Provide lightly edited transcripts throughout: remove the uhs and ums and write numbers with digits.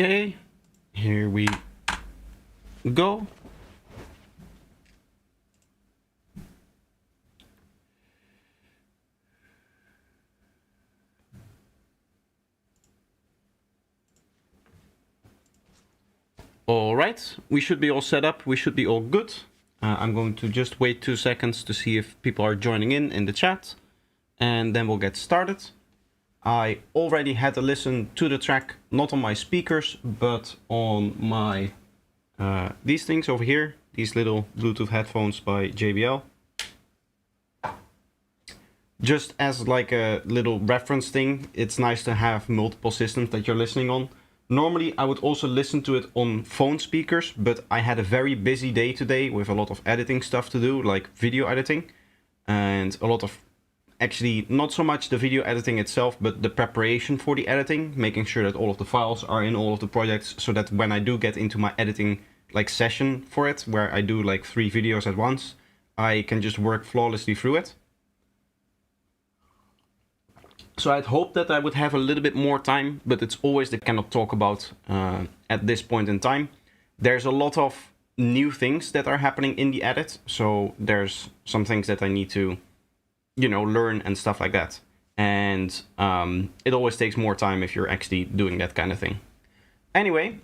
Okay, here we go. All right, we should be all set up. We should be all good. I'm going to just wait 2 seconds to see if people are joining in the chat, and then we'll get started. I already had to listen to the track, not on my speakers, but on my these things over here, these little Bluetooth headphones by JBL. Just as like a little reference thing, it's nice to have multiple systems that you're listening on. Normally, I would also listen to it on phone speakers, but I had a very busy day today with a lot of editing stuff to do, like video editing, and a lot of, actually, not so much the video editing itself, but the preparation for the editing, making sure that all of the files are in all of the projects, so that when I do get into my editing like session for it, where I do like 3 videos at once, I can just work flawlessly through it. So I'd hoped that I would have a little bit more time, but it's always the cannot talk about at this point in time. There's a lot of new things that are happening in the edit, so there's some things that I need to, you know, learn and stuff like that. And it always takes more time if you're actually doing that kind of thing. Anyway,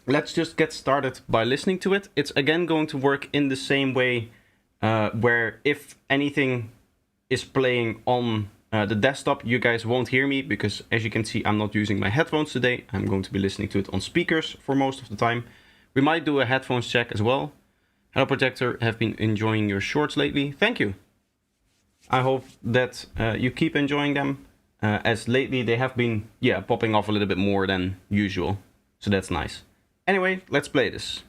let's just get started by listening to it. It's again going to work in the same way where if anything is playing on the desktop, you guys won't hear me because, as you can see, I'm not using my headphones today. I'm going to be listening to it on speakers for most of the time. We might do a headphones check as well. Hello Projector, have been enjoying your shorts lately. Thank you. I hope that you keep enjoying them, as lately they have been, popping off a little bit more than usual. So that's nice. Anyway, let's play this.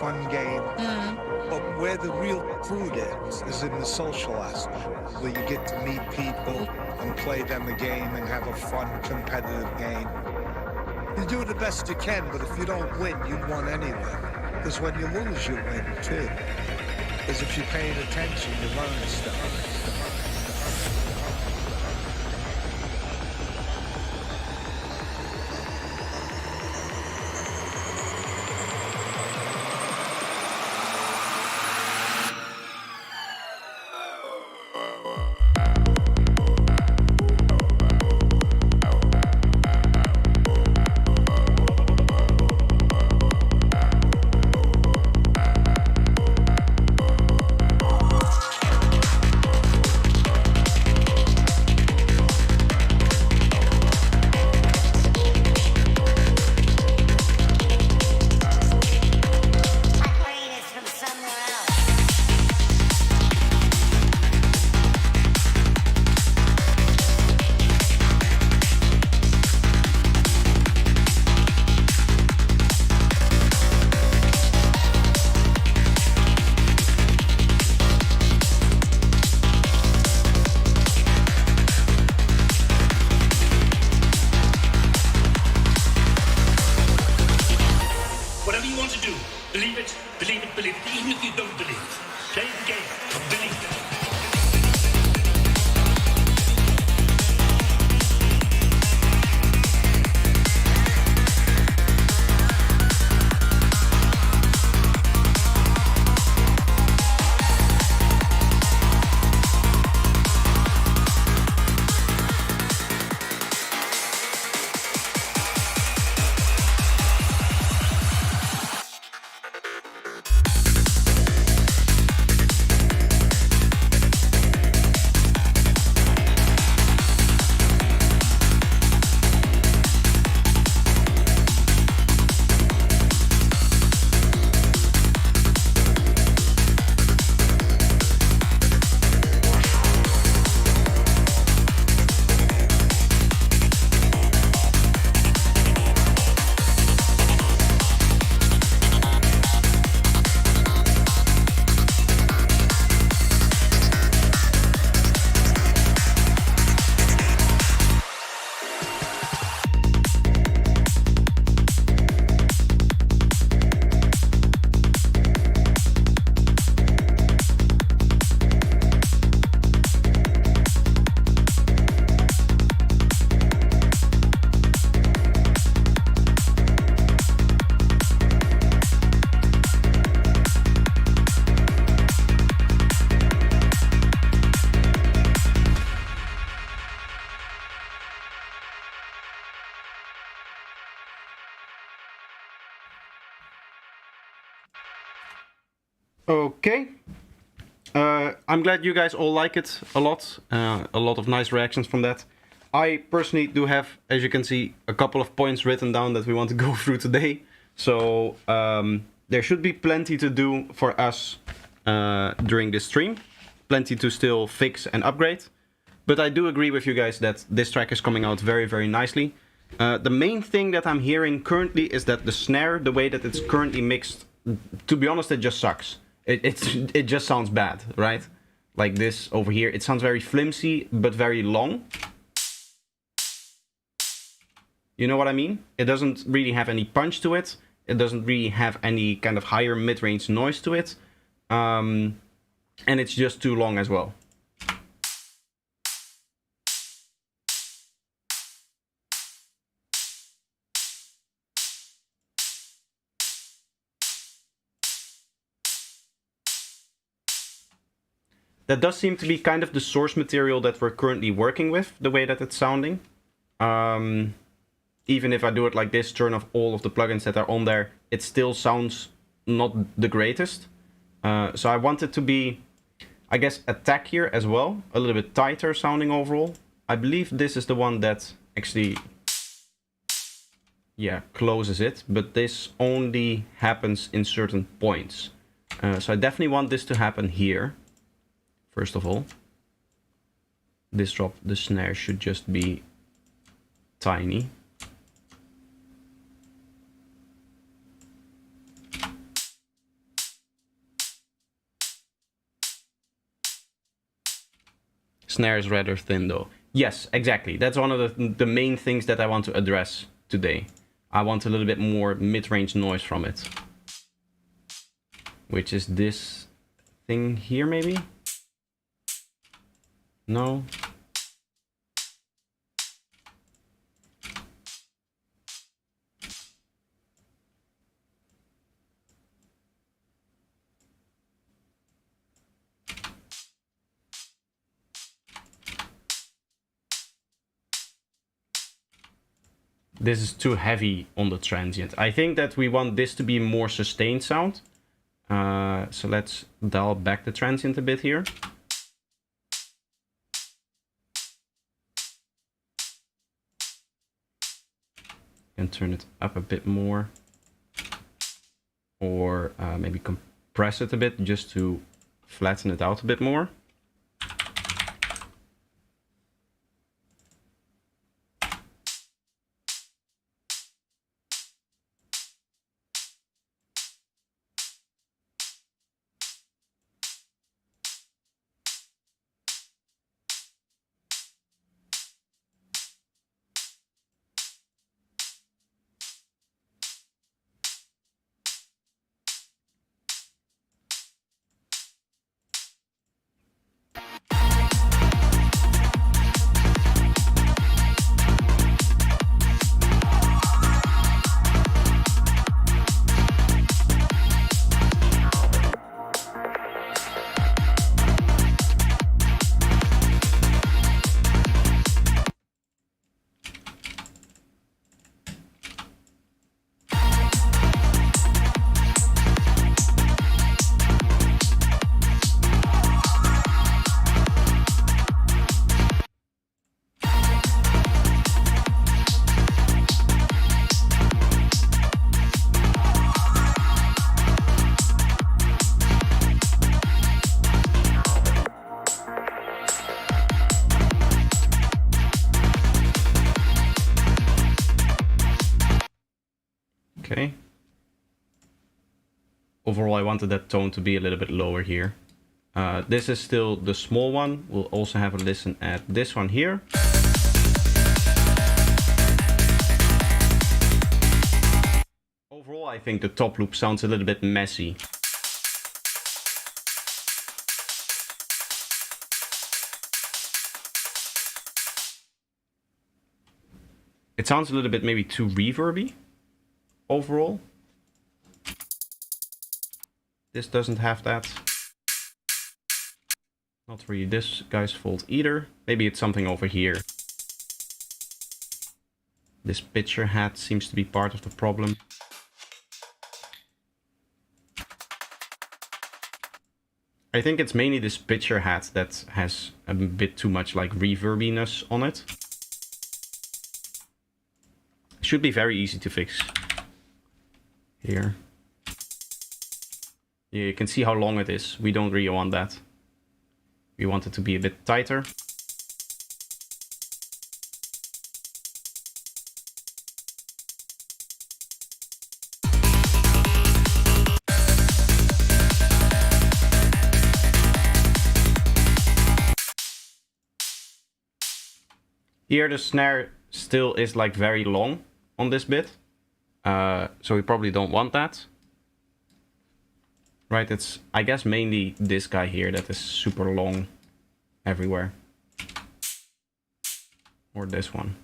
fun game. But where the real fruit is in the social aspect, where you get to meet people and play them a game and have a fun, competitive game. You do the best you can, but if you don't win, you won anyway. Because when you lose, you win too. Because if you're paying attention, you learn stuff. Okay. I'm glad you guys all like it a lot. A lot of nice reactions from that. I personally do have, as you can see, a couple of points written down that we want to go through today. So there should be plenty to do for us during this stream. Plenty to still fix and upgrade. But I do agree with you guys that this track is coming out very, very nicely. The main thing that I'm hearing currently is that the snare, the way that it's currently mixed, to be honest, it just sucks. It just sounds bad, right? Like this over here. It sounds very flimsy, but very long. You know what I mean? It doesn't really have any punch to it. It doesn't really have any kind of higher mid-range noise to it. And it's just too long as well. That does seem to be kind of the source material that we're currently working with, the way that it's sounding. Even if I do it like this, turn off all of the plugins that are on there, it still sounds not the greatest. So I want it to be, I guess, attackier as well, a little bit tighter sounding overall. I believe this is the one that actually, yeah, closes it, but this only happens in certain points. So I definitely want this to happen here. First of all, this drop, the snare should just be tiny. Snare is rather thin though. Yes, exactly. That's one of the main things that I want to address today. I want a little bit more mid-range noise from it. Which is this thing here, maybe? No? This is too heavy on the transient. I think that we want this to be more sustained sound. So let's dial back the transient a bit here. And turn it up a bit more. Or maybe compress it a bit just to flatten it out a bit more. Okay. Overall, I wanted that tone to be a little bit lower here. This is still the small one. We'll also have a listen at this one here. Overall, I think the top loop sounds a little bit messy. It sounds a little bit maybe too reverby overall. This doesn't have that. Not really this guy's fault either. Maybe it's something over here. This pitcher hat seems to be part of the problem. I think it's mainly this pitcher hat that has a bit too much like reverbiness on it. Should be very easy to fix. Here. Yeah, you can see how long it is. We don't really want that. We want it to be a bit tighter. Here the snare still is like very long on this bit. So we probably don't want that. Right, it's, I guess, mainly this guy here that is super long everywhere. Or this one.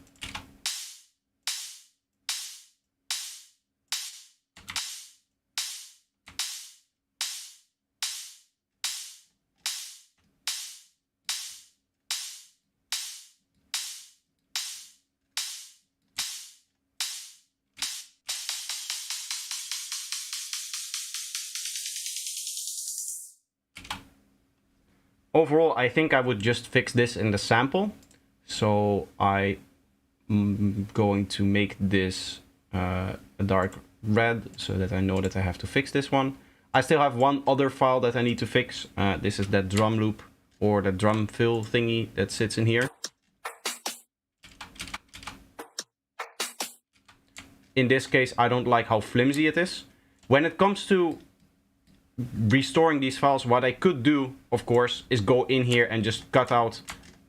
Overall, I think I would just fix this in the sample. So I'm going to make this a dark red so that I know that I have to fix this one. I still have one other file that I need to fix. This is that drum loop or the drum fill thingy that sits in here. In this case, I don't like how flimsy it is. When it comes to restoring these files, what I could do, of course, is go in here and just cut out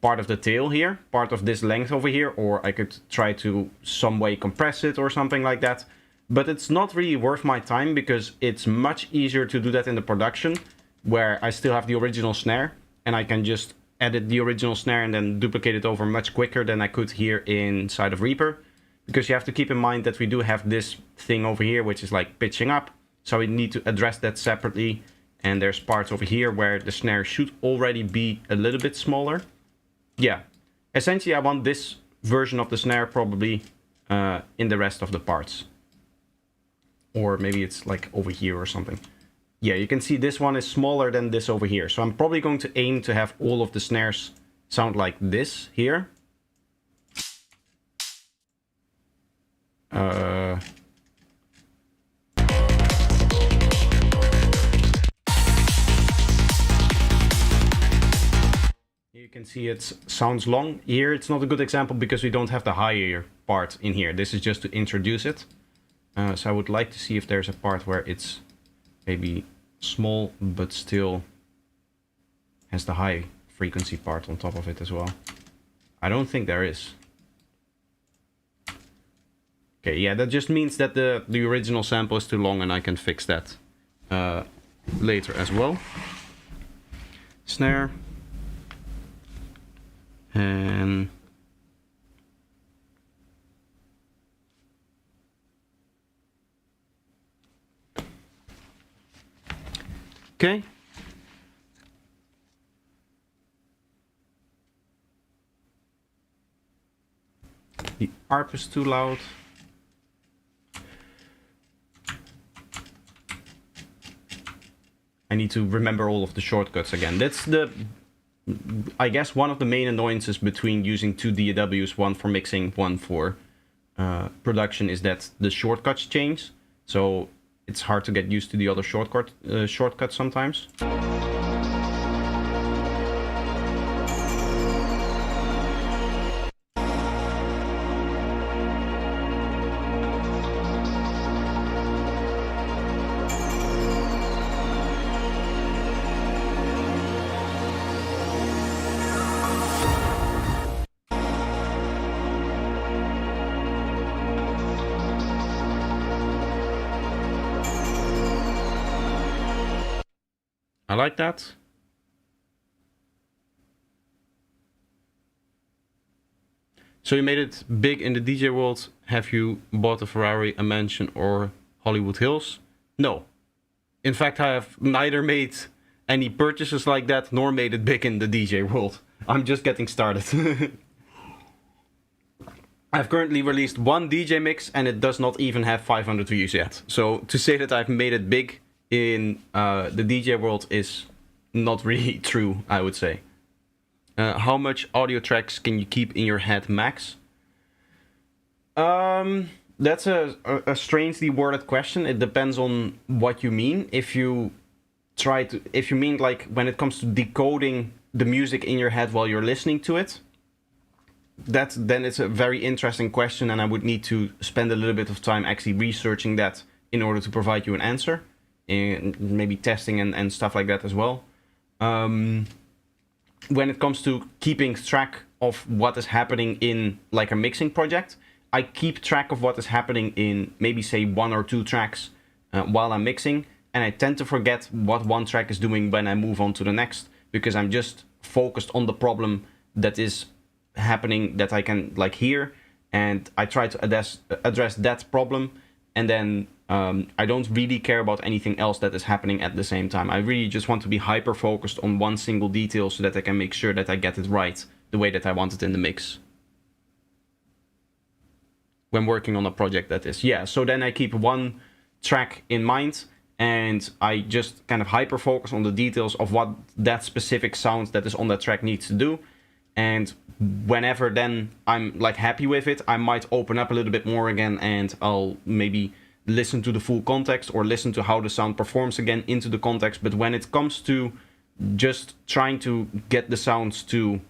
part of the tail here, part of this length over here, or I could try to some way compress it or something like that. But it's not really worth my time because it's much easier to do that in the production where I still have the original snare and I can just edit the original snare and then duplicate it over much quicker than I could here inside of Reaper. Because you have to keep in mind that we do have this thing over here which is like pitching up. So we need to address that separately. And there's parts over here where the snare should already be a little bit smaller. Yeah, essentially I want this version of the snare probably in the rest of the parts. Or maybe it's like over here or something. Yeah, you can see this one is smaller than this over here. So I'm probably going to aim to have all of the snares sound like this here. You can see it sounds long. Here it's not a good example because we don't have the higher part in here. This is just to introduce it. So I would like to see if there's a part where it's maybe small but still has the high frequency part on top of it as well. I don't think there is. Okay, yeah, that just means that the original sample is too long and I can fix that later as well. Snare. And okay. The ARP is too loud. I need to remember all of the shortcuts again. That's I guess one of the main annoyances between using two DAWs, one for mixing, one for production, is that the shortcuts change. So it's hard to get used to the other shortcuts sometimes. I like that. So you made it big in the DJ world. Have you bought a Ferrari, a mansion, or Hollywood Hills? No. In fact, I have neither made any purchases like that, nor made it big in the DJ world. I'm just getting started. I've currently released one DJ mix and it does not even have 500 views yet. So to say that I've made it big in the DJ world is not really true, I would say. How much audio tracks can you keep in your head max? That's a strangely worded question. It depends on what you mean. If you mean like when it comes to decoding the music in your head while you're listening to it, then it's a very interesting question, and I would need to spend a little bit of time actually researching that in order to provide you an answer, and maybe testing and stuff like that as well. When it comes to keeping track of what is happening in like a mixing project, I keep track of what is happening in maybe say 1 or 2 tracks while I'm mixing, and I tend to forget what one track is doing when I move on to the next, because I'm just focused on the problem that is happening that I can like hear, and I try to address that problem, and then I don't really care about anything else that is happening at the same time. I really just want to be hyper focused on one single detail so that I can make sure that I get it right the way that I want it in the mix. When working on a project, that is. Yeah, so then I keep one track in mind and I just kind of hyper focus on the details of what that specific sound that is on that track needs to do. And whenever then I'm like happy with it, I might open up a little bit more again and I'll maybe listen to the full context or listen to how the sound performs again into the context. But when it comes to just trying to get the sounds to,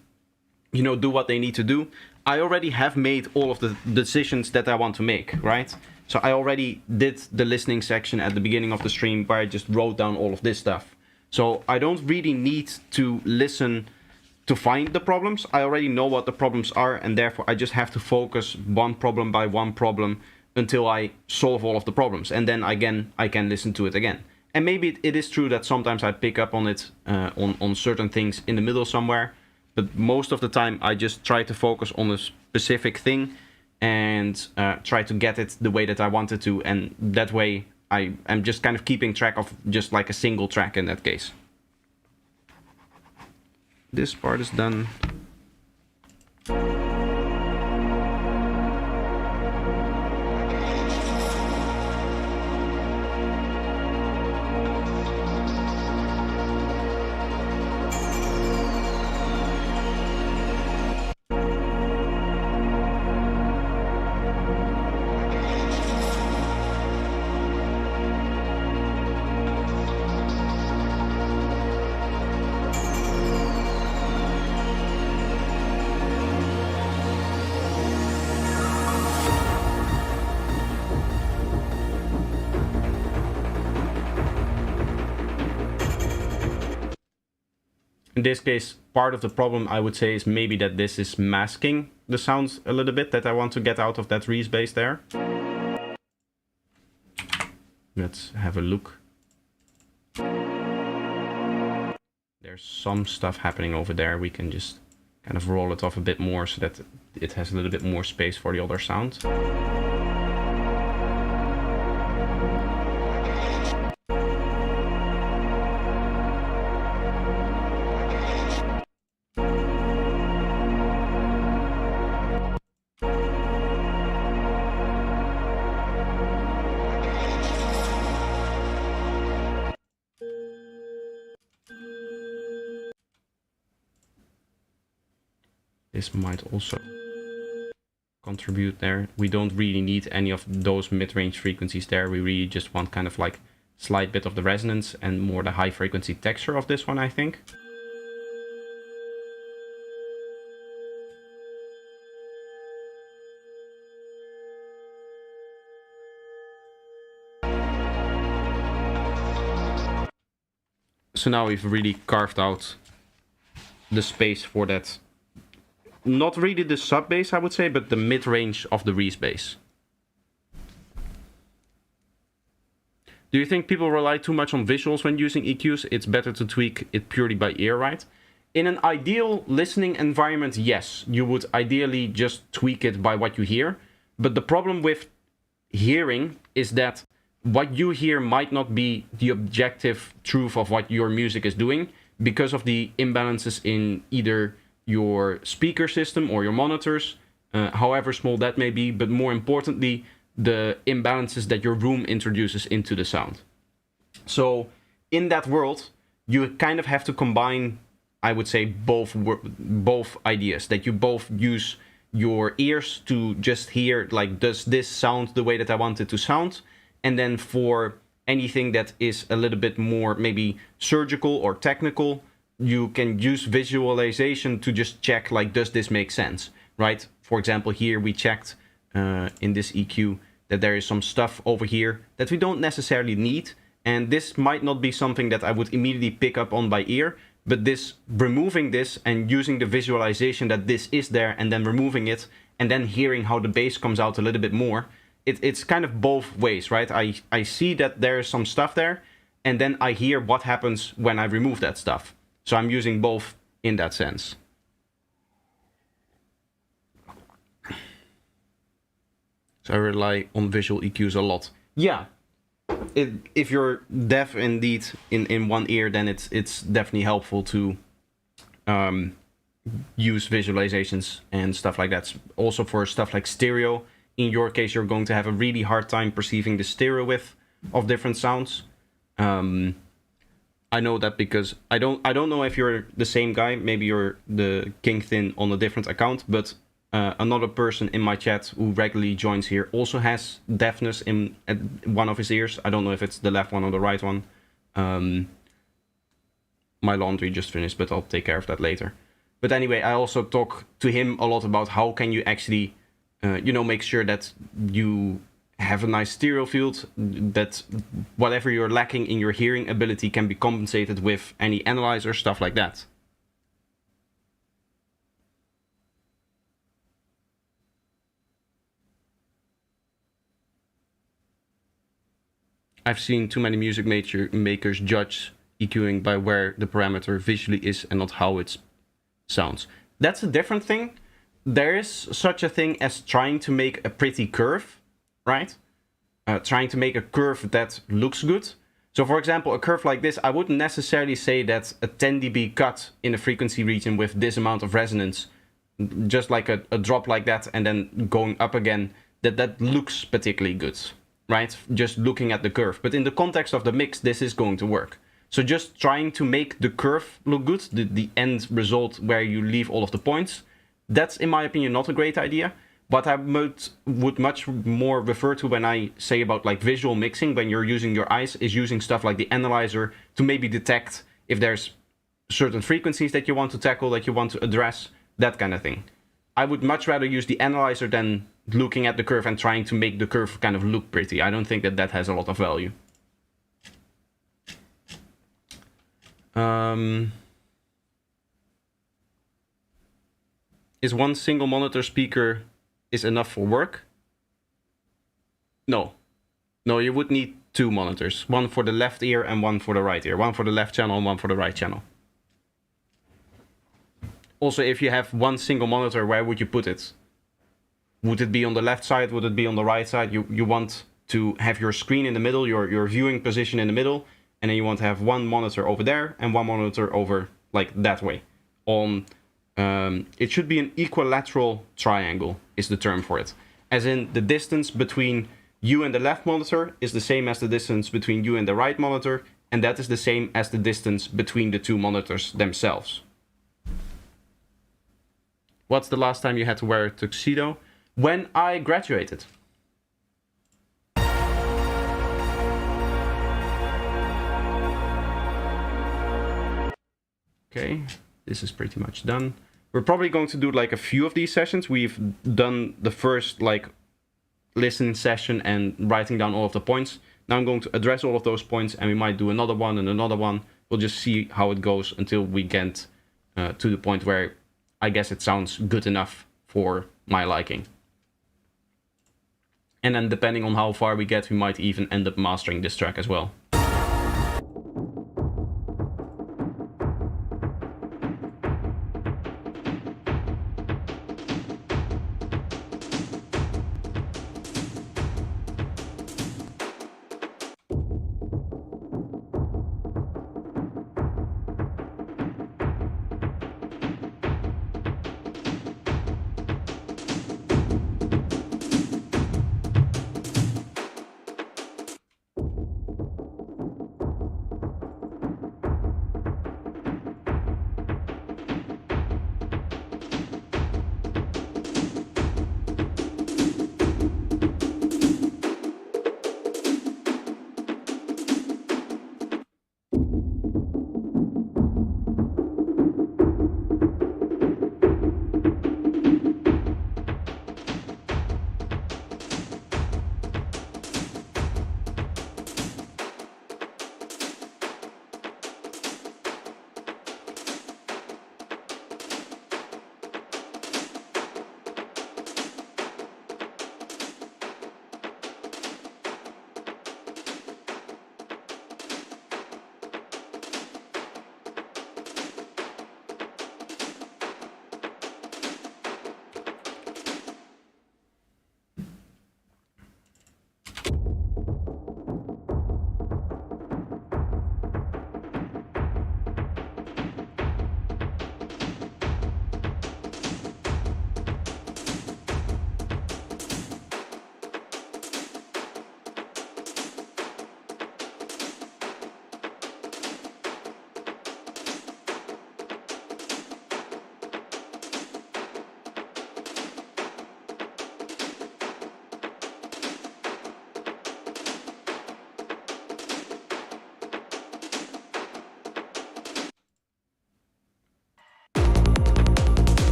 you know, do what they need to do, I already have made all of the decisions that I want to make, right? So I already did the listening section at the beginning of the stream where I just wrote down all of this stuff. So I don't really need to listen to find the problems. I already know what the problems are, and therefore I just have to focus one problem by one problem until I solve all of the problems. And then again, I can listen to it again. And maybe it is true that sometimes I pick up on it, on certain things in the middle somewhere. But most of the time, I just try to focus on a specific thing and try to get it the way that I want it to. And that way, I am just kind of keeping track of just like a single track in that case. This part is done. In this case, part of the problem I would say is maybe that this is masking the sounds a little bit that I want to get out of that Reese bass there. Let's have a look. There's some stuff happening over there. We can just kind of roll it off a bit more so that it has a little bit more space for the other sound. This might also contribute there. We don't really need any of those mid-range frequencies there. We really just want kind of like slight bit of the resonance and more the high frequency texture of this one, I think. So now we've really carved out the space for that. Not really the sub bass, I would say, but the mid-range of the Reese bass. Do you think people rely too much on visuals when using EQs? It's better to tweak it purely by ear, right? In an ideal listening environment, yes. You would ideally just tweak it by what you hear. But the problem with hearing is that what you hear might not be the objective truth of what your music is doing because of the imbalances in either your speaker system or your monitors, however small that may be, but more importantly, the imbalances that your room introduces into the sound. So in that world, you kind of have to combine, I would say, both ideas, that you both use your ears to just hear, like, does this sound the way that I want it to sound? And then for anything that is a little bit more maybe surgical or technical, you can use visualization to just check, like, does this make sense, right? For example, here we checked in this EQ that there is some stuff over here that we don't necessarily need. And this might not be something that I would immediately pick up on by ear, but this removing this and using the visualization that this is there and then removing it and then hearing how the bass comes out a little bit more, it's kind of both ways, right? I see that there is some stuff there and then I hear what happens when I remove that stuff. So I'm using both in that sense. So I rely on visual EQs a lot. Yeah, if you're deaf indeed in one ear, then it's definitely helpful to use visualizations and stuff like that. Also for stuff like stereo. In your case, you're going to have a really hard time perceiving the stereo width of different sounds. I know that because I don't know if you're the same guy. Maybe you're the King Thin on a different account, but another person in my chat who regularly joins here also has deafness in one of his ears. I don't know if it's the left one or the right one. My laundry just finished, but I'll take care of that later. But anyway, I also talk to him a lot about how can you actually, make sure that you have a nice stereo field, that whatever you're lacking in your hearing ability can be compensated with any analyzer, stuff like that. I've seen too many music makers judge EQing by where the parameter visually is and not how it sounds. That's a different thing. There is such a thing as trying to make a pretty curve, right? Trying to make a curve that looks good. So for example, a curve like this, I wouldn't necessarily say that a 10 dB cut in a frequency region with this amount of resonance, just like a drop like that and then going up again, that looks particularly good, right? Just looking at the curve. But in the context of the mix, this is going to work. So just trying to make the curve look good, the end result where you leave all of the points, that's, in my opinion, not a great idea. What I would much more refer to when I say about like visual mixing, when you're using your eyes, is using stuff like the analyzer to maybe detect if there's certain frequencies that you want to tackle, that you want to address, that kind of thing. I would much rather use the analyzer than looking at the curve and trying to make the curve kind of look pretty. I don't think that that has a lot of value. Is one single monitor speaker is enough for work? No. No, you would need two monitors. One for the left ear and one for the right ear. One for the left channel and one for the right channel. Also, if you have one single monitor, where would you put it? Would it be on the left side? Would it be on the right side? You want to have your screen in the middle, your viewing position in the middle, and then you want to have one monitor over there and one monitor over like that way. It should be an equilateral triangle is the term for it. As in, the distance between you and the left monitor is the same as the distance between you and the right monitor, and that is the same as the distance between the two monitors themselves. What's the last time you had to wear a tuxedo? When I graduated. Okay, this is pretty much done. We're probably going to do like a few of these sessions. We've done the first like listening session and writing down all of the points. Now I'm going to address all of those points, and we might do another one and another one. We'll just see how it goes until we get to the point where I guess it sounds good enough for my liking. And then depending on how far we get, we might even end up mastering this track as well.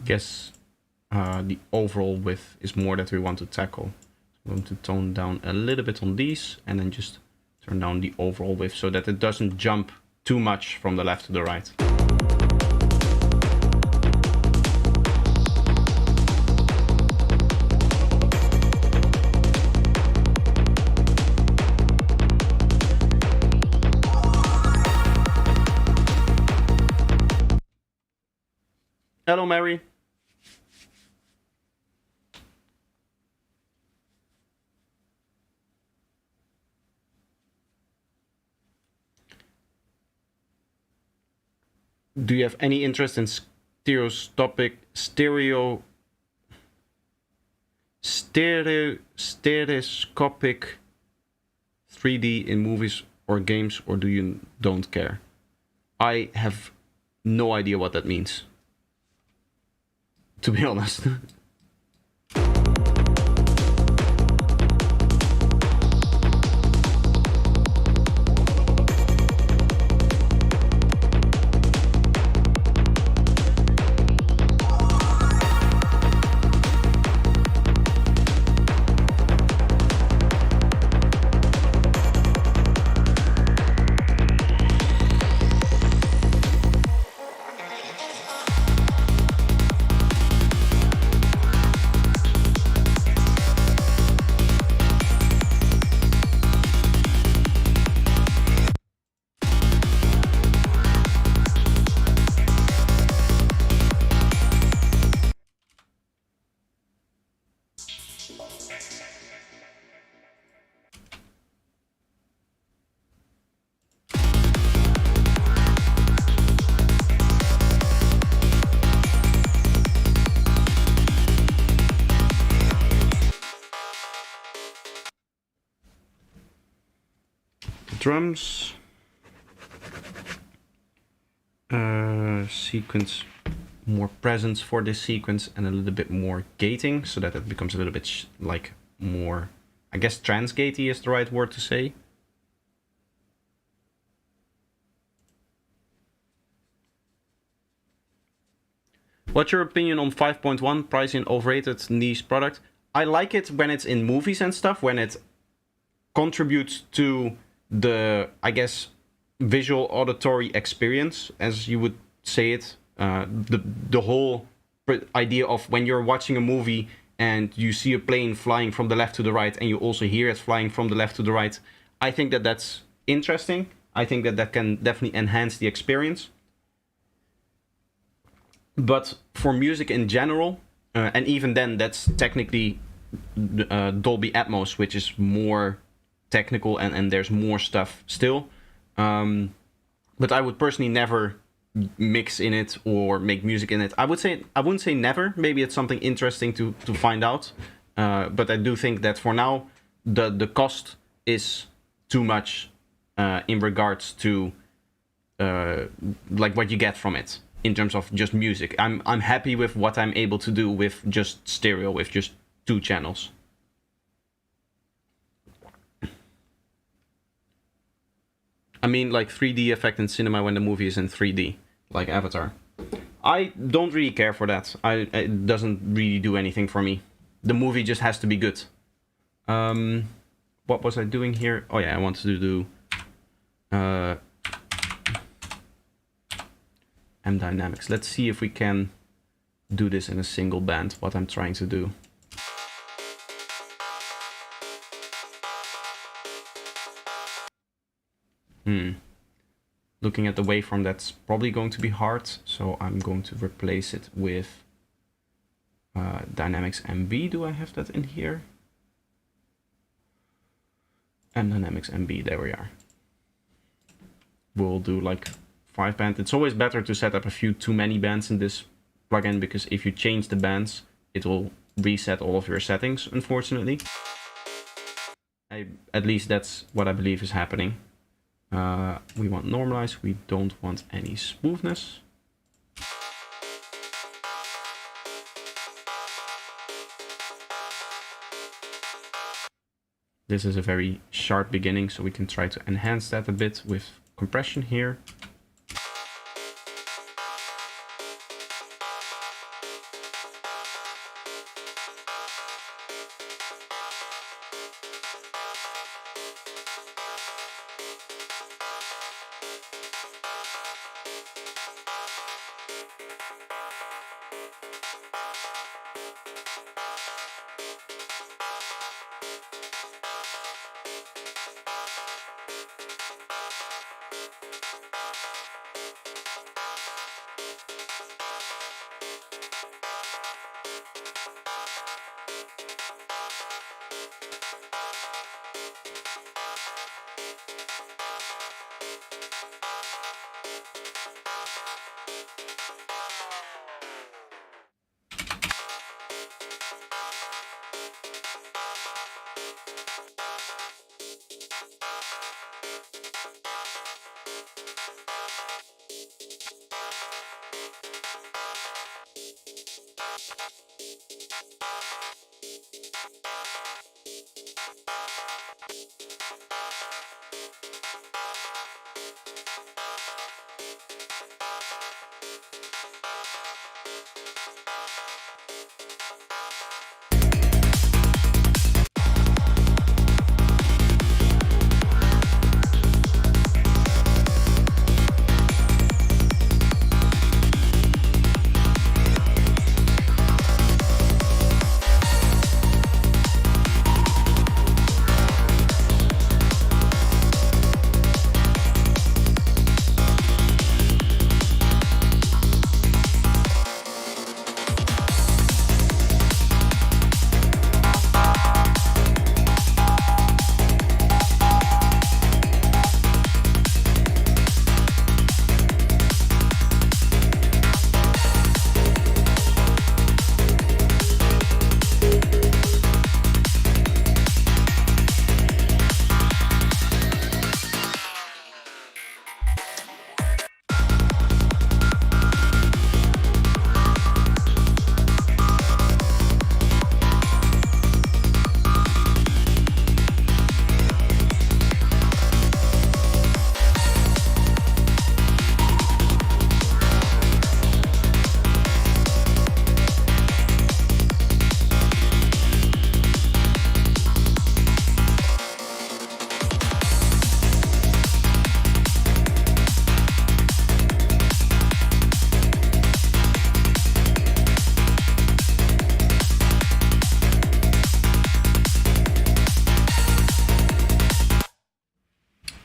Guess the overall width is more that we want to tackle. I'm going to tone down a little bit on these and then just turn down the overall width so that it doesn't jump too much from the left to the right. Hail Mary. Do you have any interest in stereoscopic stereoscopic 3D in movies or games, or do you don't care? I have no idea what that means, to be honest. Drums. Sequence, more presence for this sequence and a little bit more gating so that it becomes a little bit like more, I guess trans-gatey is the right word to say. What's your opinion on 5.1 pricing overrated niche product? I like it when it's in movies and stuff, when it contributes to the, I guess, visual auditory experience, as you would say it. The whole idea of when you're watching a movie and you see a plane flying from the left to the right and you also hear it flying from the left to the right, I think that that's interesting. I think that that can definitely enhance the experience. But for music in general, and even then that's technically Dolby Atmos, which is more technical and there's more stuff still. But I would personally never mix in it or make music in it. I wouldn't say never. Maybe it's something interesting to find out. But I do think that for now, the cost is too much in regards to like what you get from it in terms of just music. I'm happy with what I'm able to do with just stereo, with just 2 channels. I mean, like 3D effect in cinema when the movie is in 3D, like Avatar. I don't really care for that. It doesn't really do anything for me. The movie just has to be good. What was I doing here? Oh yeah, I wanted to do M Dynamics. Let's see if we can do this in a single band, what I'm trying to do. Looking at the waveform, that's probably going to be hard, so I'm going to replace it with Dynamics MB. Do I have that in here? And Dynamics MB, there we are. We'll do like 5 band. It's always better to set up a few too many bands in this plugin, because if you change the bands, it will reset all of your settings, unfortunately. At least that's what I believe is happening. We want normalize, we don't want any smoothness. This is a very sharp beginning, so we can try to enhance that a bit with compression here.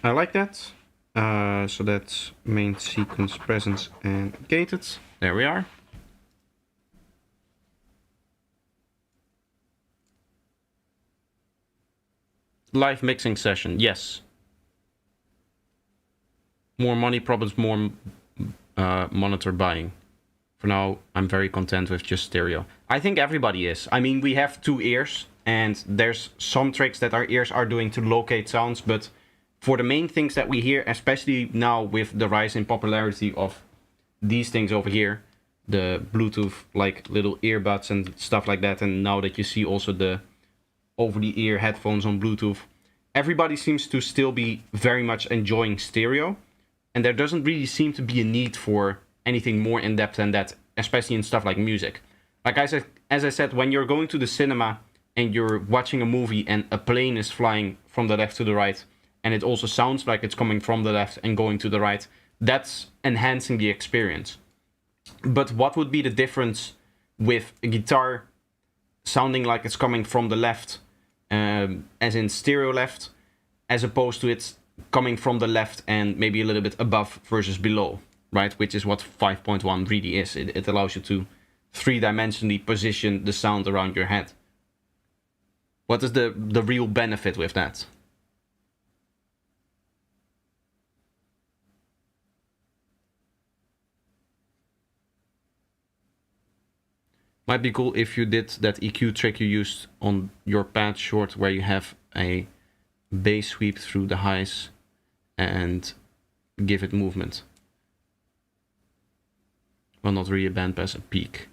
I like that. So that's main sequence, presence, and gated. There we are. Live mixing session, yes. More money problems, more monitor buying. For now, I'm very content with just stereo. I think everybody is. I mean, we have 2 ears, and there's some tricks that our ears are doing to locate sounds, but for the main things that we hear, especially now with the rise in popularity of these things over here, the Bluetooth, like little earbuds and stuff like that, and now that you see also the over-the-ear headphones on Bluetooth, everybody seems to still be very much enjoying stereo, and there doesn't really seem to be a need for anything more in-depth than that, especially in stuff like music. Like as I said, when you're going to the cinema and you're watching a movie and a plane is flying from the left to the right, and it also sounds like it's coming from the left and going to the right, that's enhancing the experience. But what would be the difference with a guitar sounding like it's coming from the left, as in stereo left, as opposed to it's coming from the left and maybe a little bit above versus below, right? Which is what 5.1 really is. It allows you to 3-dimensionally position the sound around your head. What is the real benefit with that? Might be cool if you did that EQ trick you used on your pad short, where you have a bass sweep through the highs and give it movement. Well, not really a bandpass, a peak.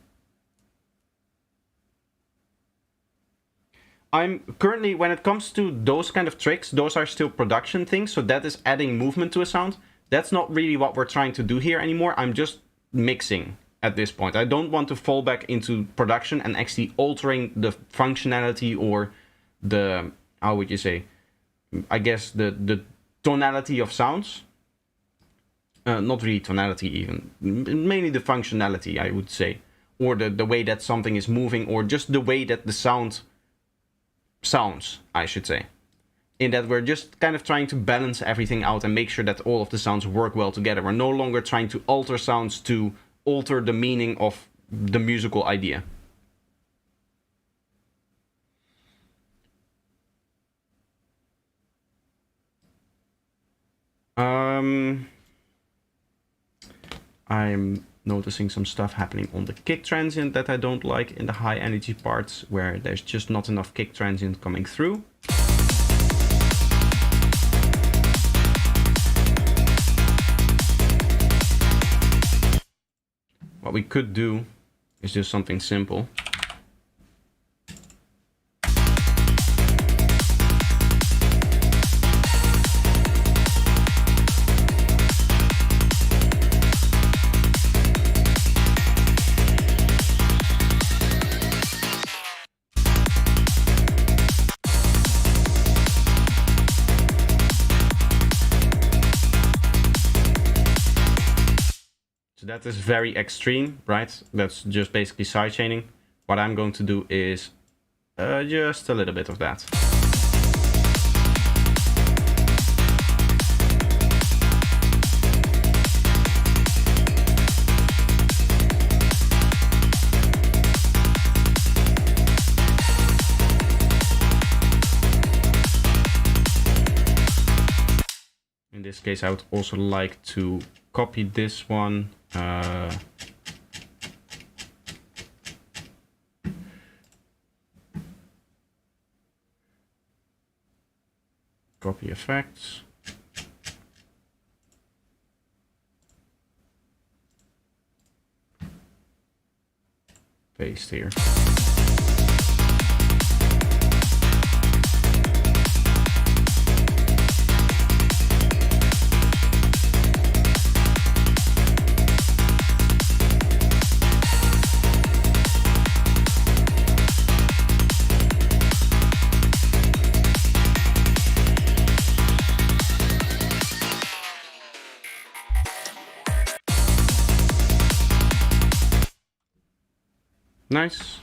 I'm currently, when it comes to those kind of tricks, those are still production things, so that is adding movement to a sound. That's not really what we're trying to do here anymore. I'm just mixing at this point. I don't want to fall back into production and actually altering the functionality or the, how would you say, I guess the tonality of sounds. Not really tonality even, mainly the functionality, I would say, or the way that something is moving, or just the way that the sound sounds, I should say. In that we're just kind of trying to balance everything out and make sure that all of the sounds work well together. We're no longer trying to alter sounds to alter the meaning of the musical idea. I'm noticing some stuff happening on the kick transient that I don't like in the high energy parts, where there's just not enough kick transient coming through. What we could do is just something simple. That is very extreme, right? That's just basically sidechaining. What I'm going to do is just a little bit of that. In this case, I would also like to copy this one. Copy effects. Paste here. Nice.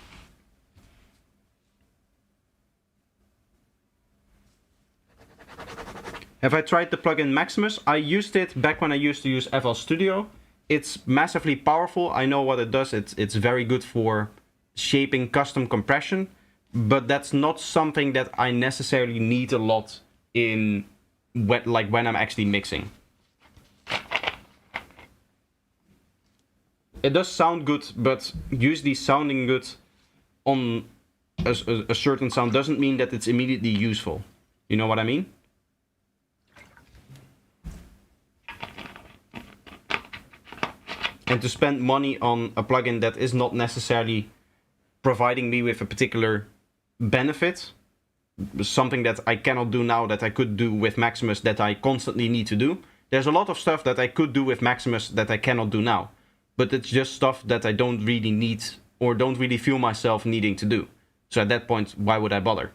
Have I tried the plugin Maximus? I used it back when I used to use FL Studio. It's massively powerful. I know what it does. It's very good for shaping custom compression, but that's not something that I necessarily need a lot in when I'm actually mixing. It does sound good, but usually sounding good on a certain sound doesn't mean that it's immediately useful. You know what I mean? And to spend money on a plugin that is not necessarily providing me with a particular benefit, something that I cannot do now that I could do with Maximus that I constantly need to do. There's a lot of stuff that I could do with Maximus that I cannot do now. But it's just stuff that I don't really need or don't really feel myself needing to do. So at that point, why would I bother?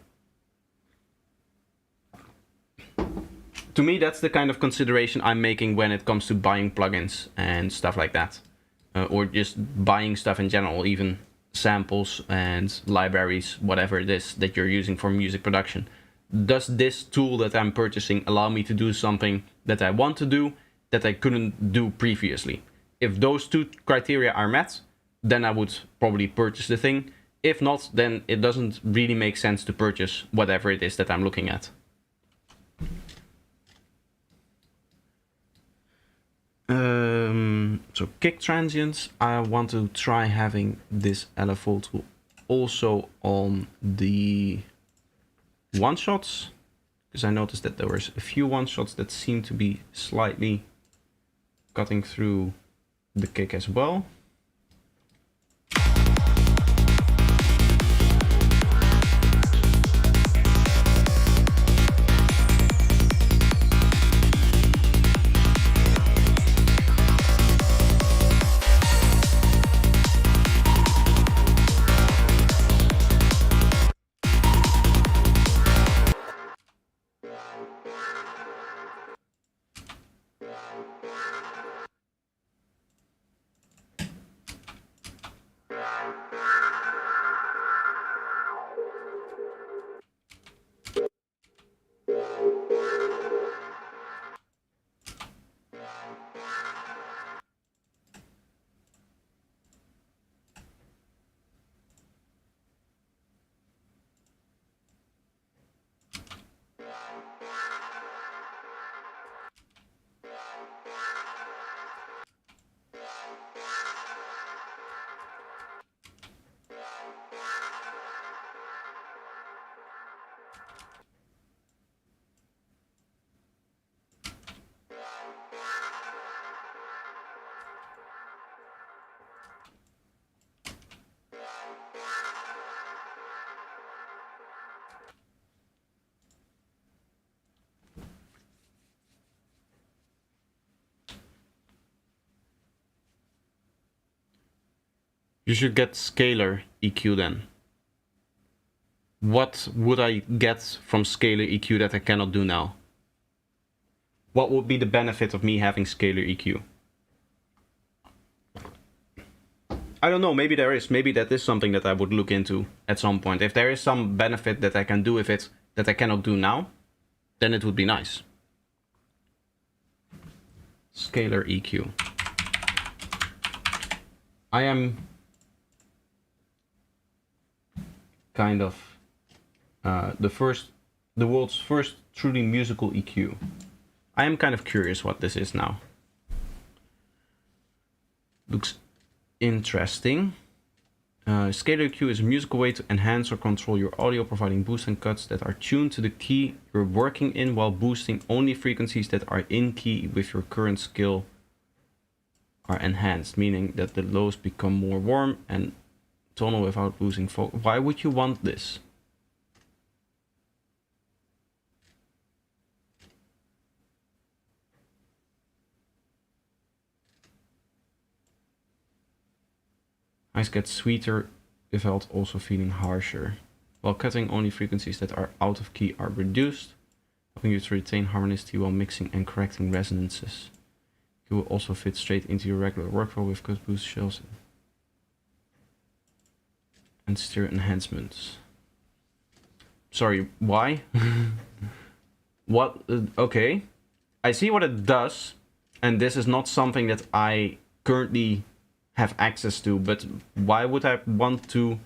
To me, that's the kind of consideration I'm making when it comes to buying plugins and stuff like that. Or just buying stuff in general, even samples and libraries, whatever it is that you're using for music production. Does this tool that I'm purchasing allow me to do something that I want to do that I couldn't do previously? If those two criteria are met, then I would probably purchase the thing. If not, then it doesn't really make sense to purchase whatever it is that I'm looking at. So kick transients, I want to try having this LFO tool also on the one-shots, because I noticed that there was a few one-shots that seem to be slightly cutting through the kick as well. You should get scalar EQ then. What would I get from scalar EQ that I cannot do now? What would be the benefit of me having scalar EQ? I don't know, maybe there is. Maybe that is something that I would look into at some point. If there is some benefit that I can do with it that I cannot do now, then it would be nice. Scalar EQ. I am kind of the world's first truly musical EQ. I am kind of curious what this is now. Looks interesting. Scalar EQ is a musical way to enhance or control your audio, providing boosts and cuts that are tuned to the key you're working in while boosting only frequencies that are in key with your current skill are enhanced, meaning that the lows become more warm and tonal without losing focus. Why would you want this? Highs get sweeter without also feeling harsher, while cutting only frequencies that are out of key are reduced, helping you to retain harmonicity while mixing and correcting resonances. You will also fit straight into your regular workflow with cut, boost, shells, and stereo enhancements. Sorry, why? What? Okay. I see what it does, and this is not something that I currently have access to, but why would I want to?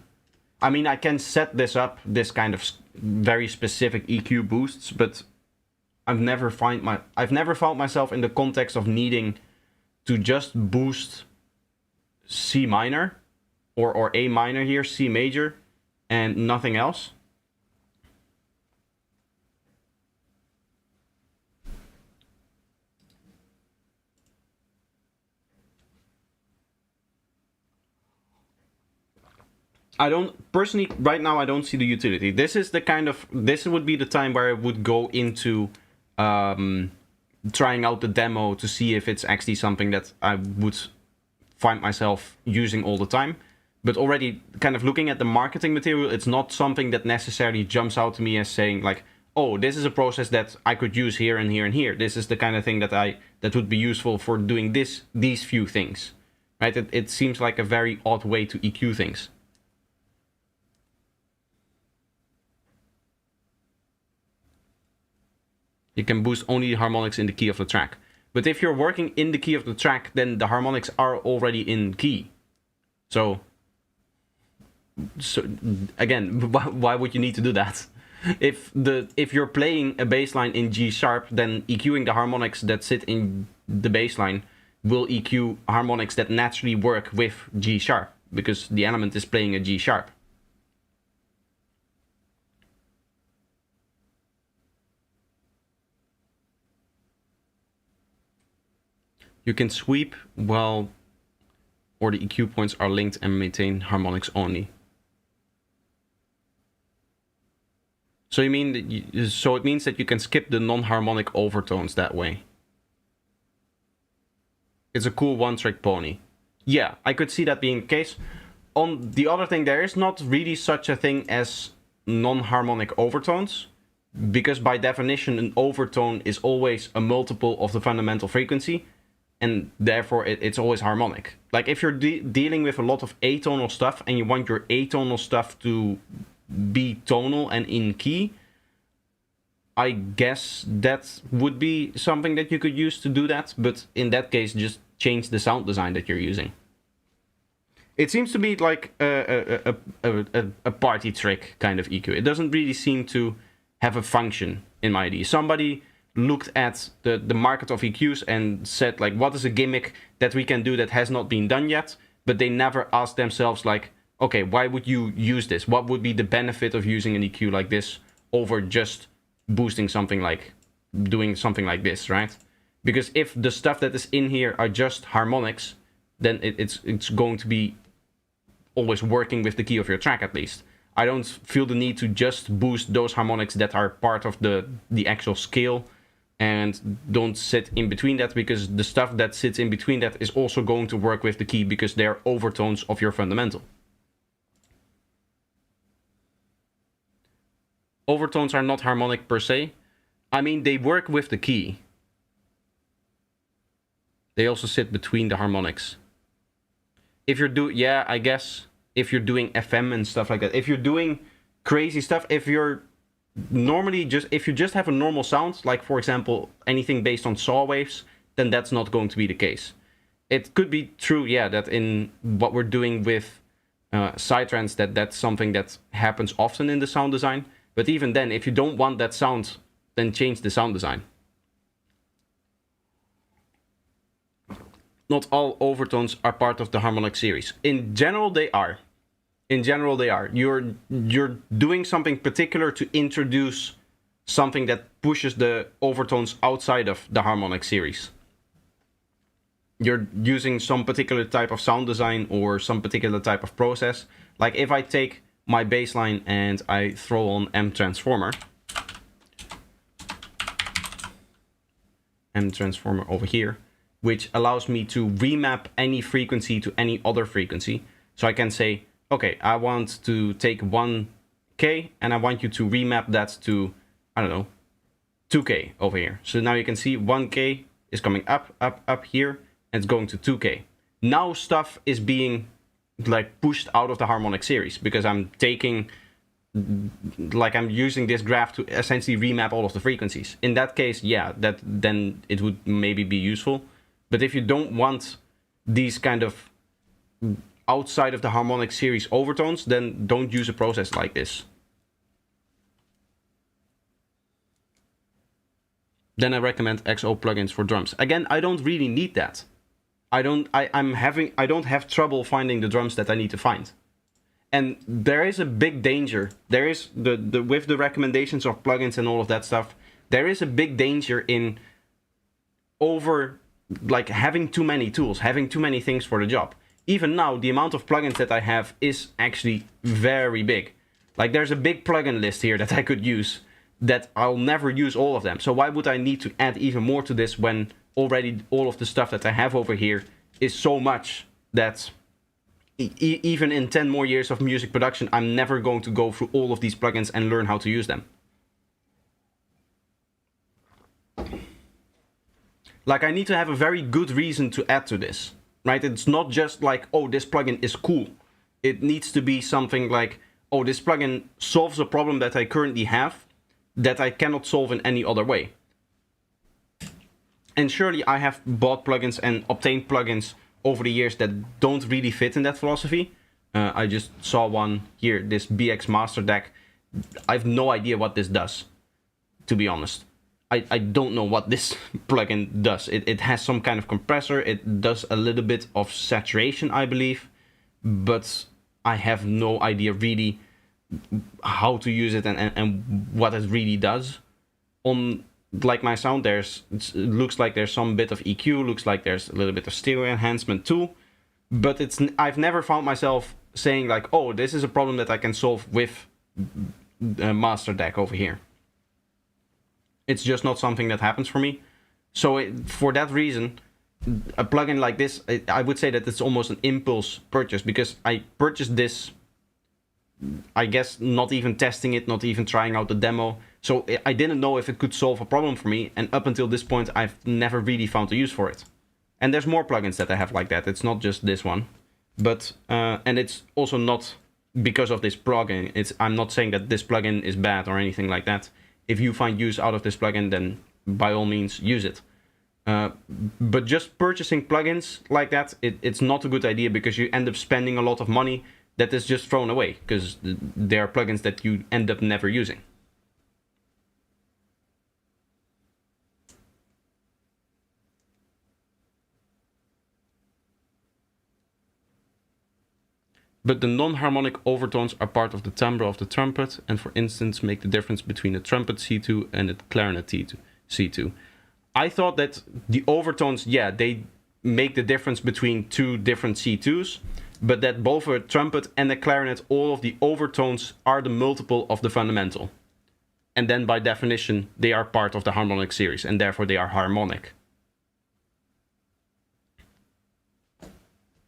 I mean, I can set this up, this kind of very specific EQ boosts, but I've never found myself in the context of needing to just boost C minor or A minor here, C major, and nothing else. I don't personally right now. I don't see the utility. This would be the time where I would go into trying out the demo to see if it's actually something that I would find myself using all the time. But already kind of looking at the marketing material, it's not something that necessarily jumps out to me as saying like, oh, this is a process that I could use here and here and here. This is the kind of thing that would be useful for doing these few things, right? It seems like a very odd way to EQ things. You can boost only the harmonics in the key of the track. But if you're working in the key of the track, then the harmonics are already in key. So again, why would you need to do that? If you're playing a bass line in G sharp, then EQing the harmonics that sit in the bass line will EQ harmonics that naturally work with G sharp, because the element is playing a G sharp. You can sweep while or the EQ points are linked and maintain harmonics only. So you mean that so it means that you can skip the non-harmonic overtones that way. It's a cool one-trick pony. Yeah, I could see that being the case. On the other thing, there is not really such a thing as non-harmonic overtones, because by definition an overtone is always a multiple of the fundamental frequency, and therefore it's always harmonic. Like if you're dealing with a lot of atonal stuff and you want your atonal stuff to be tonal and in key, I guess that would be something that you could use to do that, but in that case just change the sound design that you're using. It seems to be like a party trick kind of EQ. It doesn't really seem to have a function in my idea. Somebody looked at the market of EQs and said like, what is a gimmick that we can do that has not been done yet? But they never asked themselves like, okay, why would you use this? What would be the benefit of using an EQ like this over just boosting something like doing something like this, right? Because if the stuff that is in here are just harmonics, then it's going to be always working with the key of your track at least. I don't feel the need to just boost those harmonics that are part of the actual scale and don't sit in between that, because the stuff that sits in between that is also going to work with the key because they're overtones of your fundamental. Overtones are not harmonic per se. I mean, they work with the key. They also sit between the harmonics. If you're yeah, I guess if you're doing FM and stuff like that, if you're doing crazy stuff, if you're normally if you just have a normal sound, like for example, anything based on saw waves, then that's not going to be the case. It could be true, yeah, that in what we're doing with psytrance, that's something that happens often in the sound design. But even then, if you don't want that sound, then change the sound design. Not all overtones are part of the harmonic series. In general, they are. You're doing something particular to introduce something that pushes the overtones outside of the harmonic series. You're using some particular type of sound design or some particular type of process. Like if I take my bass line and I throw on M transformer over here, which allows me to remap any frequency to any other frequency. So I can say, okay, I want to take 1K and I want you to remap that to, I don't know, 2K over here. So now you can see 1K is coming up here, and it's going to 2K. Now stuff is being like pushed out of the harmonic series because I'm taking, like I'm using this graph to essentially remap all of the frequencies. In that case, yeah, then it would maybe be useful. But if you don't want these kind of outside of the harmonic series overtones, then don't use a process like this. Then I recommend XO plugins for drums. Again, I don't really need that. I don't have trouble finding the drums that I need to find. And there is a big danger. There is with the recommendations of plugins and all of that stuff, there is a big danger in having too many tools, having too many things for the job. Even now, the amount of plugins that I have is actually very big. Like there's a big plugin list here that I could use that I'll never use all of them. So why would I need to add even more to this when already all of the stuff that I have over here is so much that even in 10 more years of music production, I'm never going to go through all of these plugins and learn how to use them. Like I need to have a very good reason to add to this, right? It's not just like, oh, this plugin is cool. It needs to be something like, oh, this plugin solves a problem that I currently have that I cannot solve in any other way. And surely I have bought plugins and obtained plugins over the years that don't really fit in that philosophy. I just saw one here, this BX Master Deck. I have no idea what this does, to be honest. I don't know what this plugin does. It has some kind of compressor. It does a little bit of saturation, I believe. But I have no idea really how to use it and what it really does. On like my sound, it looks like there's some bit of EQ, looks like there's a little bit of stereo enhancement too, but I've never found myself saying like, oh, this is a problem that I can solve with Master Deck over here. It's just not something that happens for me. So for that reason, a plugin like this, I would say that it's almost an impulse purchase, because I purchased this, I guess, not even testing it, not even trying out the demo. So I didn't know if it could solve a problem for me, and up until this point I've never really found a use for it. And there's more plugins that I have like that. It's not just this one, but and it's also not because of this plugin. I'm not saying that this plugin is bad or anything like that. If you find use out of this plugin, then by all means use it. But just purchasing plugins like that, it's not a good idea, because you end up spending a lot of money that is just thrown away, because there are plugins that you end up never using. But the non-harmonic overtones are part of the timbre of the trumpet, and for instance make the difference between the trumpet C2 and the clarinet C2. I thought that the overtones, yeah, they make the difference between two different C2s, but that both a trumpet and a clarinet, all of the overtones are the multiple of the fundamental. and then by definition, they are part of the harmonic series, and therefore they are harmonic.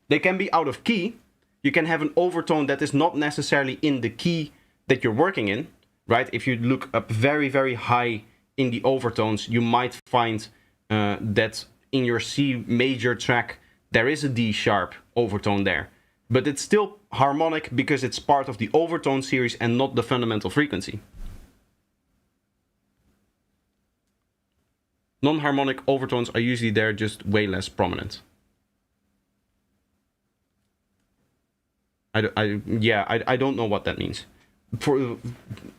They can be out of key. You can have an overtone that is not necessarily in the key that you're working in, right? If you look up very, very high in the overtones, you might find that in your C major track, there is a D sharp overtone there. But it's still harmonic because it's part of the overtone series and not the fundamental frequency. Non-harmonic overtones are usually there, just way less prominent. I don't know what that means.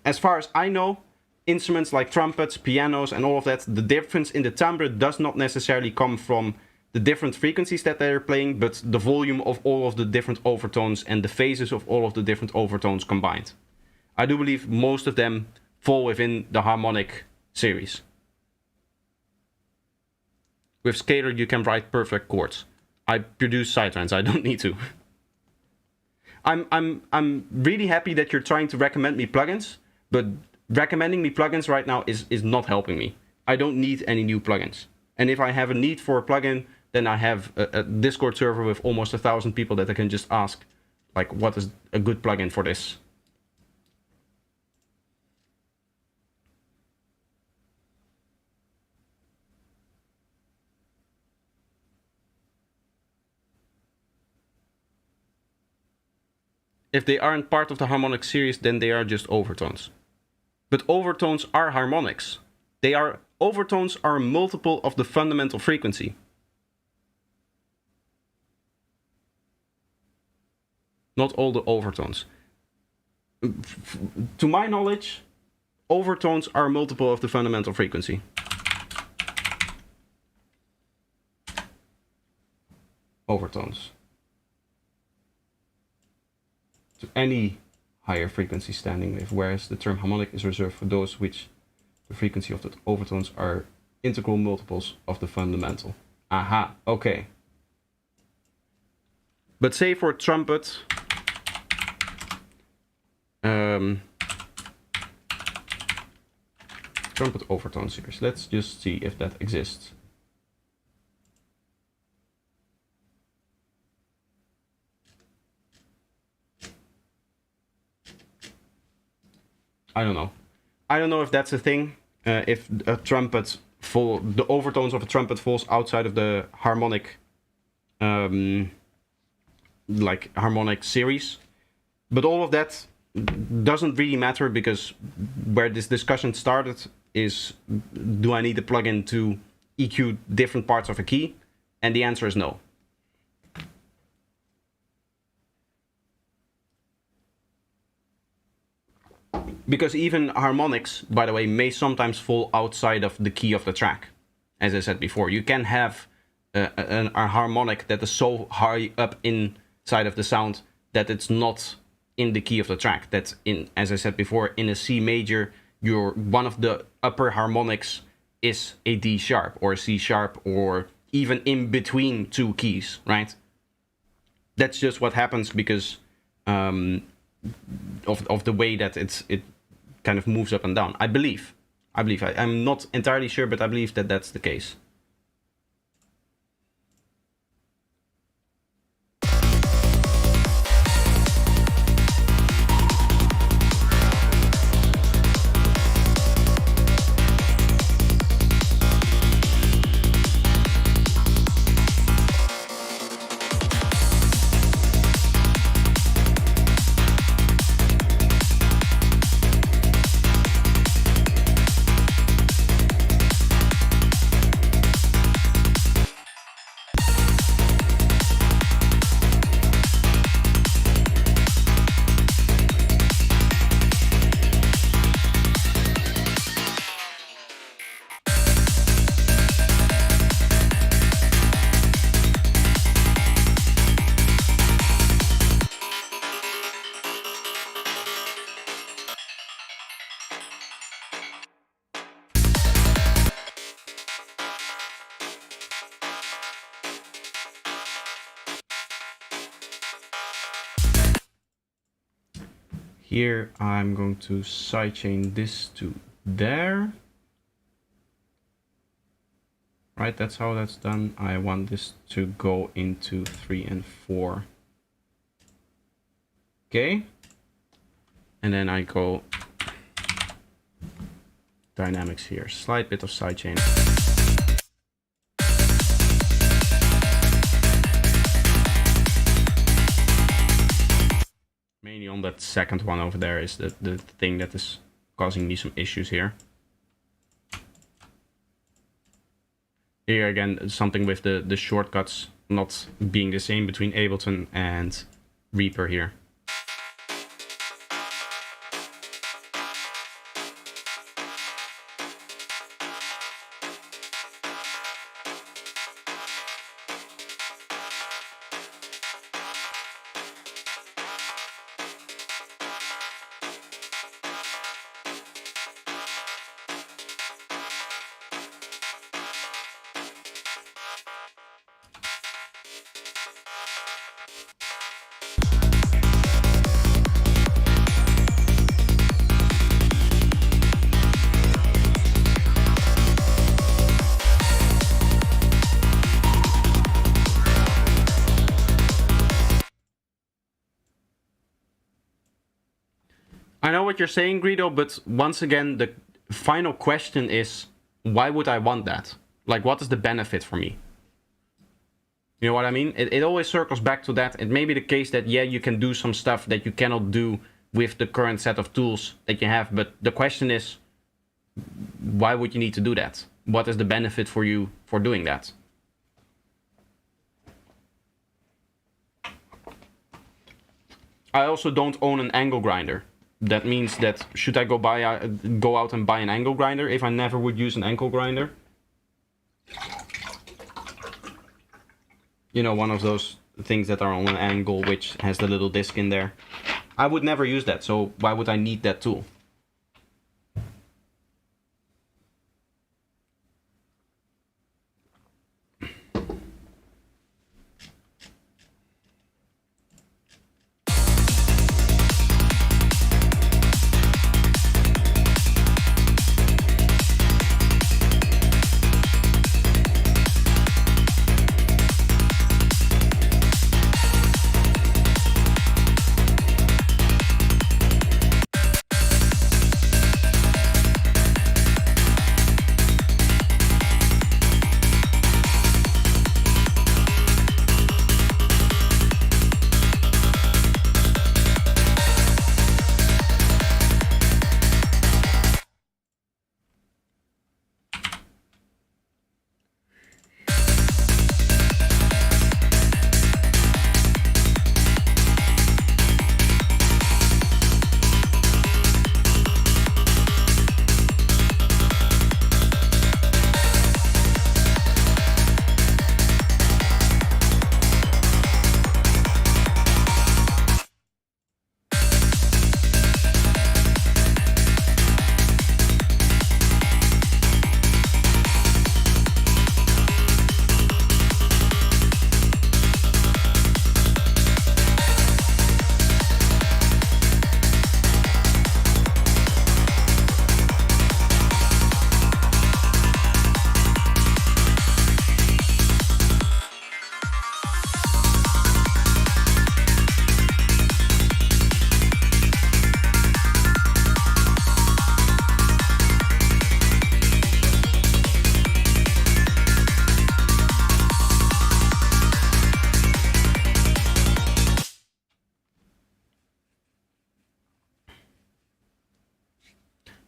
As far as I know, instruments like trumpets, pianos, and all of that, the difference in the timbre does not necessarily come from the different frequencies that they're playing, but the volume of all of the different overtones and the phases of all of the different overtones combined. I do believe most of them fall within the harmonic series. With Scalar, you can write perfect chords. I produce sidetrans, I don't need to. I'm really happy that you're trying to recommend me plugins, but recommending me plugins right now is not helping me. I don't need any new plugins. And if I have a need for a plugin, then I have a Discord server with almost 1,000 people that I can just ask, like, what is a good plugin for this? If they aren't part of the harmonic series, then they are just overtones. But overtones are harmonics. Overtones are a multiple of the fundamental frequency. Not all the overtones. To my knowledge, overtones are a multiple of the fundamental frequency. Overtones. To any higher frequency standing wave, whereas the term harmonic is reserved for those which the frequency of the overtones are integral multiples of the fundamental. Aha, okay. But say for trumpet, trumpet overtone series. Let's just see if that exists. I don't know. I don't know if that's a thing. If a trumpet the overtones of a trumpet falls outside of the harmonic, like harmonic series. But all of that doesn't really matter, because where this discussion started is, do I need a plugin to EQ different parts of a key? And the answer is no. Because even harmonics, by the way, may sometimes fall outside of the key of the track. As I said before, you can have a harmonic that is so high up inside of the sound that it's not in the key of the track. That's in, as I said before, in a C major, one of the upper harmonics is a D sharp or a C sharp, or even in between two keys, right? That's just what happens because of the way that it kind of moves up and down. I believe. I'm not entirely sure, but I believe that that's the case. Here I'm going to sidechain this to there. Right, that's how that's done. I want this to go into 3 and 4. Okay. And then I go dynamics here. Slight bit of sidechain. Mainly on that second one over there is the thing that is causing me some issues here. Here again, something with the shortcuts not being the same between Ableton and Reaper here. I know what you're saying, Greedo, but once again, the final question is, why would I want that? Like, what is the benefit for me? You know what I mean? It always circles back to that. It may be the case that, yeah, you can do some stuff that you cannot do with the current set of tools that you have, but the question is, why would you need to do that? What is the benefit for you for doing that? I also don't own an angle grinder. That means that should I go out and buy an angle grinder if I never would use an angle grinder? You know, one of those things that are on an angle which has the little disc in there. I would never use that, so why would I need that tool?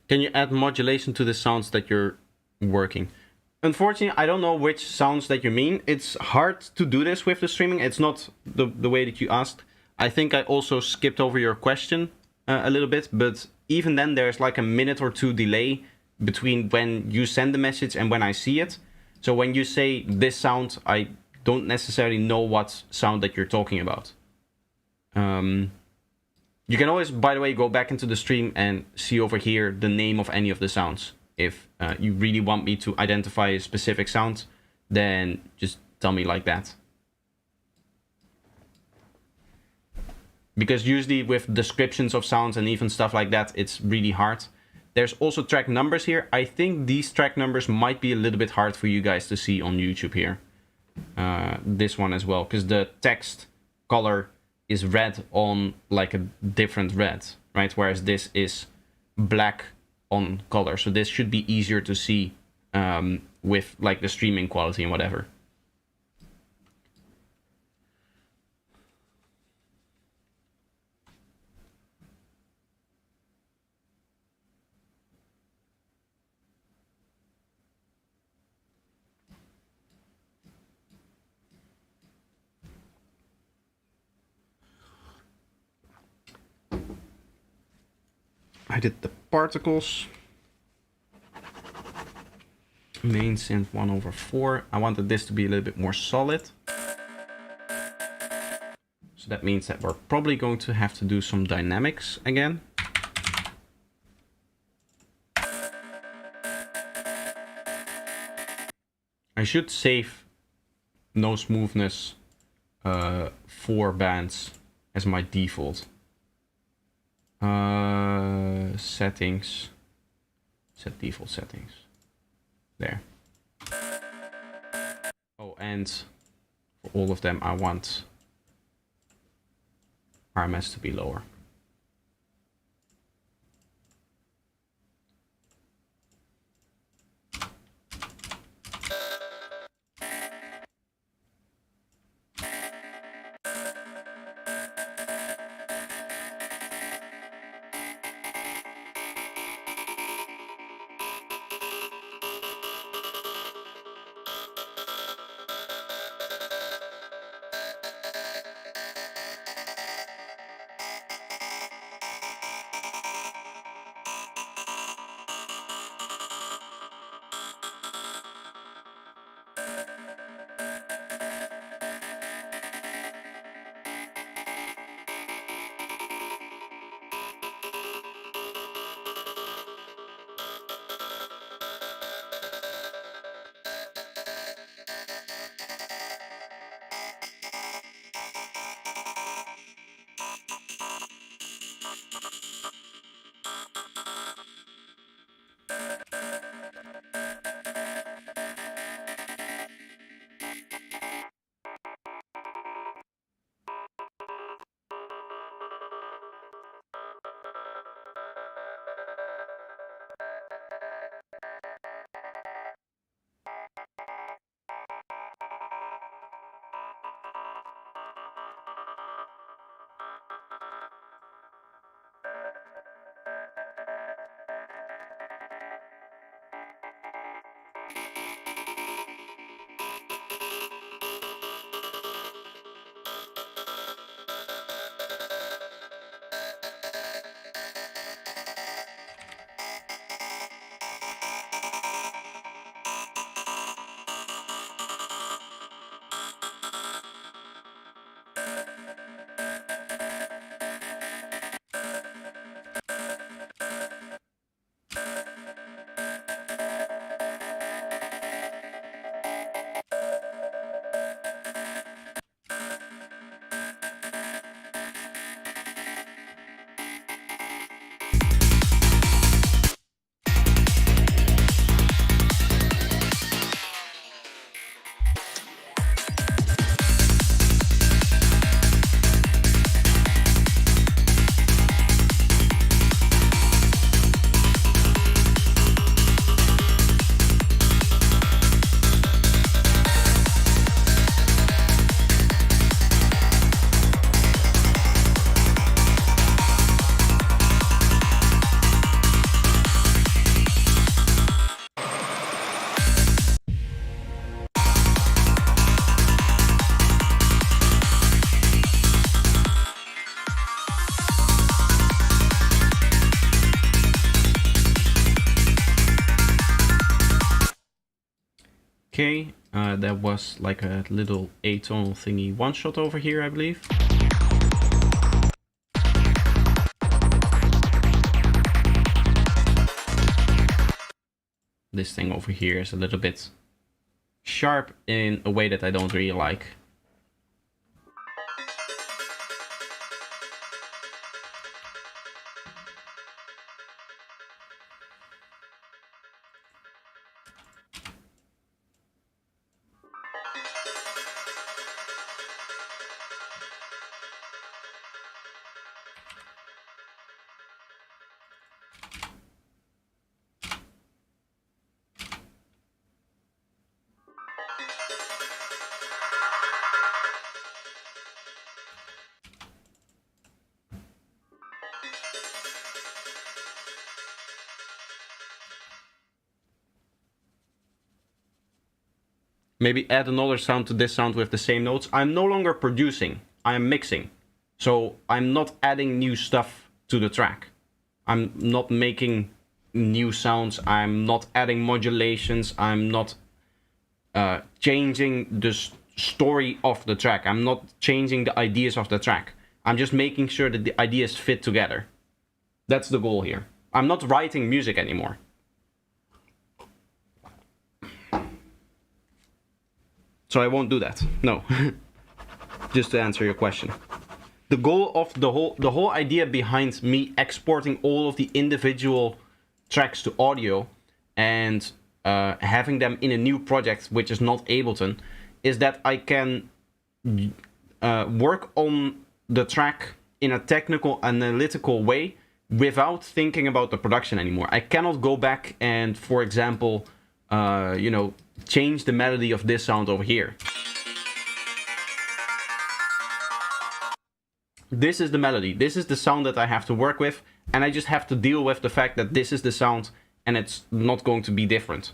Can you add modulation to the sounds that you're working? Unfortunately, I don't know which sounds that you mean. It's hard to do this with the streaming. It's not the way that you asked. I think I also skipped over your question a little bit, but even then there's like a minute or two delay between when you send the message and when I see it. So when you say this sound, I don't necessarily know what sound that you're talking about. You can always, by the way, go back into the stream and see over here the name of any of the sounds. If you really want me to identify a specific sound, then just tell me like that. Because usually with descriptions of sounds and even stuff like that, it's really hard. There's also track numbers here. I think these track numbers might be a little bit hard for you guys to see on YouTube here. This one as well, because the text color is red on like a different red, right? Whereas this is black on color. So this should be easier to see with like the streaming quality and whatever. I did the particles. Main synth 1/4. I wanted this to be a little bit more solid. So that means that we're probably going to have to do some dynamics again. I should save no smoothness 4 bands as my default. Settings. Set default settings. There. Oh, and for all of them I want RMS to be lower. Okay, that was like a little atonal thingy one shot over here, I believe. This thing over here is a little bit sharp in a way that I don't really like. maybe add another sound to this sound with the same notes. I'm no longer producing, I am mixing. So I'm not adding new stuff to the track. I'm not making new sounds, I'm not adding modulations, I'm not changing the story of the track. I'm not changing the ideas of the track. I'm just making sure that the ideas fit together. That's the goal here. I'm not writing music anymore. So I won't do that. No. Just to answer your question. The goal of the whole idea behind me exporting all of the individual tracks to audio and having them in a new project, which is not Ableton, is that I can work on the track in a technical, analytical way without thinking about the production anymore. I cannot go back and, for example, change the melody of this sound over here. This is the melody. This is the sound that I have to work with, and I just have to deal with the fact that this is the sound and it's not going to be different,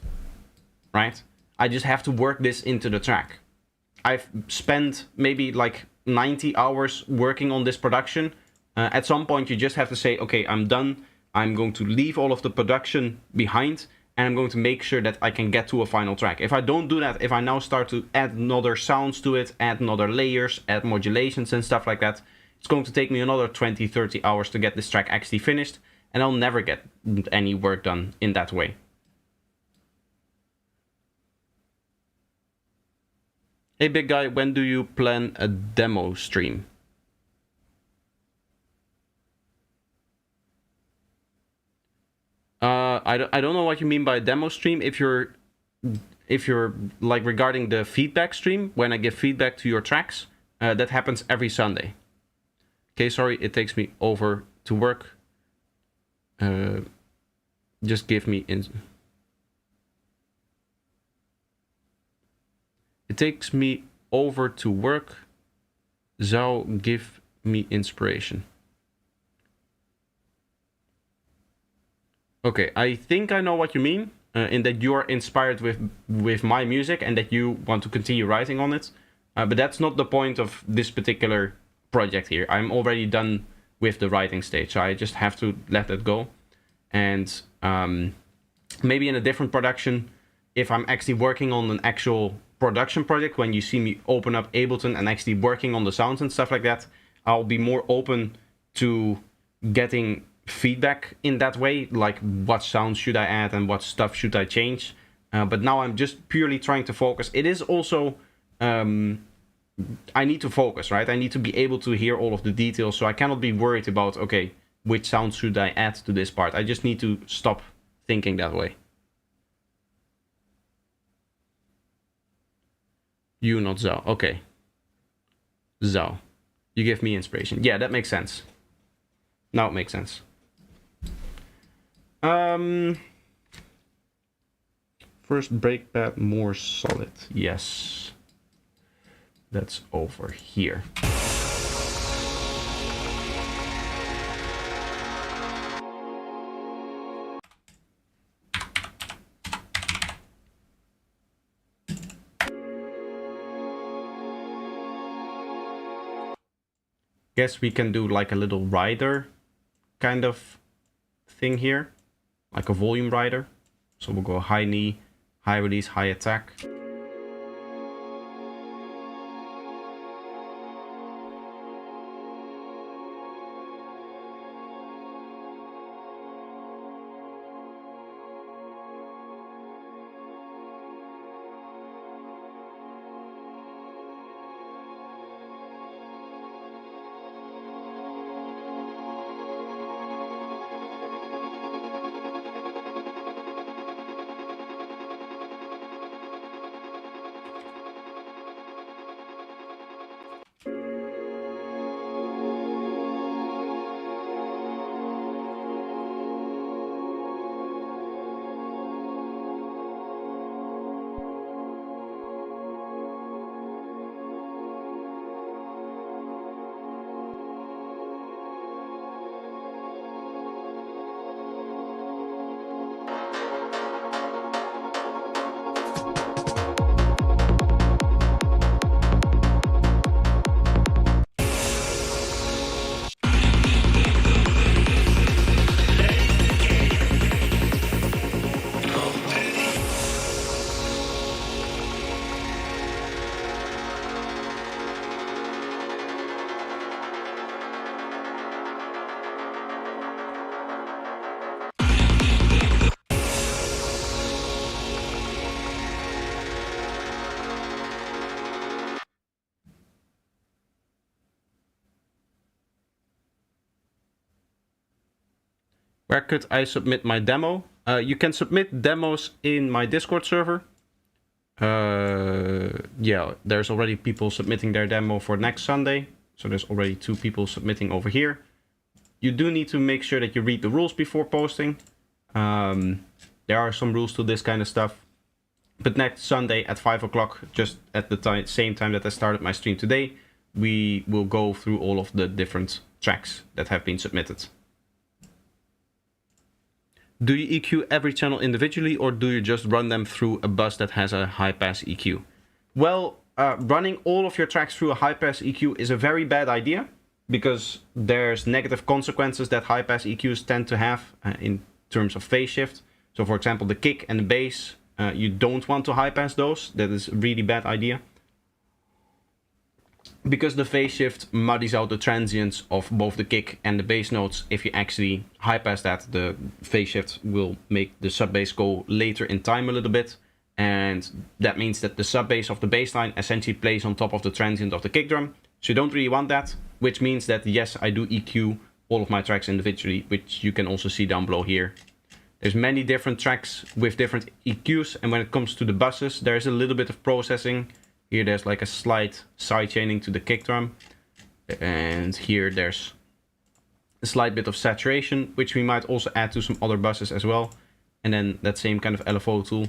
right? I just have to work this into the track. I've spent maybe like 90 hours working on this production. At some point you just have to say, okay, I'm done. I'm going to leave all of the production behind, and I'm going to make sure that I can get to a final track. If I don't do that, if I now start to add another sounds to it, add another layers, add modulations and stuff like that, it's going to take me another 20, 30 hours to get this track actually finished, and I'll never get any work done in that way. Hey big guy, when do you plan a demo stream? I don't know what you mean by demo stream. If you're like regarding the feedback stream, when I give feedback to your tracks, that happens every Sunday. Okay, sorry, it takes me over to work. Just give me it takes me over to work. Zou give me inspiration. Okay, I think I know what you mean, in that you are inspired with my music and that you want to continue writing on it. But that's not the point of this particular project here. I'm already done with the writing stage, so I just have to let that go. And maybe in a different production, if I'm actually working on an actual production project, when you see me open up Ableton and actually working on the sounds and stuff like that, I'll be more open to getting feedback in that way, like what sounds should I add and what stuff should I change. But now I'm just purely trying to focus. It is also I need to focus, right? I need to be able to hear all of the details, so I cannot be worried about, okay, which sounds should I add to this part. I just need to stop thinking that way. You, not Zou. Okay. Zou. You give me inspiration. Yeah, that makes sense. Now it makes sense. First brake pad more solid. Yes. That's over here. Guess we can do like a little rider kind of thing here, like a volume rider. So we'll go high knee, high release, high attack. Where could I submit my demo? You can submit demos in my Discord server. Yeah, there's already people submitting their demo for next Sunday. So there's already 2 people submitting over here. You do need to make sure that you read the rules before posting. There are some rules to this kind of stuff. But next Sunday at 5 o'clock, just at the same time that I started my stream today, we will go through all of the different tracks that have been submitted. Do you EQ every channel individually, or do you just run them through a bus that has a high-pass EQ? Well, running all of your tracks through a high-pass EQ is a very bad idea, because there's negative consequences that high-pass EQs tend to have in terms of phase shift. So for example, the kick and the bass, you don't want to high-pass those. That is a really bad idea. Because the phase shift muddies out the transients of both the kick and the bass notes. If you actually high pass that, the phase shift will make the sub bass go later in time a little bit. And that means that the sub bass of the bass line essentially plays on top of the transient of the kick drum. So you don't really want that, which means that yes, I do EQ all of my tracks individually, which you can also see down below here. There's many different tracks with different EQs, and when it comes to the buses, there's a little bit of processing. Here there's like a slight side chaining to the kick drum, and here there's a slight bit of saturation, which we might also add to some other buses as well, and then that same kind of LFO tool.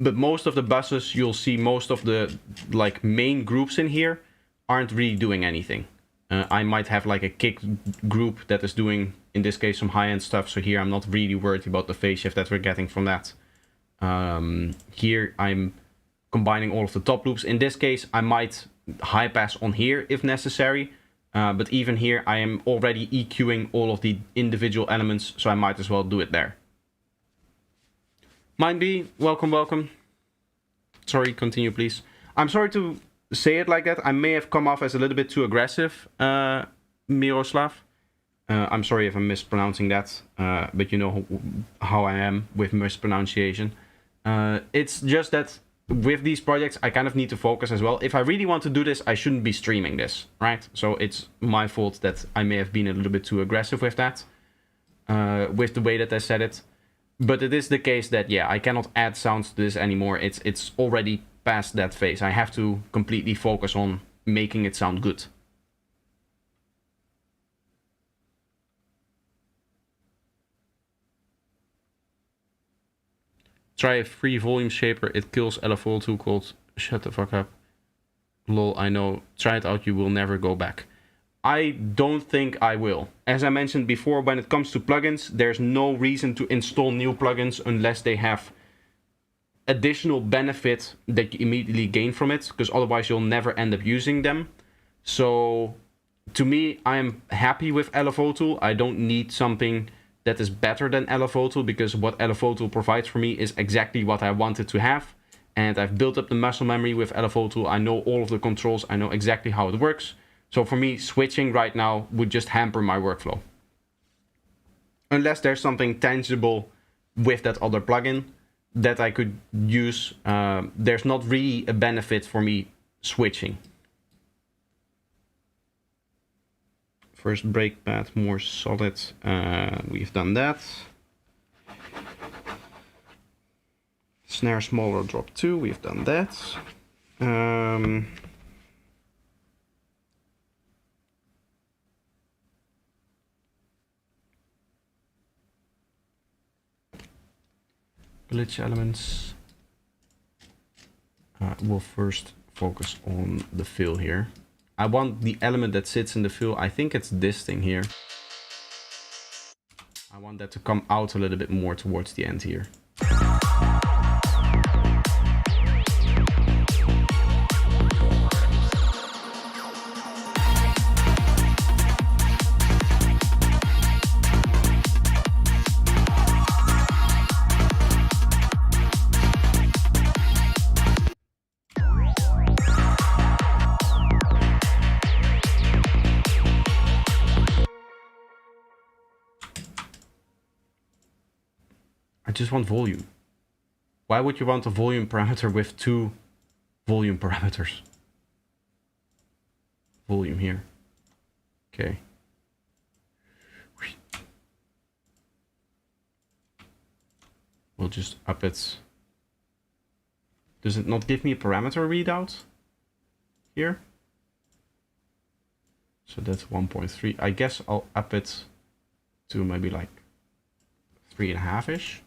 But most of the buses, you'll see most of the like main groups in here aren't really doing anything. I might have like a kick group that is doing, in this case, some high-end stuff, so here I'm not really worried about the phase shift that we're getting from that. Here I'm combining all of the top loops. In this case, I might high pass on here if necessary, but even here I am already EQing all of the individual elements, so I might as well do it there. Mind B, welcome, welcome. Sorry, continue please. I'm sorry to say it like that. I may have come off as a little bit too aggressive, Miroslav. I'm sorry if I'm mispronouncing that, but you know how I am with mispronunciation. It's just that with these projects, I kind of need to focus as well. If I really want to do this, I shouldn't be streaming this, right? So it's my fault that I may have been a little bit too aggressive with that, with the way that I said it. But it is the case that, yeah, I cannot add sounds to this anymore. It's already past that phase. I have to completely focus on making it sound good. Try a free volume shaper. It kills LFO tool called shut the fuck up. Lol, I know. Try it out. You will never go back. I don't think I will. As I mentioned before, when it comes to plugins, there's no reason to install new plugins unless they have additional benefit that you immediately gain from it, because otherwise you'll never end up using them. So to me, I'm happy with LFO tool. I don't need something that is better than LFO tool, because what LFO tool provides for me is exactly what I wanted to have. And I've built up the muscle memory with LFO tool. I know all of the controls. I know exactly how it works. So for me, switching right now would just hamper my workflow. Unless there's something tangible with that other plugin that I could use, there's not really a benefit for me switching. First brake pad, more solid. We've done that. Snare smaller, drop 2. We've done that. Glitch elements. We'll first focus on the fill here. I want the element that sits in the fill. I think it's this thing here. I want that to come out a little bit more towards the end here. I just want volume. Why would you want a volume parameter with 2 volume parameters? Volume here. Okay. we'll just up it. Does it not give me a parameter readout here? So that's 1.3. I guess I'll up it to maybe like 3.5-ish.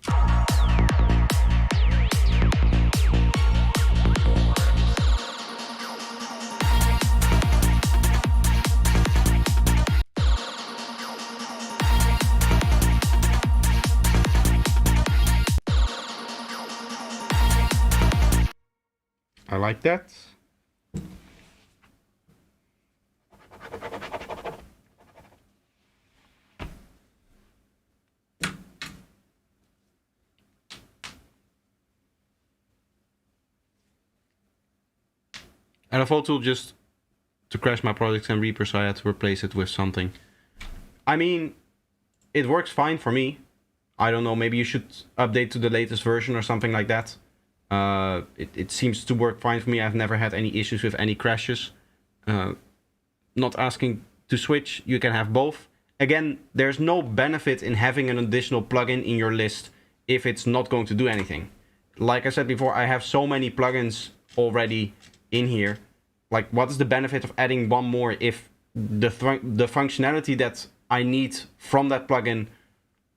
I like that. LFO tool just to crash my project and Reaper, so I had to replace it with something. I mean, it works fine for me. I don't know, maybe you should update to the latest version or something like that. It seems to work fine for me. I've never had any issues with any crashes. Not asking to switch, you can have both. Again, there's no benefit in having an additional plugin in your list if it's not going to do anything. Like I said before, I have so many plugins already in here. Like, what is the benefit of adding one more if the functionality that I need from that plugin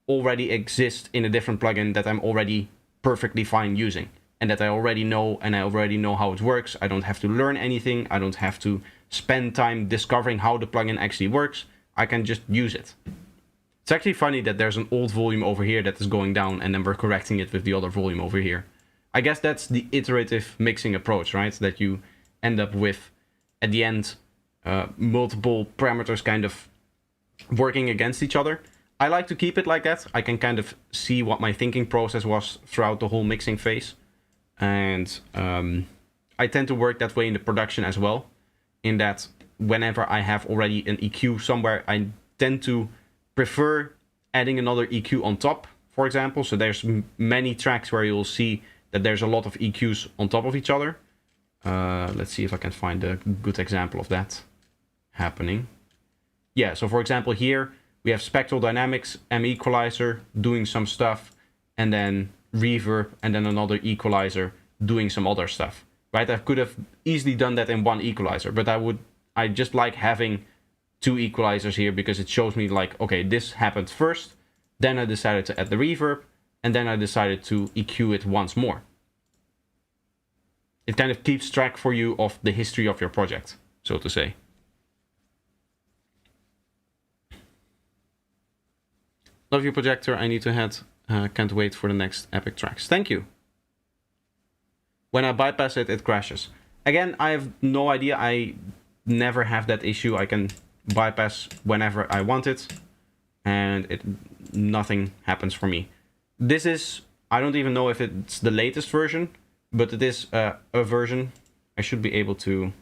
already exists in a different plugin that I'm already perfectly fine using, and that I already know, and I already know how it works. I don't have to learn anything. I don't have to spend time discovering how the plugin actually works. I can just use it. It's actually funny that there's an old volume over here that is going down, and then we're correcting it with the other volume over here. I guess that's the iterative mixing approach, right? That you end up with, at the end, multiple parameters kind of working against each other. I like to keep it like that. I can kind of see what my thinking process was throughout the whole mixing phase. And I tend to work that way in the production as well, in that whenever I have already an EQ somewhere, I tend to prefer adding another EQ on top, for example. So there's many tracks where you'll see that there's a lot of EQs on top of each other. Let's see if I can find a good example of that happening. Yeah, so for example here, we have Spectral Dynamics, M equalizer, doing some stuff, and then reverb, and then another equalizer doing some other stuff, right? I could have easily done that in one equalizer, but I just like having two equalizers here because it shows me like, okay, this happened first, then I decided to add the reverb, and then I decided to EQ it once more. It kind of keeps track for you of the history of your project, so to say. Love your projector. I need to head. Can't wait for the next epic tracks. Thank you. When I bypass it, it crashes. Again, I have no idea. I never have that issue. I can bypass whenever I want it, and nothing happens for me. This is, I don't even know if it's the latest version, but it is a version. I should be able to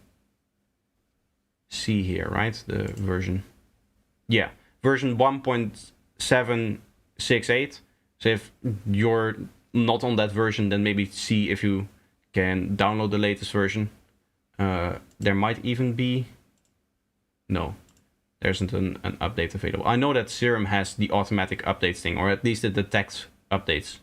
see here, right? The version. Yeah, version 1.768. So if you're not on that version, then maybe see if you can download the latest version. There might even be... No, there isn't an update available. I know that Serum has the automatic updates thing, or at least it detects updates.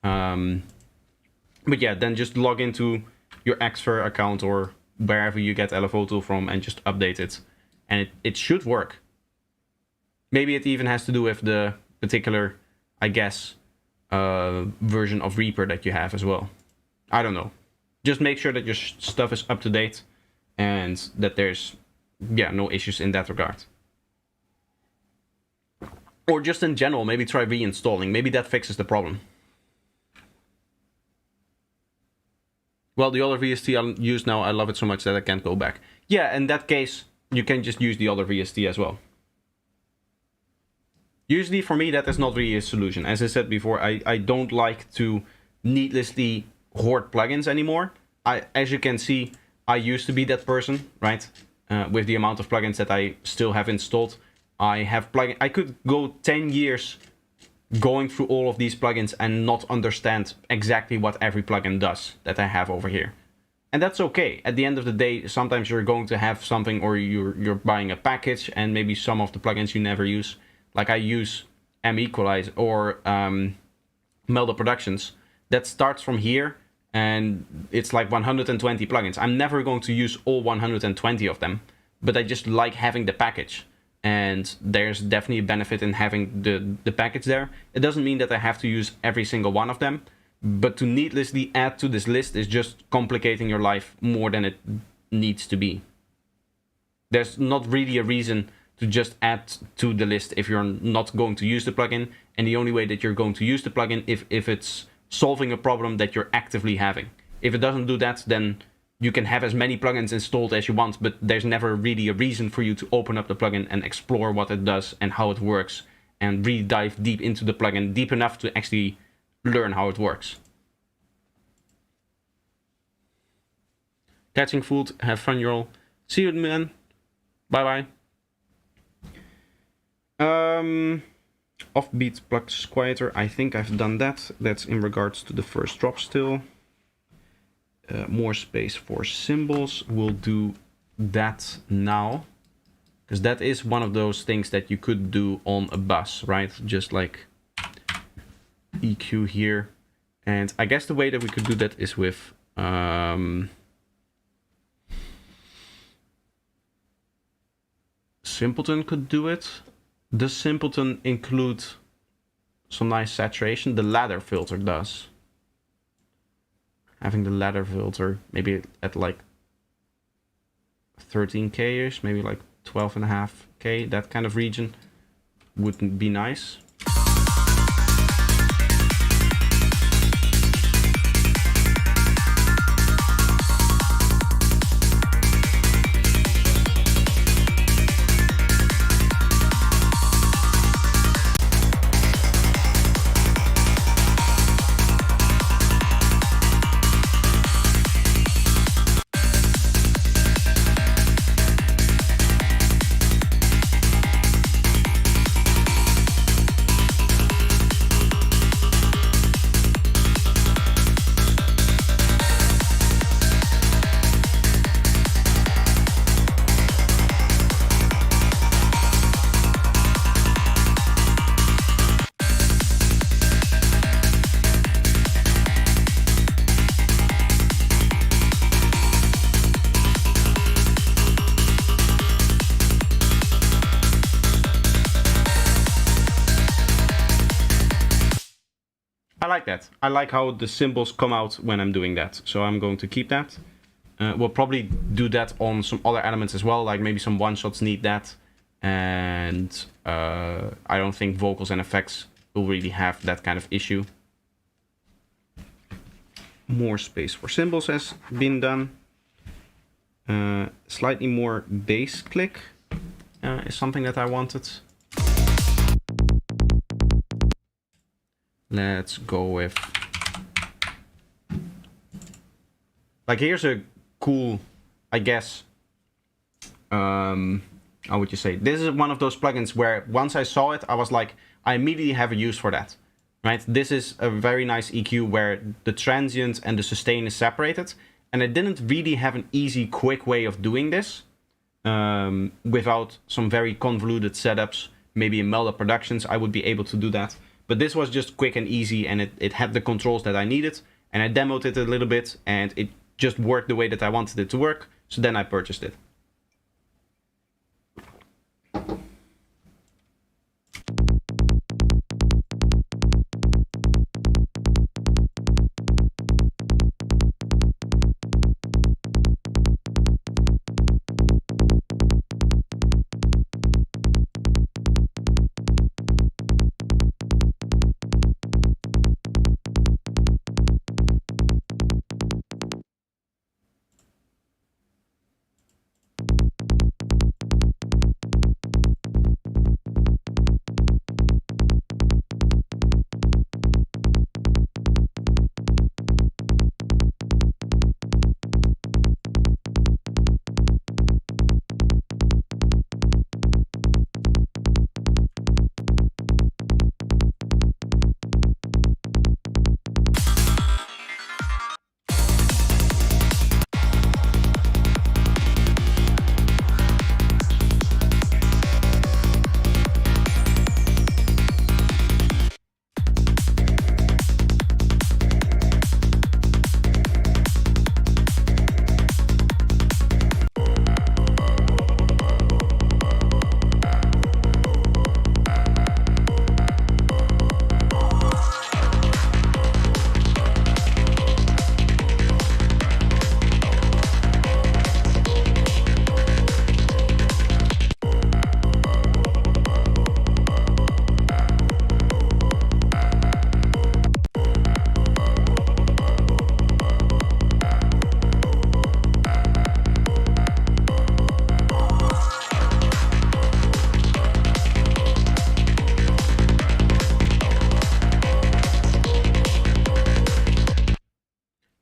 But yeah, then just log into your Xfer account or wherever you get LFO tool from and just update it. And it should work. Maybe it even has to do with the particular, I guess, version of Reaper that you have as well. I don't know. Just make sure that your stuff is up to date and that there's, yeah, no issues in that regard. Or just in general, maybe try reinstalling. Maybe that fixes the problem. Well, the other VST I use now, I love it so much that I can't go back. Yeah, in that case, you can just use the other VST as well. Usually for me, that is not really a solution. As I said before, I don't like to needlessly hoard plugins anymore. As you can see, I used to be that person, right? With the amount of plugins that I still have installed. I could go 10 years going through all of these plugins and not understand exactly what every plugin does that I have over here. And that's okay. At the end of the day, sometimes you're going to have something, or you're buying a package and maybe some of the plugins you never use. Like I use M equalizer or Melda Productions, that starts from here, and it's like 120 plugins. I'm never going to use all 120 of them, but I just like having the package. And there's definitely a benefit in having the package there. It doesn't mean that I have to use every single one of them, but to needlessly add to this list is just complicating your life more than it needs to be. There's not really a reason to just add to the list if you're not going to use the plugin, and the only way that you're going to use the plugin if it's solving a problem that you're actively having. If it doesn't do that, then you can have as many plugins installed as you want, but there's never really a reason for you to open up the plugin and explore what it does and how it works, and really dive deep into the plugin, deep enough to actually learn how it works. Catching food, have fun, y'all. See you, man. Bye bye. Offbeat plugs quieter. I think I've done that. That's in regards to the first drop still. More space for symbols. We'll do that now, because that is one of those things that you could do on a bus, right? Just like EQ here. And I guess the way that we could do that is with Simpleton could do it. Does Simpleton include some nice saturation? The ladder filter does. Having the ladder filter maybe at like 13k-ish, maybe like 12.5k, that kind of region would be nice. I like that. I like how the symbols come out when I'm doing that. So I'm going to keep that. We'll probably do that on some other elements as well, like maybe some one-shots need that. And I don't think vocals and effects will really have that kind of issue. More space for symbols has been done. Slightly more bass click is something that I wanted. Let's go with... like, here's a cool, I guess... how would you say? This is one of those plugins where once I saw it, I was like, I immediately have a use for that. Right? This is a very nice EQ where the transient and the sustain is separated. And I didn't really have an easy, quick way of doing this. Without some very convoluted setups. Maybe in Melda Productions, I would be able to do that. But this was just quick and easy, and it had the controls that I needed. And I demoed it a little bit, and it just worked the way that I wanted it to work. So then I purchased it.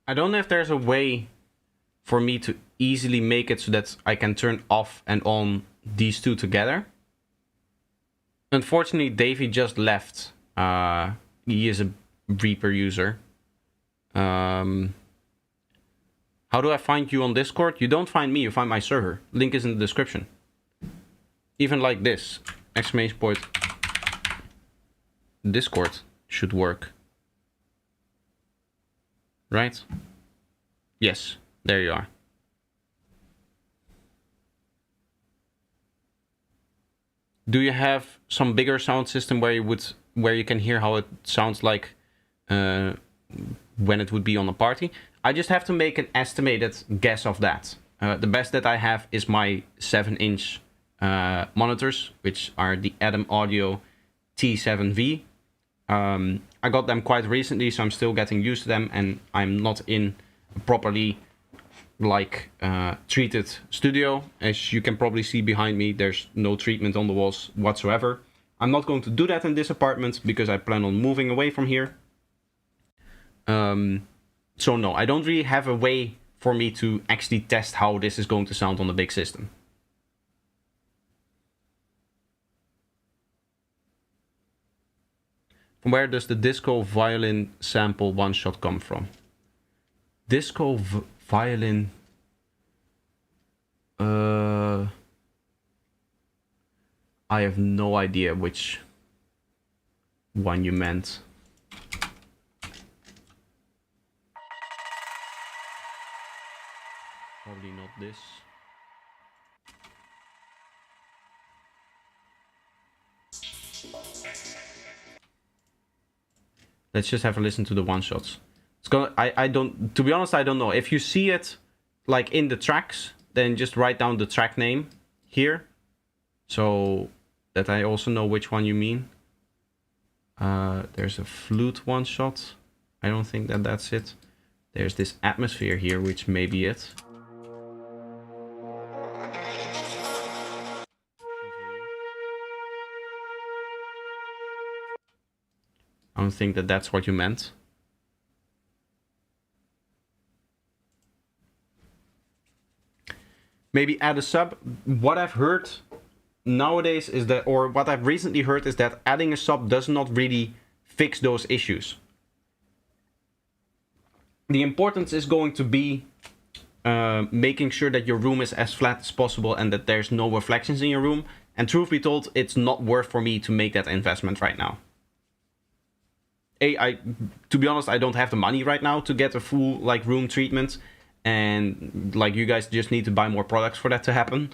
I don't know if there's a way for me to easily make it so that I can turn off and on these two together. Unfortunately, Davey just left. He is a Reaper user. How do I find you on Discord? You don't find me, you find my server. Link is in the description. Even like this. Exclamation point. Discord should work. Right? Yes, there you are. Do you have some bigger sound system where you can hear how it sounds like when it would be on a party? I just have to make an estimated guess of that. The best that I have is my 7-inch monitors, which are the Adam Audio T7V. I got them quite recently, so I'm still getting used to them, and I'm not in a properly treated studio. As you can probably see behind me, there's no treatment on the walls whatsoever. I'm not going to do that in this apartment because I plan on moving away from here. So no, I don't really have a way for me to actually test how this is going to sound on the big system. From where does the disco violin sample one shot come from? Disco violin. I have no idea which one you meant. Probably not this. Let's just have a listen to the one shots. It's gonna. I don't. To be honest, I don't know. If you see it like in the tracks, then just write down the track name here, so that I also know which one you mean. There's a flute one shot. I don't think that that's it. There's this atmosphere here, which may be it. I don't think that that's what you meant. Maybe add a sub. What I've heard nowadays is that, or what I've recently heard is that adding a sub does not really fix those issues. The importance is going to be making sure that your room is as flat as possible and that there's no reflections in your room. And truth be told, it's not worth for me to make that investment right now. To be honest, I don't have the money right now to get a full room treatment, and you guys just need to buy more products for that to happen,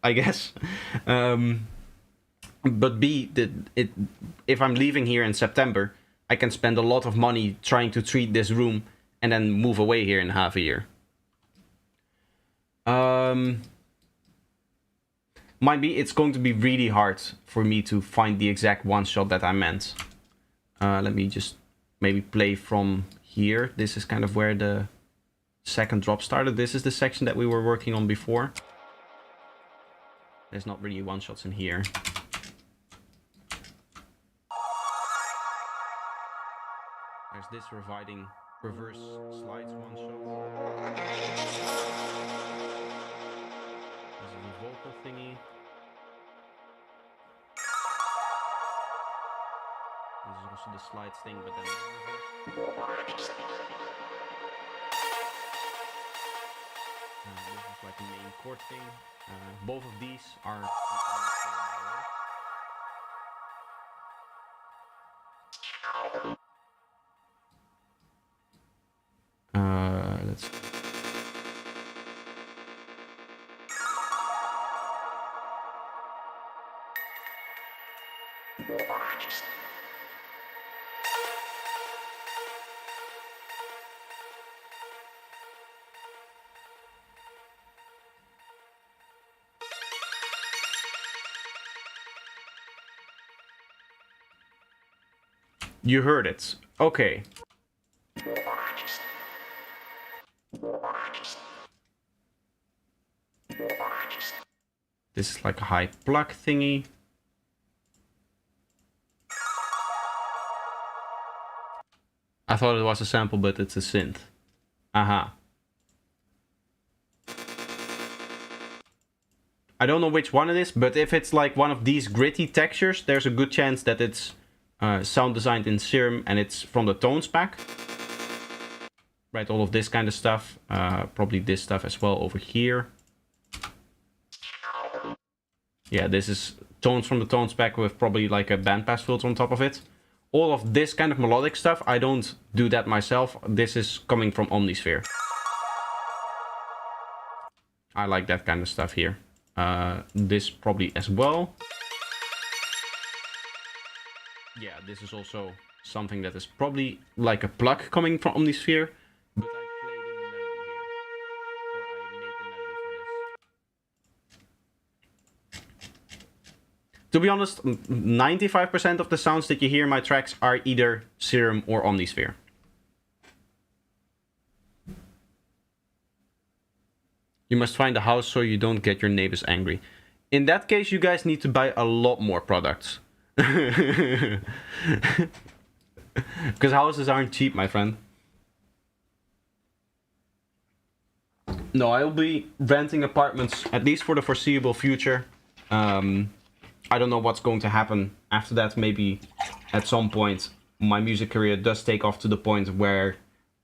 I guess. But B, if I'm leaving here in September, I can spend a lot of money trying to treat this room and then move away here in half a year. Might be it's going to be really hard for me to find the exact one shot that I meant. Let me just maybe play from here. This is kind of where the second drop started. This is the section that we were working on before. There's not really one shots in here. There's this reverse slides one shot. This is a vocal thingy. This is also the slides thing, but then this is like the main chord thing. Both of these are let's You heard it. Okay. This is like a high pluck thingy. I thought it was a sample, but it's a synth. Aha. I don't know which one it is, but if it's like one of these gritty textures, there's a good chance that it's sound designed in Serum and it's from the Tones pack. Right, all of this kind of stuff. Probably this stuff as well over here. Yeah, this is Tones from the Tones pack with probably like a bandpass filter on top of it. All of this kind of melodic stuff, I don't do that myself. This is coming from Omnisphere. I like that kind of stuff here. This probably as well. Yeah, this is also something that is probably like a plug coming from Omnisphere. But I played in the melody here. Or I made the melody for this. To be honest, 95% of the sounds that you hear in my tracks are either Serum or Omnisphere. You must find a house so you don't get your neighbors angry. In that case, you guys need to buy a lot more products. Because houses aren't cheap, my friend. No, I'll be renting apartments, at least for the foreseeable future. I don't know what's going to happen after that. Maybe at some point my music career does take off to the point where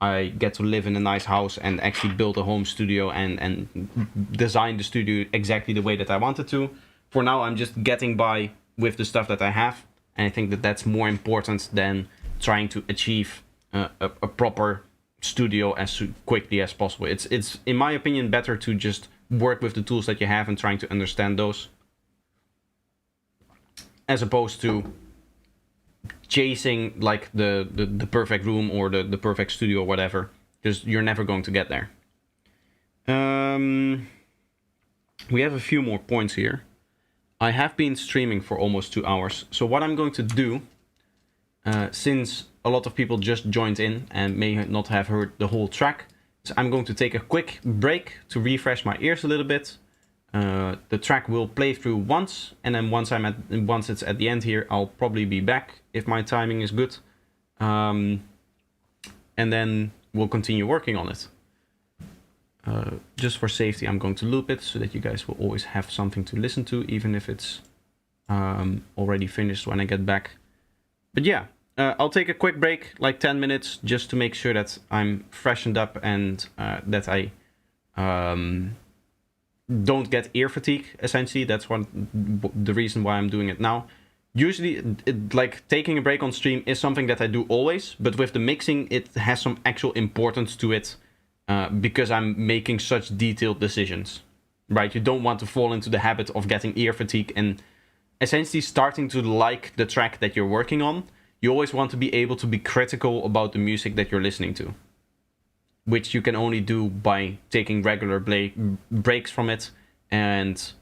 I get to live in a nice house and actually build a home studio and design the studio exactly the way that I wanted to. For now, I'm just getting by with the stuff that I have. And I think that that's more important than trying to achieve a proper studio as quickly as possible. It's, in my opinion, better to just work with the tools that you have and trying to understand those, as opposed to chasing like the perfect room or the perfect studio or whatever, because you're never going to get there. We have a few more points here. I have been streaming for almost 2 hours, so what I'm going to do, since a lot of people just joined in and may not have heard the whole track, is I'm going to take a quick break to refresh my ears a little bit. The track will play through once, and then once it's at the end here, I'll probably be back if my timing is good, and then we'll continue working on it. Just for safety, I'm going to loop it so that you guys will always have something to listen to, even if it's already finished when I get back. But yeah, I'll take a quick break, like 10 minutes, just to make sure that I'm freshened up and that I don't get ear fatigue, essentially. That's the reason why I'm doing it now. Usually, like taking a break on stream is something that I do always, but with the mixing, it has some actual importance to it, because I'm making such detailed decisions, right? You don't want to fall into the habit of getting ear fatigue and essentially starting to like the track that you're working on. You always want to be able to be critical about the music that you're listening to, which you can only do by taking regular breaks from it and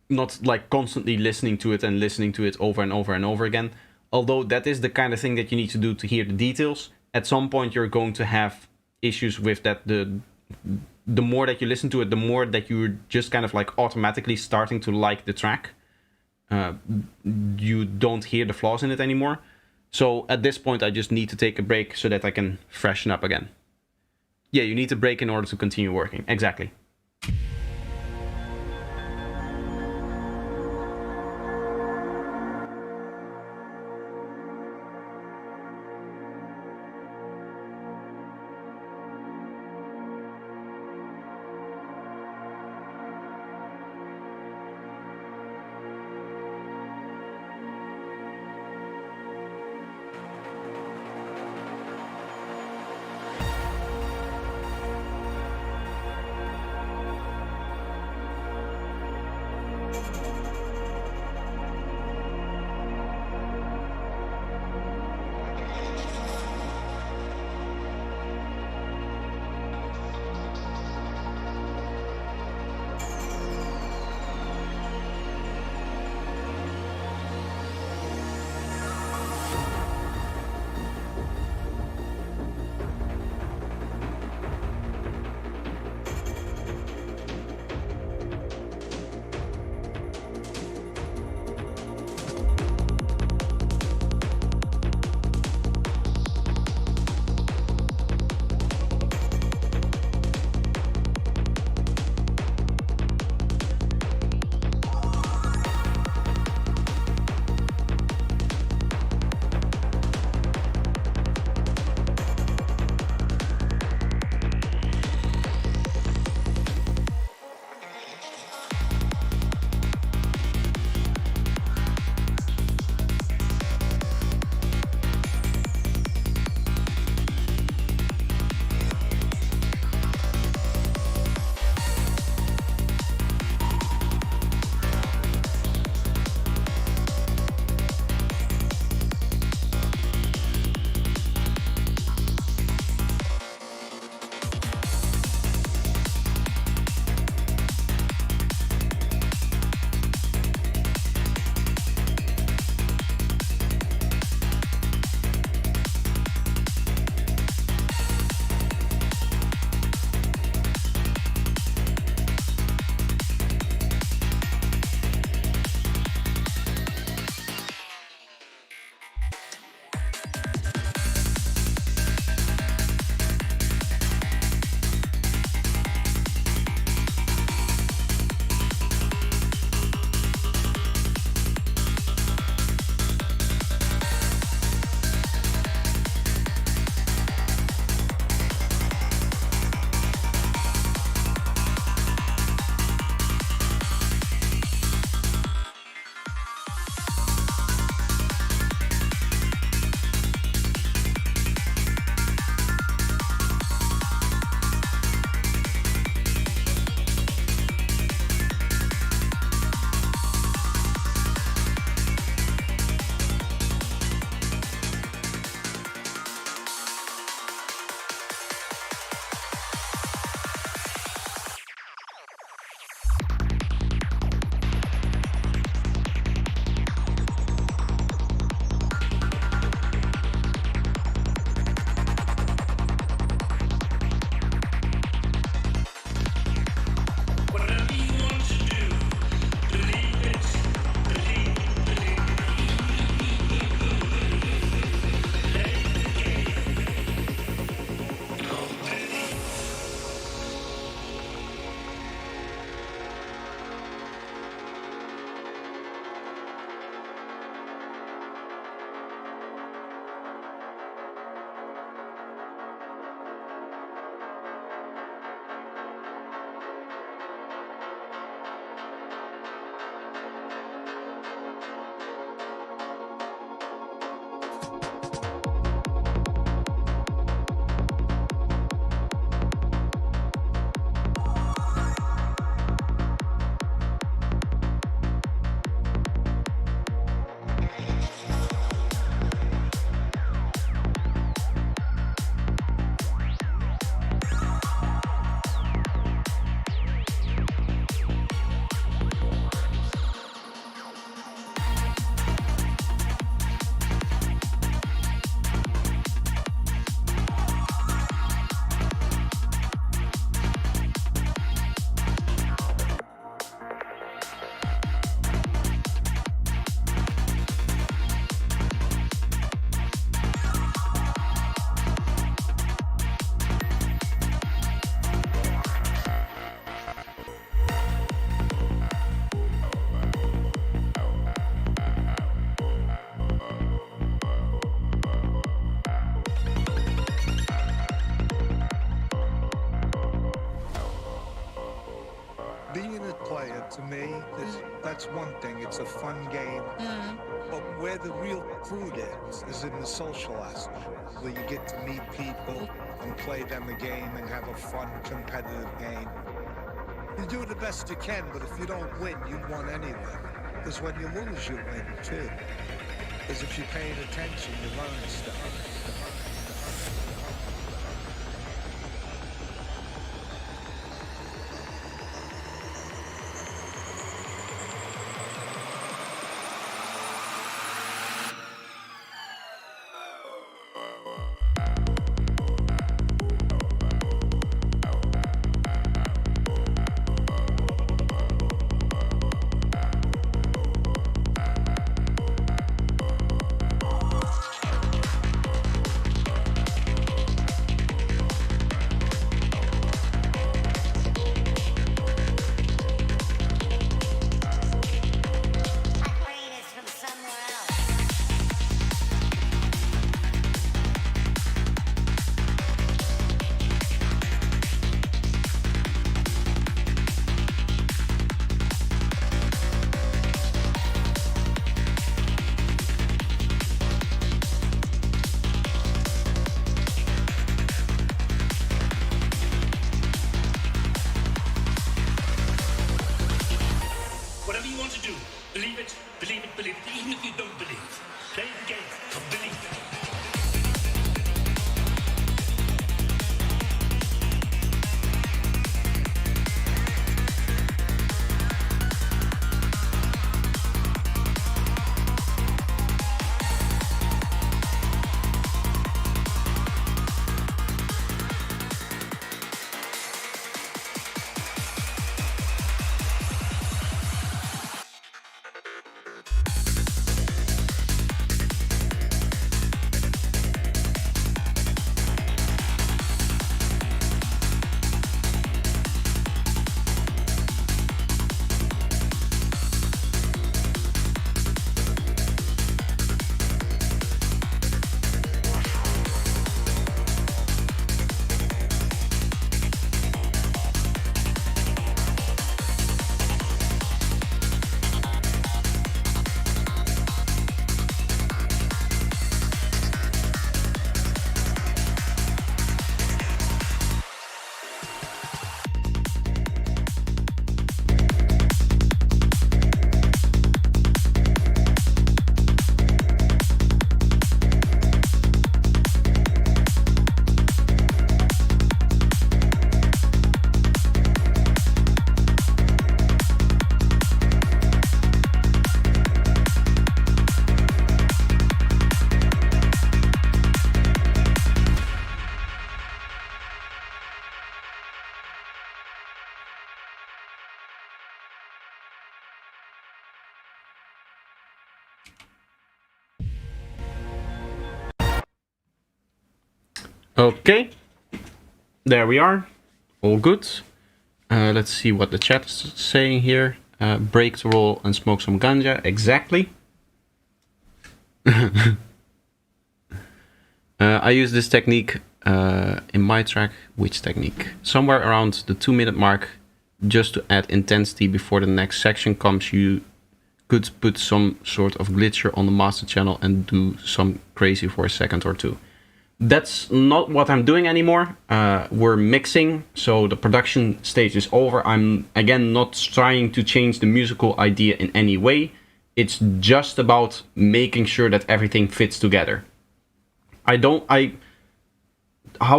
not like constantly listening to it over and over and over again. Although that is the kind of thing that you need to do to hear the details. At some point you're going to have issues with that. The more that you listen to it, the more that you're just kind of like automatically starting to like the track. You don't hear the flaws in it anymore. So at this point, I just need to take a break so that I can freshen up again. Yeah, you need a break in order to continue working. Exactly. that's one thing. It's a fun game. But where the real fruit is in the social aspect, where you get to meet people and play them a game and have a fun, competitive game. You do the best you can, but if you don't win, you won anyway. Because when you lose, you win too. Because if you're paying attention, you learn stuff. Whatever you want to do, believe it, believe it, believe it, even if you don't believe. Play the game of belief. Okay, there we are. All good. Let's see what the chat is saying here. Break the roll and smoke some ganja. Exactly. I use this technique in my track. Which technique? Somewhere around the 2-minute mark, just to add intensity before the next section comes. You could put some sort of glitcher on the master channel and do some crazy for a second or two. That's not what I'm doing anymore. We're mixing, so the production stage is over. I'm, again, not trying to change the musical idea in any way. It's just about making sure that everything fits together. How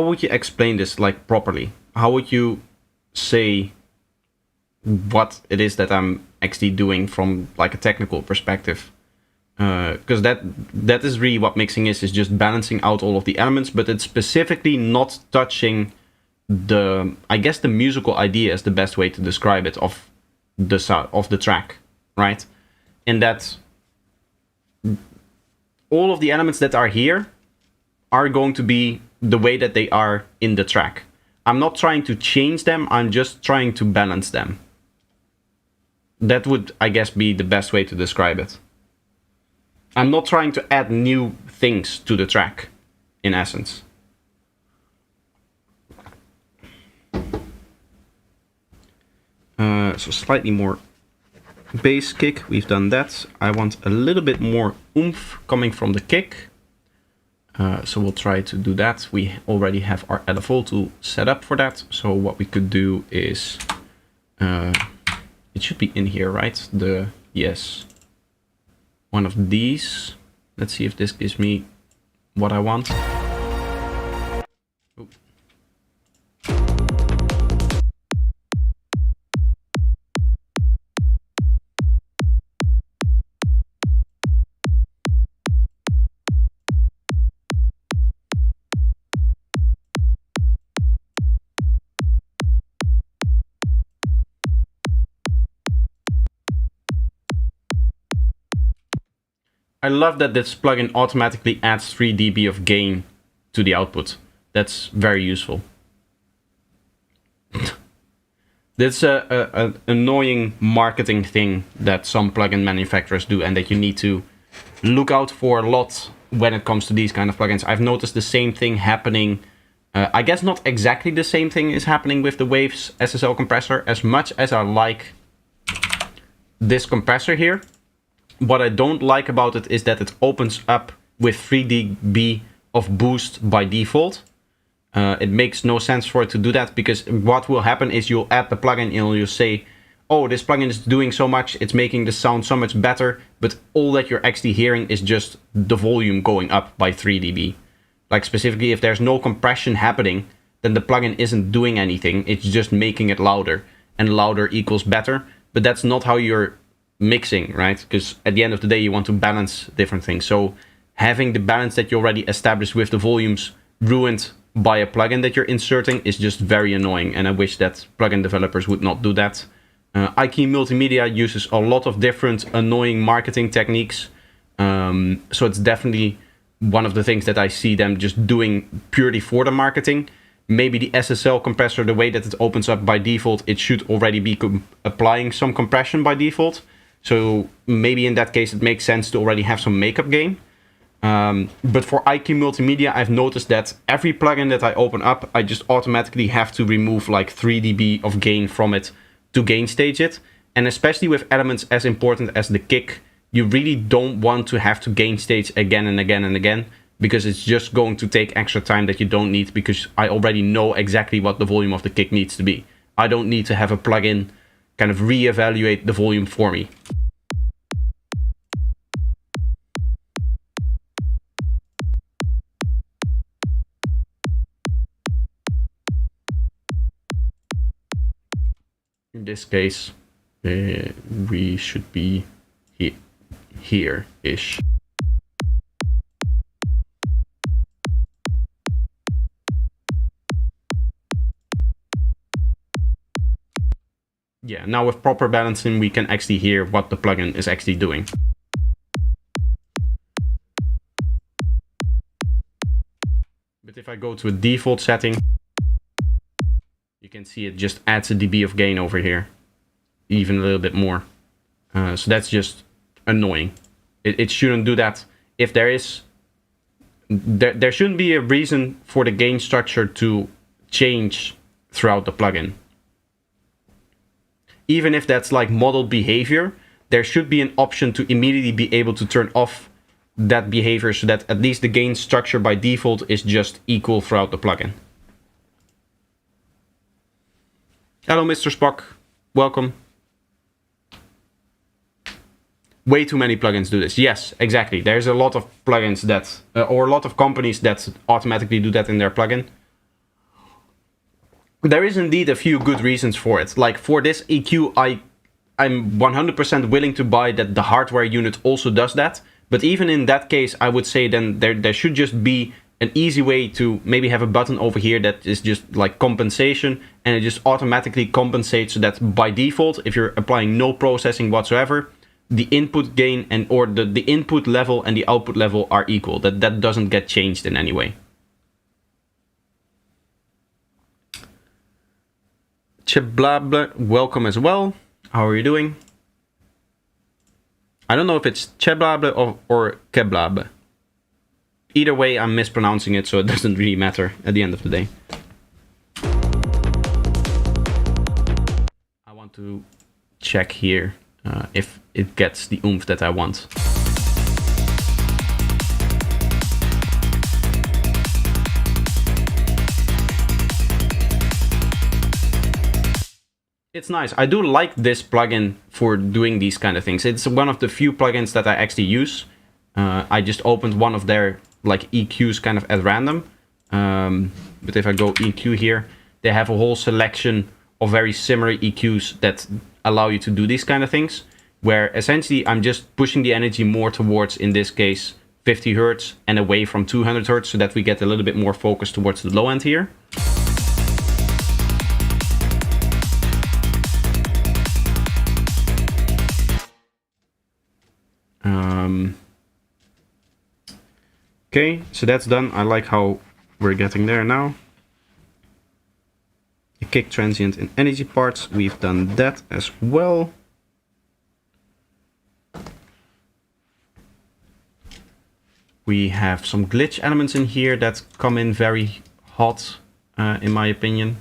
would you explain this, like, properly? How would you say what it is that I'm actually doing from, like, a technical perspective? Because that is really what mixing is just balancing out all of the elements, but it's specifically not touching I guess the musical idea is the best way to describe it, of the track, right? And that all of the elements that are here are going to be the way that they are in the track. I'm not trying to change them, I'm just trying to balance them. That would, I guess, be the best way to describe it. I'm not trying to add new things to the track, in essence. So slightly more bass kick, we've done that. I want a little bit more oomph coming from the kick. So we'll try to do that. We already have our LFO tool set up for that. So what we could do is, it should be in here, right? Yes, one of these. Let's see if this gives me what I want. Oh. I love that this plugin automatically adds 3 dB of gain to the output. That's very useful. That's an annoying marketing thing that some plugin manufacturers do and that you need to look out for a lot when it comes to these kind of plugins. I've noticed the same thing happening. I guess not exactly the same thing is happening with the Waves SSL compressor. As much as I like this compressor here, what I don't like about it is that it opens up with 3 dB of boost by default. It makes no sense for it to do that, because what will happen is you'll add the plugin and you'll say, oh, this plugin is doing so much, it's making the sound so much better, but all that you're actually hearing is just the volume going up by 3 dB. Like specifically, if there's no compression happening, then the plugin isn't doing anything, it's just making it louder, and louder equals better, but that's not how you're mixing, right? Because at the end of the day you want to balance different things. So having the balance that you already established with the volumes ruined by a plugin that you're inserting is just very annoying, and I wish that plugin developers would not do that. iKey Multimedia uses a lot of different annoying marketing techniques, so it's definitely one of the things that I see them just doing purely for the marketing. Maybe the SSL compressor, the way that it opens up by default, it should already be applying some compression by default. So maybe in that case, it makes sense to already have some makeup gain. But for iKey Multimedia, I've noticed that every plugin that I open up, I just automatically have to remove like 3 dB of gain from it to gain stage it. And especially with elements as important as the kick, you really don't want to have to gain stage again and again and again, because it's just going to take extra time that you don't need, because I already know exactly what the volume of the kick needs to be. I don't need to have a plugin kind of reevaluate the volume for me. In this case, we should be here-ish. Yeah, now with proper balancing, we can actually hear what the plugin is actually doing. But if I go to a default setting, you can see it just adds a dB of gain over here, even a little bit more. So that's just annoying. It shouldn't do that. If there is, there shouldn't be a reason for the gain structure to change throughout the plugin. Even if that's like modeled behavior, there should be an option to immediately be able to turn off that behavior so that at least the gain structure by default is just equal throughout the plugin. Hello, Mr. Spock. Welcome. Way too many plugins do this. Yes, exactly. There's a lot of plugins that, or a lot of companies that automatically do that in their plugin. There is indeed a few good reasons for it. Like for this EQ, I'm 100% willing to buy that the hardware unit also does that. But even in that case, I would say then there should just be an easy way to maybe have a button over here that is just like compensation, and it just automatically compensates so that by default, if you're applying no processing whatsoever, the input gain and or the input level and the output level are equal. That doesn't get changed in any way. Cheblable, welcome as well. How are you doing? I don't know if it's Cheblable or Keblable. Either way, I'm mispronouncing it, so it doesn't really matter at the end of the day. I want to check here. if it gets the oomph that I want. It's nice. I do like this plugin for doing these kind of things. It's one of the few plugins that I actually use. I just opened one of their like EQs kind of at random. But if I go EQ here, they have a whole selection of very similar EQs that allow you to do these kind of things, where essentially I'm just pushing the energy more towards, in this case, 50 Hertz and away from 200 Hertz, so that we get a little bit more focus towards the low end here. Okay, so that's done. I like how we're getting there now. The kick transient and energy parts, we've done that as well. We have some glitch elements in here that come in very hot, in my opinion.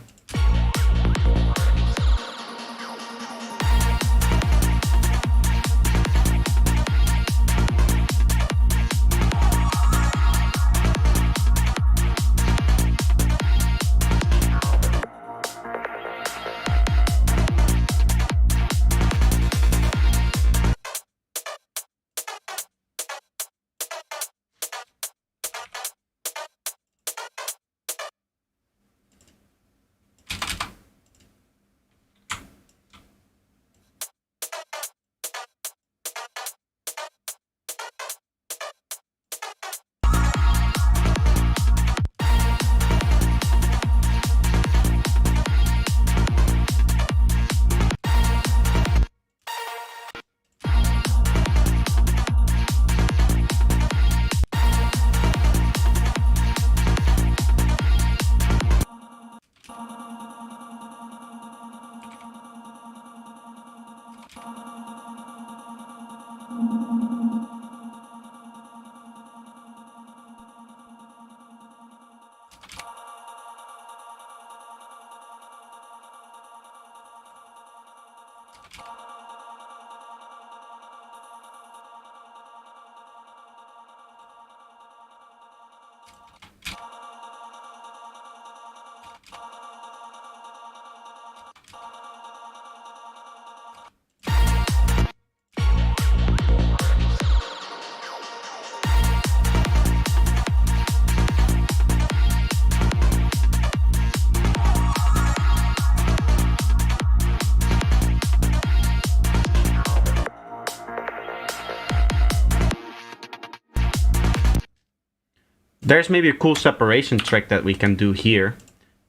There's maybe a cool separation track that we can do here.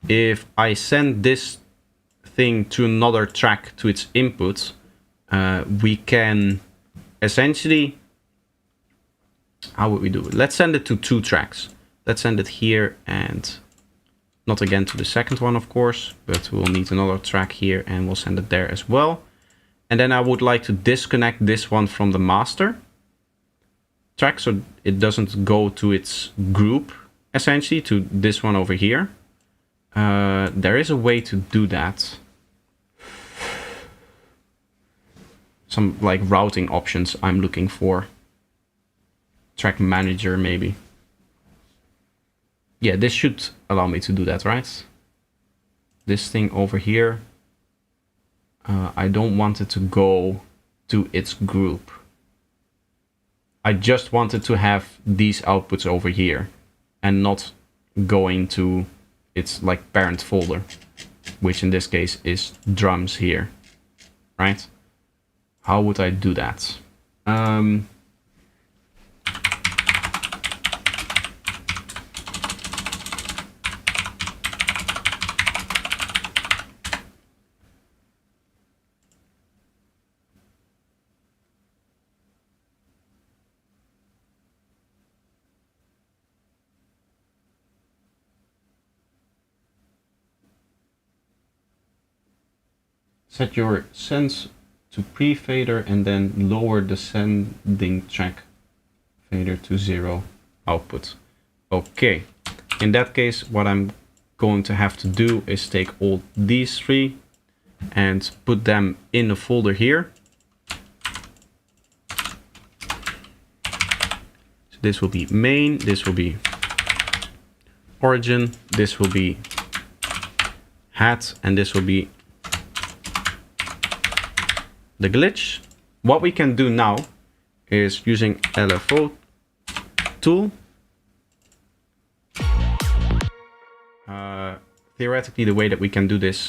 If I send this thing to another track to its input, we can essentially, how would we do it? Let's send it to 2 tracks. Let's send it here, and not again to the second one, of course, but we'll need another track here and we'll send it there as well. And then I would like to disconnect this one from the master track so it doesn't go to its group, essentially, to this one over here. There is a way to do that. Some like routing options I'm looking for. Track manager, maybe. Yeah, this should allow me to do that, right? This thing over here. I don't want it to go to its group. I just wanted to have these outputs over here and not going to its like parent folder, which in this case is drums here, right? How would I do that? Set your sense to pre-fader and then lower the sending track fader to 0 output. Okay, in that case, what I'm going to have to do is take all these 3 and put them in a folder here. this will be main, this will be origin, this will be hat, and this will be the glitch. What we can do now is using LFO tool. Theoretically, the way that we can do this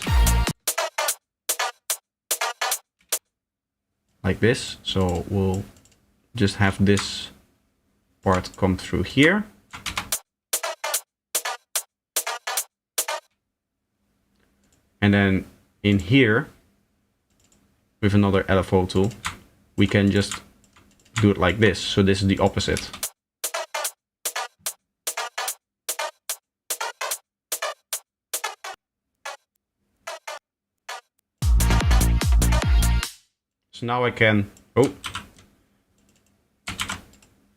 like this. So we'll just have this part come through here. And then in here, with another LFO tool, we can just do it like this. So this is the opposite. So now I can,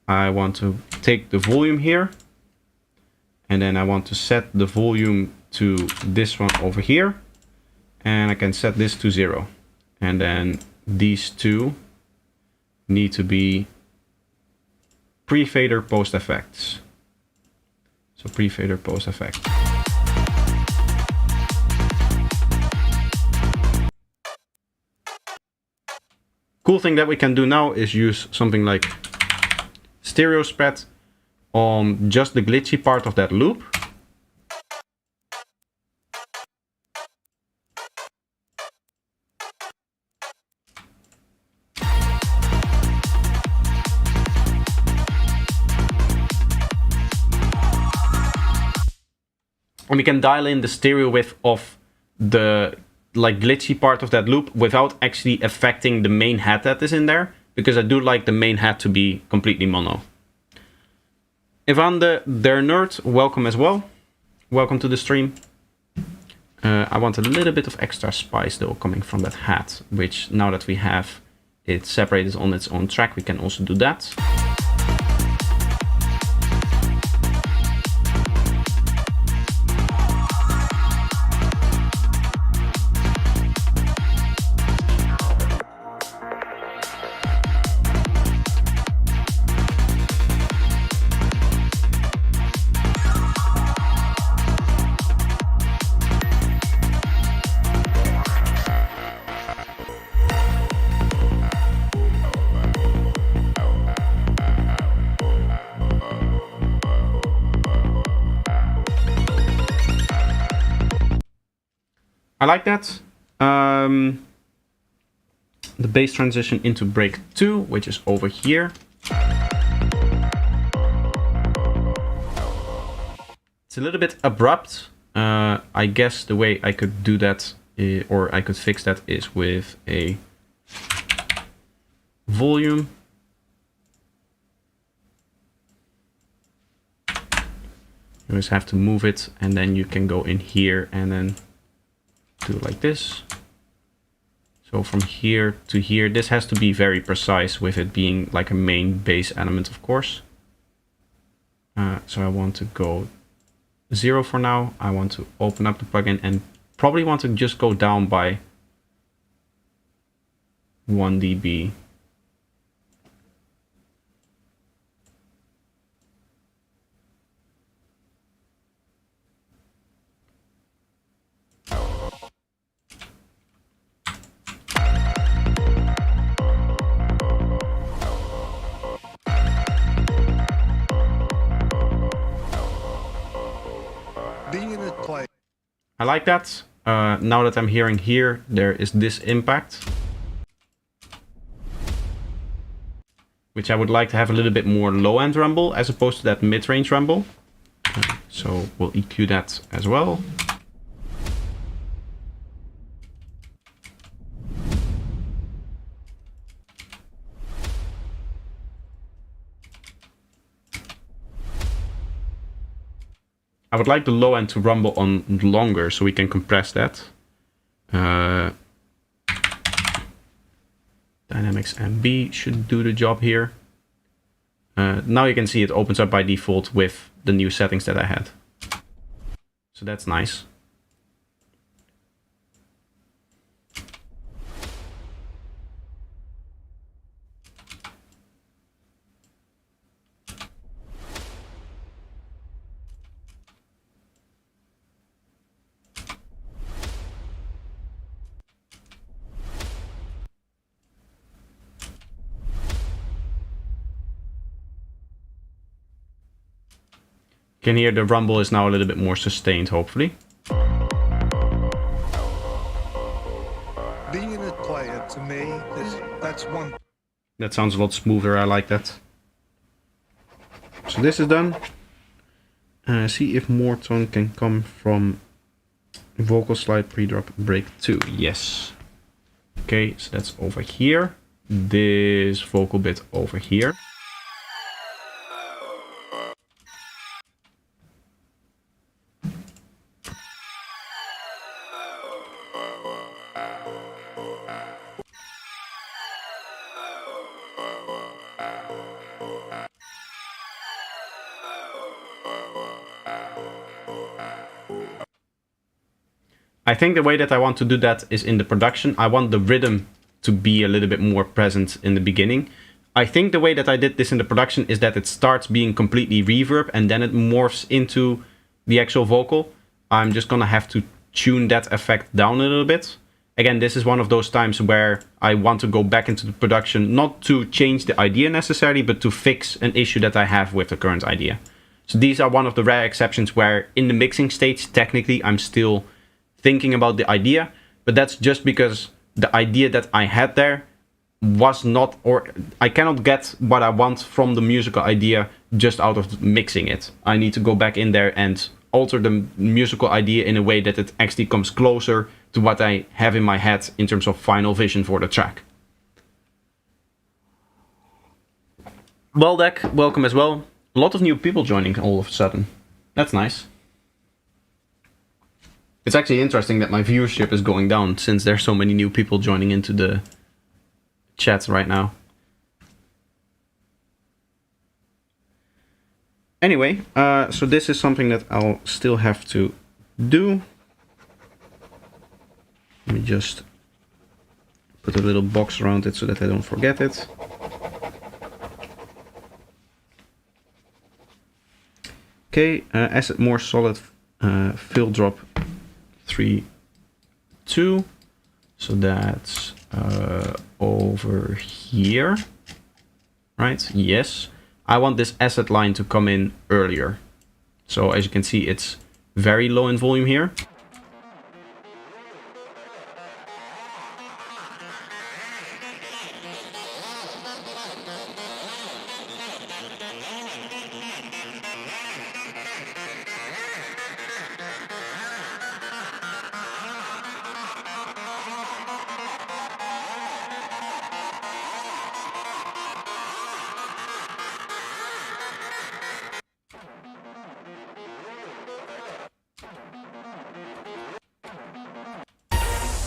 I want to take the volume here, and then I want to set the volume to this one over here, and I can set this to 0. And then these two need to be pre-fader post effects. So pre-fader post effect. Cool thing that we can do now is use something like stereo spread on just the glitchy part of that loop. And we can dial in the stereo width of the glitchy part of that loop without actually affecting the main hat that is in there, because I do like the main hat to be completely mono. Ivan the Der Nerd, welcome as well. Welcome to the stream. I want a little bit of extra spice though coming from that hat, which now that we have it separated on its own track, we can also do that. I like that. The bass transition into break 2, which is over here. It's a little bit abrupt. I guess the way I could do that, or I could fix that, is with a volume. You just have to move it, and then you can go in here and then do it like this. So from here to here, this has to be very precise with it being like a main bass element, of course. So I want to go 0 for now. I want to open up the plugin and probably want to just go down by 1 dB. I like that. Now that I'm hearing here, there is this impact, which I would like to have a little bit more low-end rumble as opposed to that mid-range rumble. So we'll EQ that as well. I would like the low end to rumble on longer so we can compress that. Dynamics MB should do the job here. Now you can see it opens up by default with the new settings that I had. So that's nice. Can hear the rumble is now a little bit more sustained, hopefully. Being a player, to me, that's one. That sounds a lot smoother, I like that. So this is done. See if more tone can come from vocal slide pre-drop break 2. Yes. Okay, so that's over here. This vocal bit over here. I think the way that I want to do that is in the production. I want the rhythm to be a little bit more present in the beginning. I think the way that I did this in the production is that it starts being completely reverb and then it morphs into the actual vocal. I'm just gonna have to tune that effect down a little bit. Again, this is one of those times where I want to go back into the production, not to change the idea necessarily, but to fix an issue that I have with the current idea. So these are one of the rare exceptions where in the mixing stage, technically I'm still thinking about the idea, but that's just because the idea that I had there was not, or I cannot get what I want from the musical idea just out of mixing it. I need to go back in there and alter the musical idea in a way that it actually comes closer to what I have in my head in terms of final vision for the track. Well, Deck, welcome as well. A lot of new people joining all of a sudden. That's nice. It's actually interesting that my viewership is going down since there's so many new people joining into the chat right now. Anyway, so this is something that I'll still have to do. Let me just put a little box around it so that I don't forget it. Okay, acid more solid fill drop 3, 2. So that's over here, right? Yes. I want this acid line to come in earlier. So as you can see, it's very low in volume here.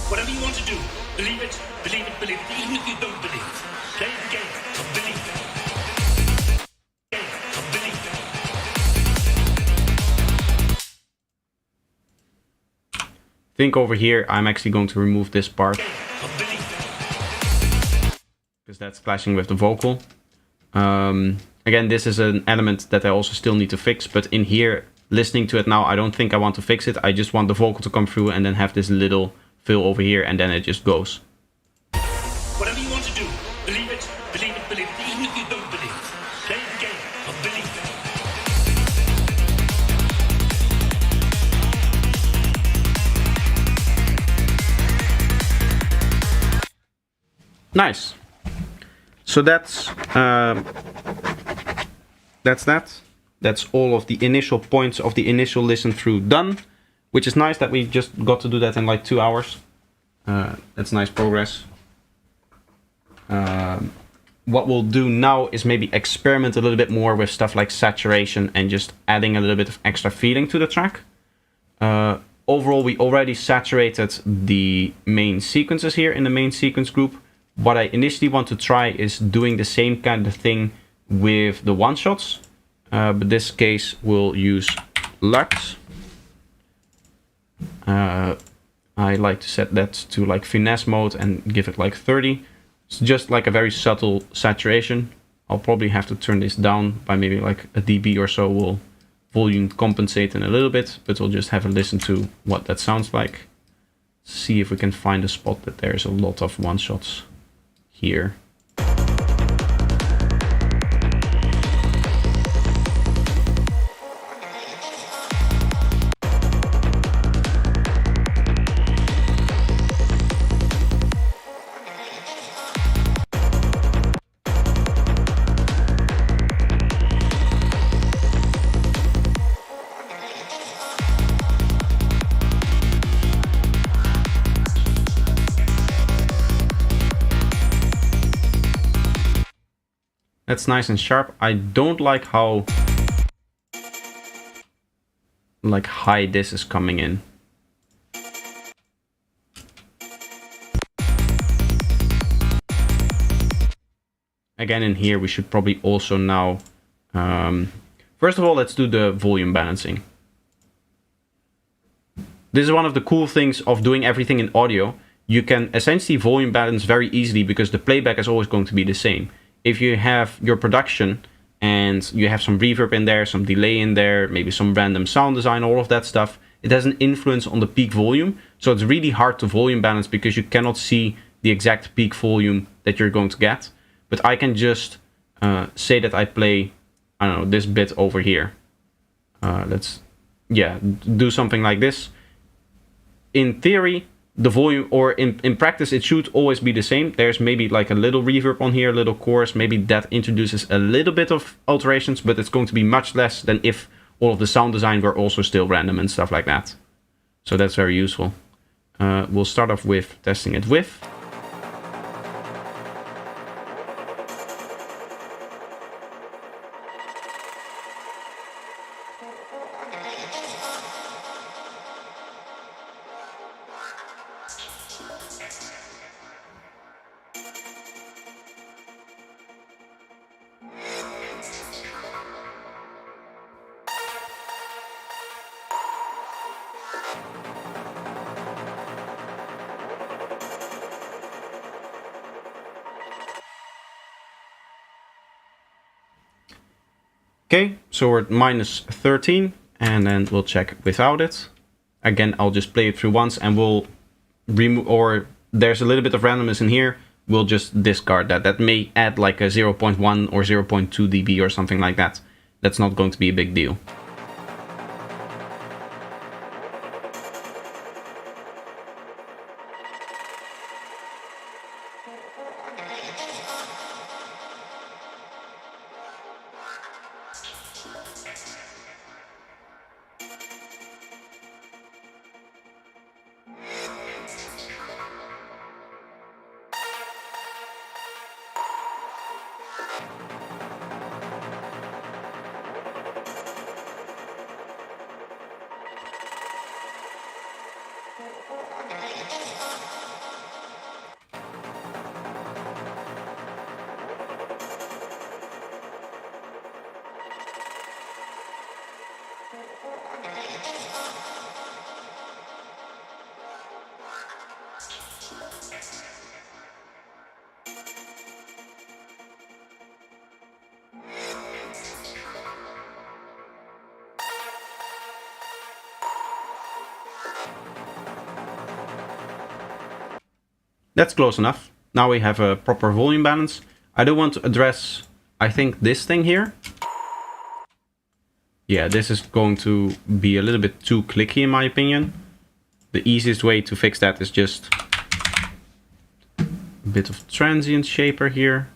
Whatever you want to do, believe it, believe it, believe it, even if you don't believe. Play the game of belief. Game of belief. I think over here I'm actually going to remove this part because that's clashing with the vocal. Again, this is an element that I also still need to fix, but in here, listening to it now, I don't think I want to fix it. I just want the vocal to come through and then have this little fill over here, and then it just goes. Whatever you want to do, believe it, believe it, believe it, even if you don't believe. Play the game of belief. Nice. So that's that. That's all of the initial points of the initial listen through done, which is nice that we just got to do that in like 2 hours. That's nice progress. What we'll do now is maybe experiment a little bit more with stuff like saturation and just adding a little bit of extra feeling to the track. Overall, we already saturated the main sequences here in the main sequence group. What I initially want to try is doing the same kind of thing with the one-shots. But this case we'll use Lux. I like to set that to like finesse mode and give it like 30. It's just like a very subtle saturation. I'll probably have to turn this down by maybe like a dB or so. We'll volume compensate in a little bit, but we'll just have a listen to what that sounds like. See if we can find a spot that there's a lot of one-shots here. That's nice and sharp. I don't like how like high this is coming in. Again, in here we should probably also now first of all, let's do the volume balancing. This is one of the cool things of doing everything in audio. You can essentially volume balance very easily because the playback is always going to be the same. If you have your production and you have some reverb in there, some delay in there, maybe some random sound design, all of that stuff, it has an influence on the peak volume. So it's really hard to volume balance because you cannot see the exact peak volume that you're going to get. But I can just say that I play, I don't know, this bit over here. Let's do something like this. In theory, the volume, or in practice, it should always be the same. There's maybe like a little reverb on here, a little chorus. Maybe that introduces a little bit of alterations, but it's going to be much less than if all of the sound design were also still random and stuff like that. So that's very useful. We'll start off with testing it with. Okay, so we're at -13, and then we'll check without it. Again, I'll just play it through once, and we'll remove, or there's a little bit of randomness in here. We'll just discard that. That may add like a 0.1 or 0.2 dB or something like that. That's not going to be a big deal. That's close enough. Now we have a proper volume balance. I do want to address, I think, this thing here. Yeah, this is going to be a little bit too clicky in my opinion. The easiest way to fix that is just a bit of transient shaper here.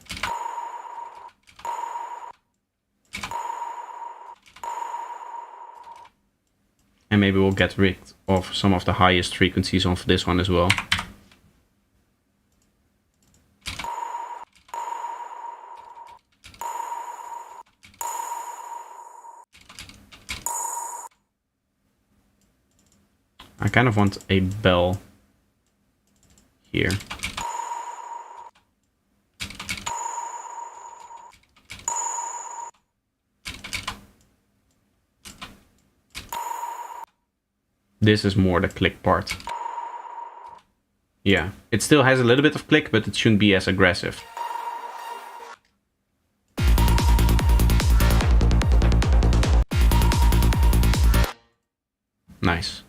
And maybe we'll get rid of some of the highest frequencies of this one as well. I kind of want a bell here. This is more the click part. Yeah, it still has a little bit of click, but it shouldn't be as aggressive. Nice.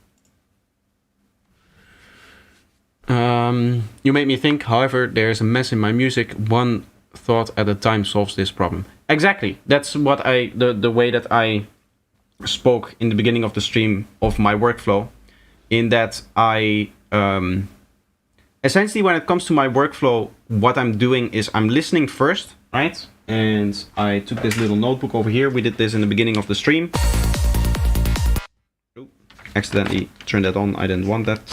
You made me think, however, there's a mess in my music. One thought at a time solves this problem. Exactly. That's what the way that I spoke in the beginning of the stream of my workflow, in that I essentially, when it comes to my workflow, what I'm doing is I'm listening first, right? And I took this little notebook over here. We did this in the beginning of the stream. Oops, accidentally turned that on. I didn't want that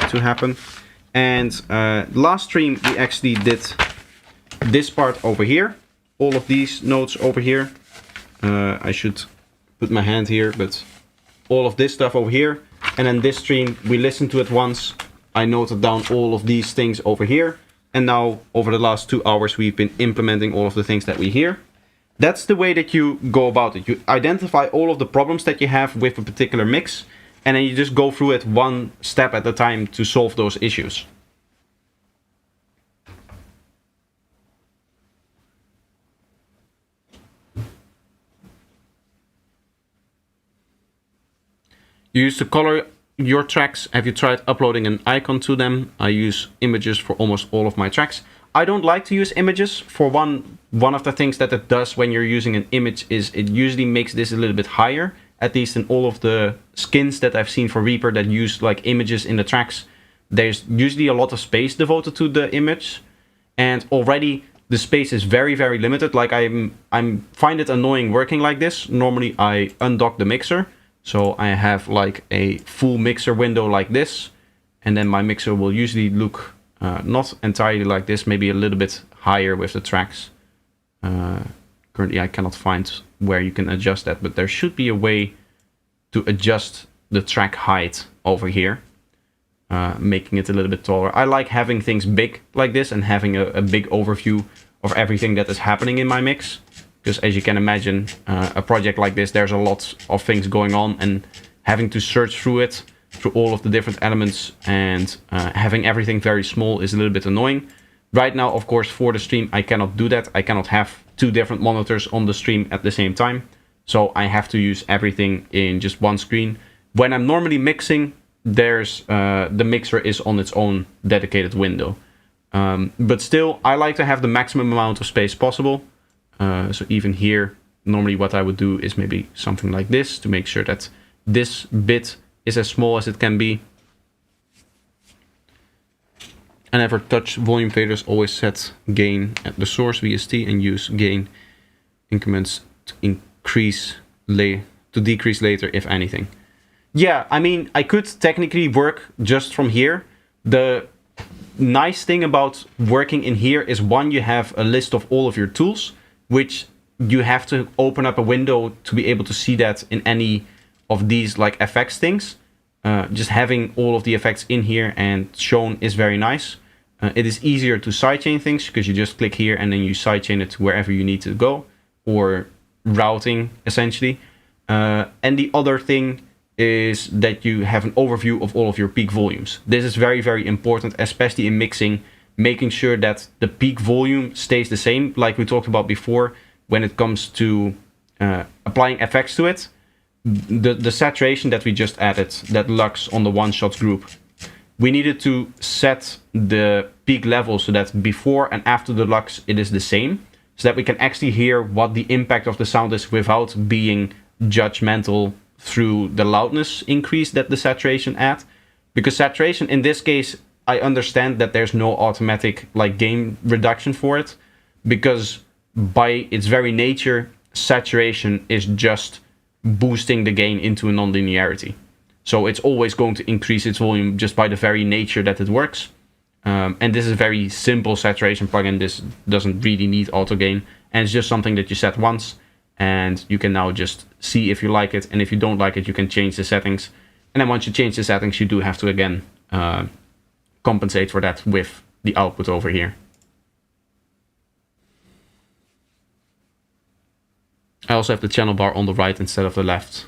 to happen. And last stream we actually did this part over here. all of these notes over here. I should put my hand here, but all of this stuff over here. And then this stream, we listened to it once. I noted down all of these things over here. And now, over the last 2 hours, we've been implementing all of the things that we hear. That's the way that you go about it. You identify all of the problems that you have with a particular mix, and then you just go through it one step at a time to solve those issues. You used to color your tracks. Have you tried uploading an icon to them? I use images for almost all of my tracks. I don't like to use images. For one of the things that it does when you're using an image is it usually makes this a little bit higher. At least in all of the skins that I've seen for Reaper that use like images in the tracks, there's usually a lot of space devoted to the image, and already the space is very, very limited. Like I find it annoying working like this. Normally I undock the mixer, so I have like a full mixer window like this, and then my mixer will usually look not entirely like this, maybe a little bit higher with the tracks. Currently I cannot find where you can adjust that, but there should be a way to adjust the track height over here, making it a little bit taller. I like having things big like this and having a big overview of everything that is happening in my mix. Because as you can imagine, a project like this, there's a lot of things going on, and having to search through it, through all of the different elements, and having everything very small is a little bit annoying. Right now, of course, for the stream, I cannot do that. I cannot have 2 different monitors on the stream at the same time. So I have to use everything in just one screen. When I'm normally mixing, there's the mixer is on its own dedicated window. But still, I like to have the maximum amount of space possible. So even here, normally what I would do is maybe something like this to make sure that this bit is as small as it can be. I never touch volume faders, always set gain at the source VST and use gain increments to decrease later, if anything. Yeah, I mean, I could technically work just from here. The nice thing about working in here is, one, you have a list of all of your tools, which you have to open up a window to be able to see that in any of these like effects things. Just having all of the effects in here and shown is very nice. It is easier to sidechain things because you just click here and then you sidechain it to wherever you need to go, or routing essentially. And the other thing is that you have an overview of all of your peak volumes. This is very, very important, especially in mixing, making sure that the peak volume stays the same, like we talked about before when it comes to applying effects to it. The saturation that we just added, that lux on the one-shot group, we needed to set the peak level so that before and after the lux it is the same, so that we can actually hear what the impact of the sound is without being judgmental through the loudness increase that the saturation add. Because saturation in this case, I understand that there's no automatic like gain reduction for it, because by its very nature, saturation is just boosting the gain into a nonlinearity. So it's always going to increase its volume just by the very nature that it works. And this is a very simple saturation plugin. This doesn't really need auto gain, and it's just something that you set once, and you can now just see if you like it, and if you don't like it, you can change the settings. And then once you change the settings, you do have to again compensate for that with the output over here. I also have the channel bar on the right instead of the left.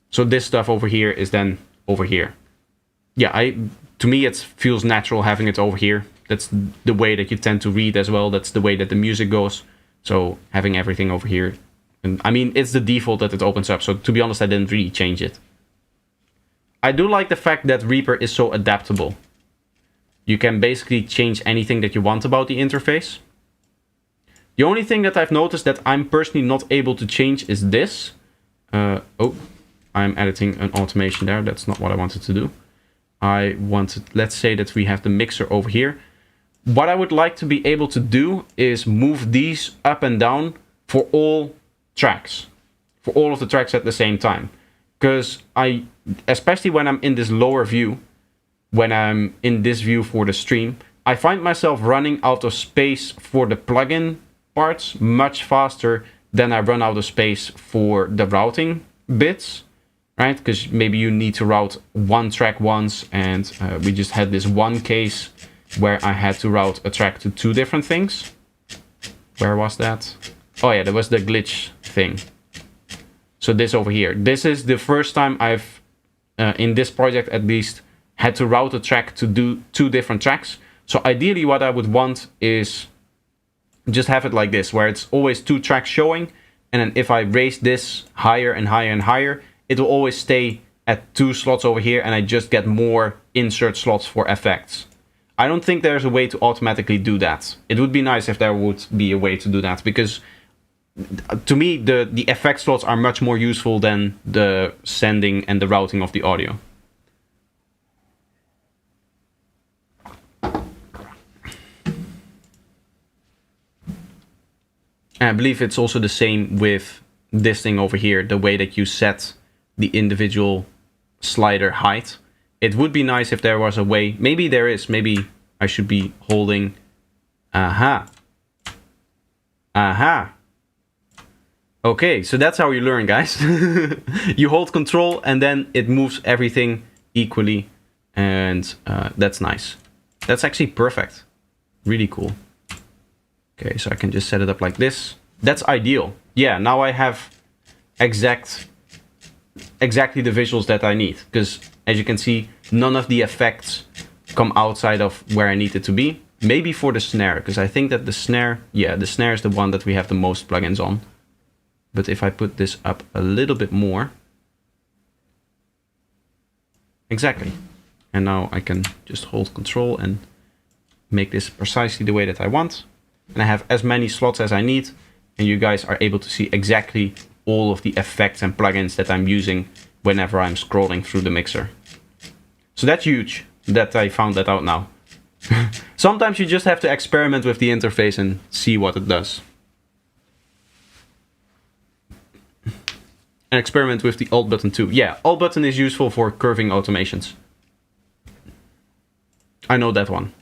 So this stuff over here is then over here. Yeah, to me it feels natural having it over here. That's the way that you tend to read as well. That's the way that the music goes. So having everything over here. And I mean, it's the default that it opens up. So to be honest, I didn't really change it. I do like the fact that Reaper is so adaptable. You can basically change anything that you want about the interface. The only thing that I've noticed that I'm personally not able to change is this. I'm editing an automation there. That's not what I wanted to do. I wanted, let's say that we have the mixer over here. What I would like to be able to do is move these up and down for all tracks. For all of the tracks at the same time. Because especially when I'm in this lower view, when I'm in this view for the stream, I find myself running out of space for the plugin parts much faster than I run out of space for the routing bits, right? Because maybe you need to route one track once, and we just had this one case where I had to route a track to 2 different things. Where was that? Oh yeah, there was the glitch thing. So this over here. This is the first time I've, in this project at least, had to route a track to do 2 different tracks. So ideally what I would want is just have it like this, where it's always 2 tracks showing, and then if I raise this higher and higher and higher, it will always stay at 2 slots over here, and I just get more insert slots for effects. I don't think there's a way to automatically do that. It would be nice if there would be a way to do that, because to me the effect slots are much more useful than the sending and the routing of the audio. And I believe it's also the same with this thing over here, the way that you set the individual slider height. It would be nice if there was a way, maybe there is, maybe I should be holding, aha. Okay, so that's how you learn, guys. You hold control and then it moves everything equally, and that's nice. That's actually perfect. Really cool. Okay, so I can just set it up like this. That's ideal. Yeah, now I have exactly the visuals that I need, because as you can see, none of the effects come outside of where I need it to be. Maybe for the snare, because I think that the snare is the one that we have the most plugins on. But if I put this up a little bit more, exactly. And now I can just hold control and make this precisely the way that I want. And I have as many slots as I need, and you guys are able to see exactly all of the effects and plugins that I'm using whenever I'm scrolling through the mixer. So that's huge that I found that out now. Sometimes you just have to experiment with the interface and see what it does. And experiment with the Alt button too. Yeah, Alt button is useful for curving automations. I know that one.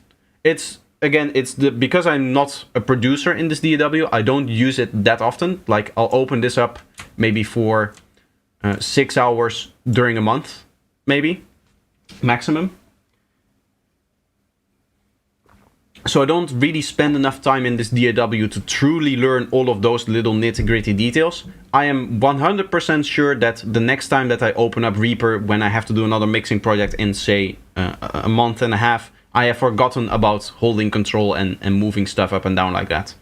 It's because I'm not a producer in this DAW, I don't use it that often. Like, I'll open this up maybe for 6 hours during a month, maybe, maximum. So I don't really spend enough time in this DAW to truly learn all of those little nitty-gritty details. I am 100% sure that the next time that I open up Reaper, when I have to do another mixing project in, say, a month and a half, I have forgotten about holding control and moving stuff up and down like that.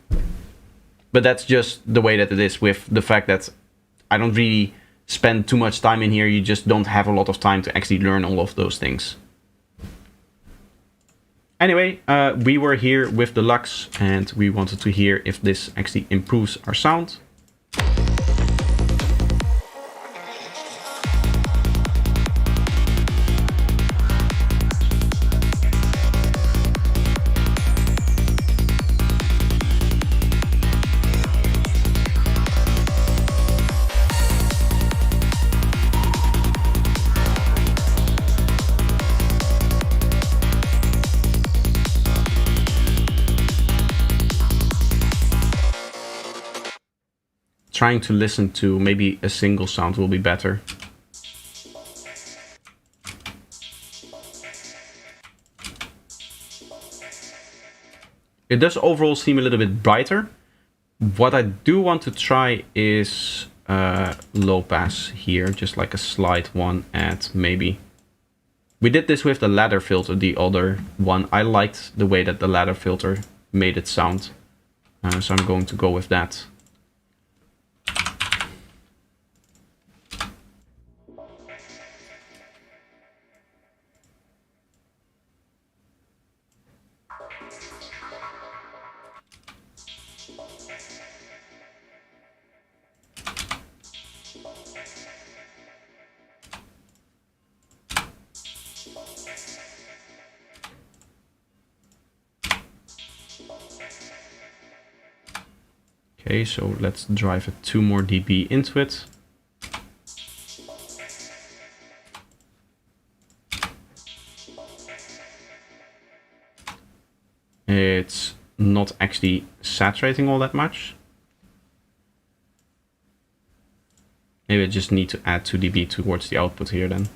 But that's just the way that it is, with the fact that I don't really spend too much time in here. You just don't have a lot of time to actually learn all of those things. Anyway, we were here with the Lux, and we wanted to hear if this actually improves our sound. Trying to listen to maybe a single sound will be better. It does overall seem a little bit brighter. What I do want to try is low pass here, just like a slight one at maybe. We did this with the ladder filter, the other one. I liked the way that the ladder filter made it sound. So I'm going to go with that. Okay, so let's drive a 2 more dB into it. It's not actually saturating all that much. Maybe I just need to add 2 dB towards the output here then.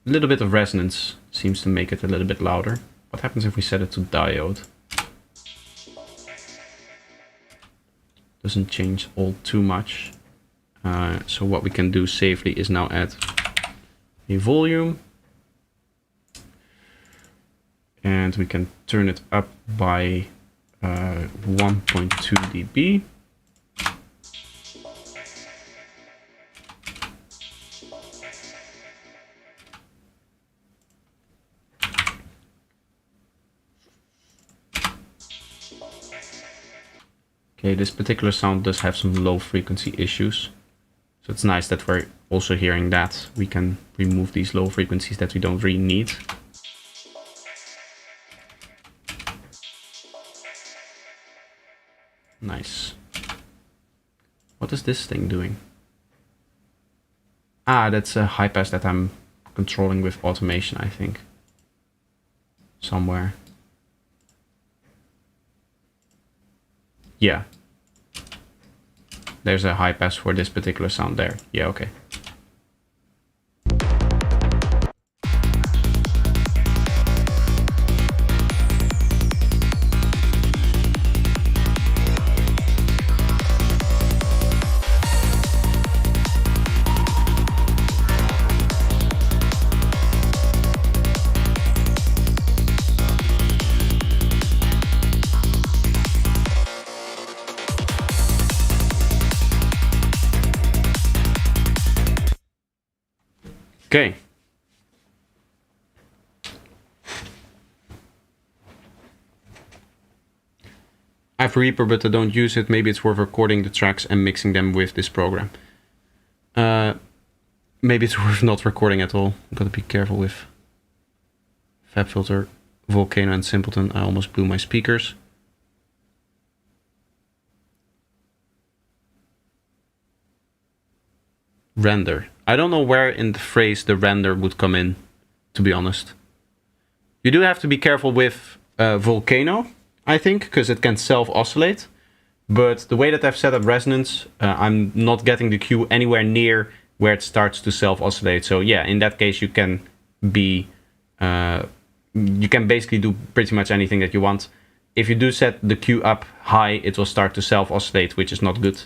A little bit of resonance seems to make it a little bit louder. What happens if we set it to diode? Doesn't change all too much. So what we can do safely is now add a volume. And we can turn it up by 1.2 dB. Okay, this particular sound does have some low frequency issues. So it's nice that we're also hearing that. We can remove these low frequencies that we don't really need. Nice. What is this thing doing? Ah, that's a high pass that I'm controlling with automation, I think. Somewhere. Yeah. There's a high pass for this particular sound there. Yeah, okay. Okay. I have Reaper, but I don't use it. Maybe it's worth recording the tracks and mixing them with this program. Maybe it's worth not recording at all. I've got to be careful with FabFilter, Volcano, and Simpleton. I almost blew my speakers. Render. I don't know where in the phrase the render would come in, to be honest. You do have to be careful with Volcano, I think, because it can self-oscillate. But the way that I've set up resonance, I'm not getting the cue anywhere near where it starts to self-oscillate. So yeah, in that case, you can be, you can basically do pretty much anything that you want. If you do set the cue up high, it will start to self-oscillate, which is not good.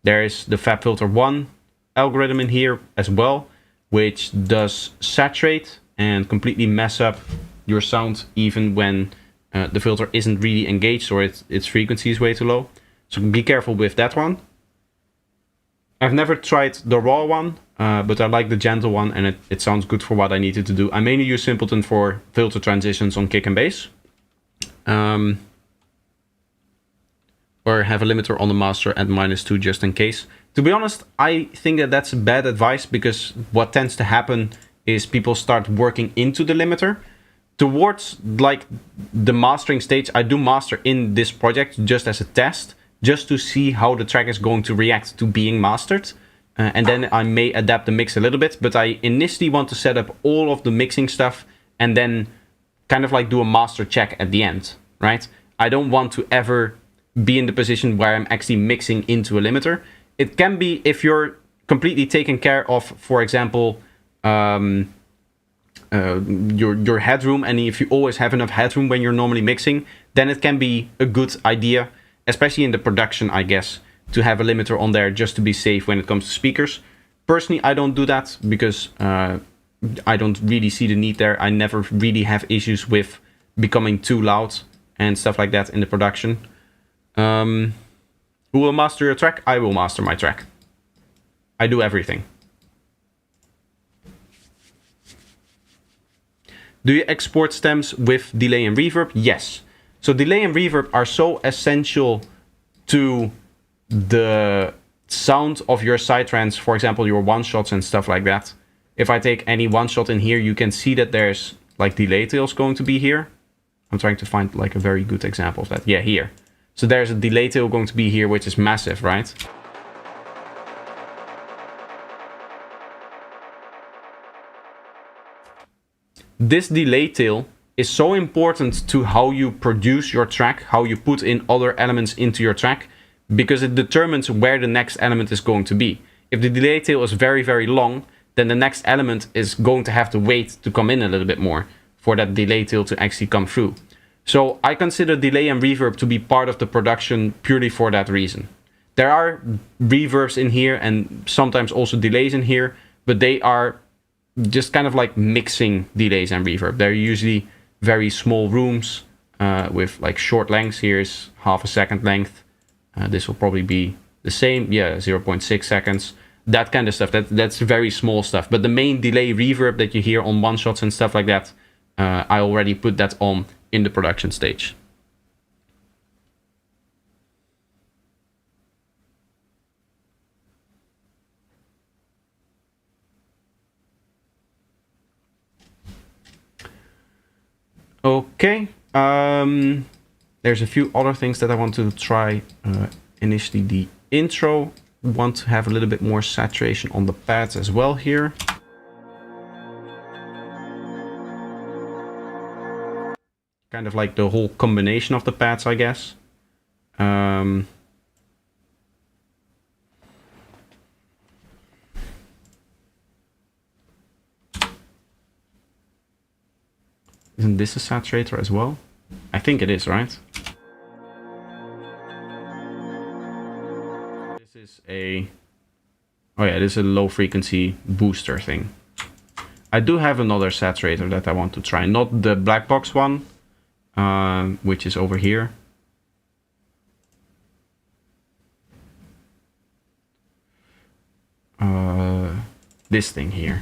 There is the FabFilter 1 algorithm in here as well, which does saturate and completely mess up your sound even when the filter isn't really engaged or its frequency is way too low. So be careful with that one. I've never tried the raw one, but I like the gentle one, and it sounds good for what I needed to do. I mainly use Simpleton for filter transitions on kick and bass. Or have a limiter on the master at -2 just in case. To be honest, I think that that's bad advice, because what tends to happen is people start working into the limiter. Towards like the mastering stage, I do master in this project just as a test, just to see how the track is going to react to being mastered. And then I may adapt the mix a little bit, but I initially want to set up all of the mixing stuff and then kind of like do a master check at the end, right? I don't want to ever be in the position where I'm actually mixing into a limiter. It can be if you're completely taken care of, for example, your headroom, and if you always have enough headroom when you're normally mixing, then it can be a good idea, especially in the production, I guess, to have a limiter on there just to be safe when it comes to speakers. Personally, I don't do that because I don't really see the need there. I never really have issues with becoming too loud and stuff like that in the production. Who will master your track? I will master my track. I do everything. Do you export stems with delay and reverb? Yes. So delay and reverb are so essential to the sound of your psytrance, for example, your one-shots and stuff like that. If I take any one-shot in here, you can see that there's like delay tails going to be here. I'm trying to find like a very good example of that. Yeah, here. So there's a delay tail going to be here, which is massive, right? this delay tail is so important to how you produce your track, how you put in other elements into your track, because it determines where the next element is going to be. If the delay tail is very, very long, then the next element is going to have to wait to come in a little bit more for that delay tail to actually come through. So I consider delay and reverb to be part of the production purely for that reason. There are reverbs in here and sometimes also delays in here, but they are just kind of like mixing delays and reverb. They're usually very small rooms with like short lengths. Here's half a second length. This will probably be the same. Yeah, 0.6 seconds. That kind of stuff. That's very small stuff. But the main delay reverb that you hear on one shots and stuff like that, I already put that on in the production stage. Okay, there's a few other things that I want to try. Initially the intro, want to have a little bit more saturation on the pads as well here. Kind of like the whole combination of the pads, I guess. Isn't this a saturator as well? I think it is, right? This is a... Oh yeah, this is a low frequency booster thing. I do have another saturator that I want to try. Not the black box one, which is over here. This thing here.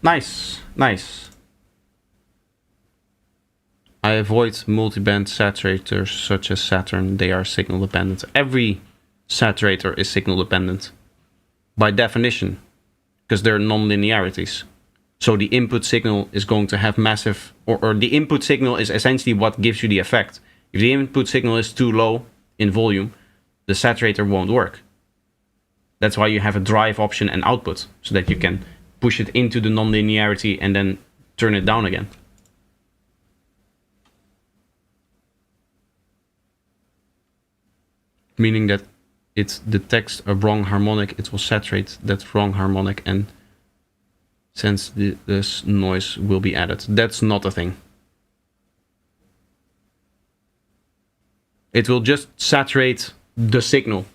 Nice, nice. I avoid multiband saturators such as Saturn. They are signal dependent. Every saturator is signal dependent by definition, because they're non-linearities. So the input signal is going to have massive, or the input signal is essentially what gives you the effect. If the input signal is too low in volume, the saturator won't work. That's why you have a drive option and output, so that you can push it into the non-linearity and then turn it down again. Meaning that it detects a wrong harmonic, it will saturate that wrong harmonic, and since this noise will be added. That's not a thing. It will just saturate the signal.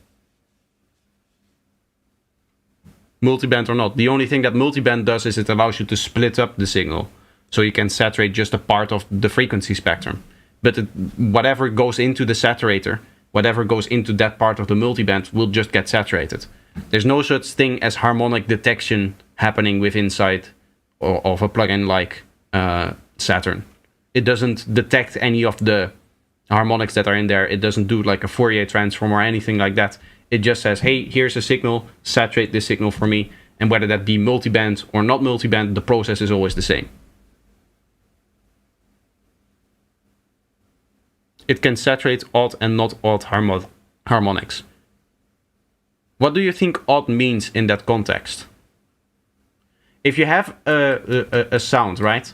Multiband or not. The only thing that multiband does is it allows you to split up the signal. So you can saturate just a part of the frequency spectrum. But whatever goes into the saturator, whatever goes into that part of the multiband will just get saturated. There's no such thing as harmonic detection happening with inside of a plugin like Saturn. It doesn't detect any of the harmonics that are in there. It doesn't do like a Fourier transform or anything like that. It just says, hey, here's a signal, saturate this signal for me. And whether that be multiband or not multiband, the process is always the same. It can saturate odd and not odd harmonics. What do you think odd means in that context? If you have a sound, right?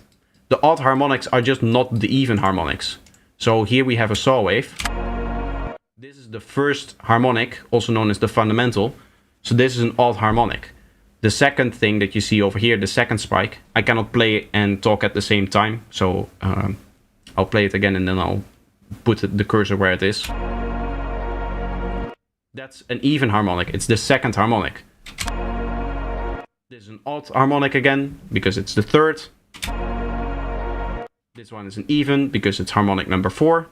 The odd harmonics are just not the even harmonics. So here we have a saw wave. This is the first harmonic, also known as the fundamental. So this is an odd harmonic. The second thing that you see over here, the second spike, I cannot play and talk at the same time. So I'll play it again and then I'll put the cursor where it is. That's an even harmonic. It's the second harmonic. This is an odd harmonic again, because it's the third. This one is an even, because it's harmonic number 4.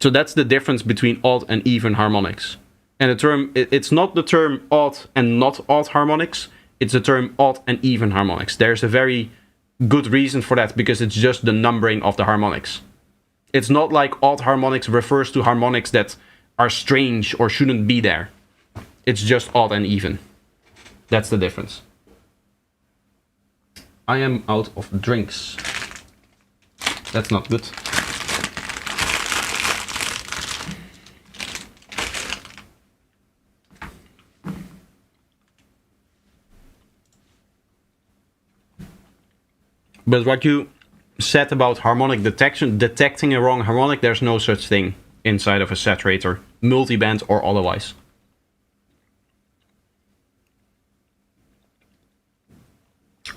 So that's the difference between odd and even harmonics. And the term, it's not the term odd and not odd harmonics, it's the term odd and even harmonics. There's a very good reason for that, because it's just the numbering of the harmonics. It's not like odd harmonics refers to harmonics that are strange or shouldn't be there. It's just odd and even. That's the difference. I am out of drinks. That's not good. But what you said about harmonic detection, detecting a wrong harmonic, there's no such thing inside of a saturator, multiband or otherwise.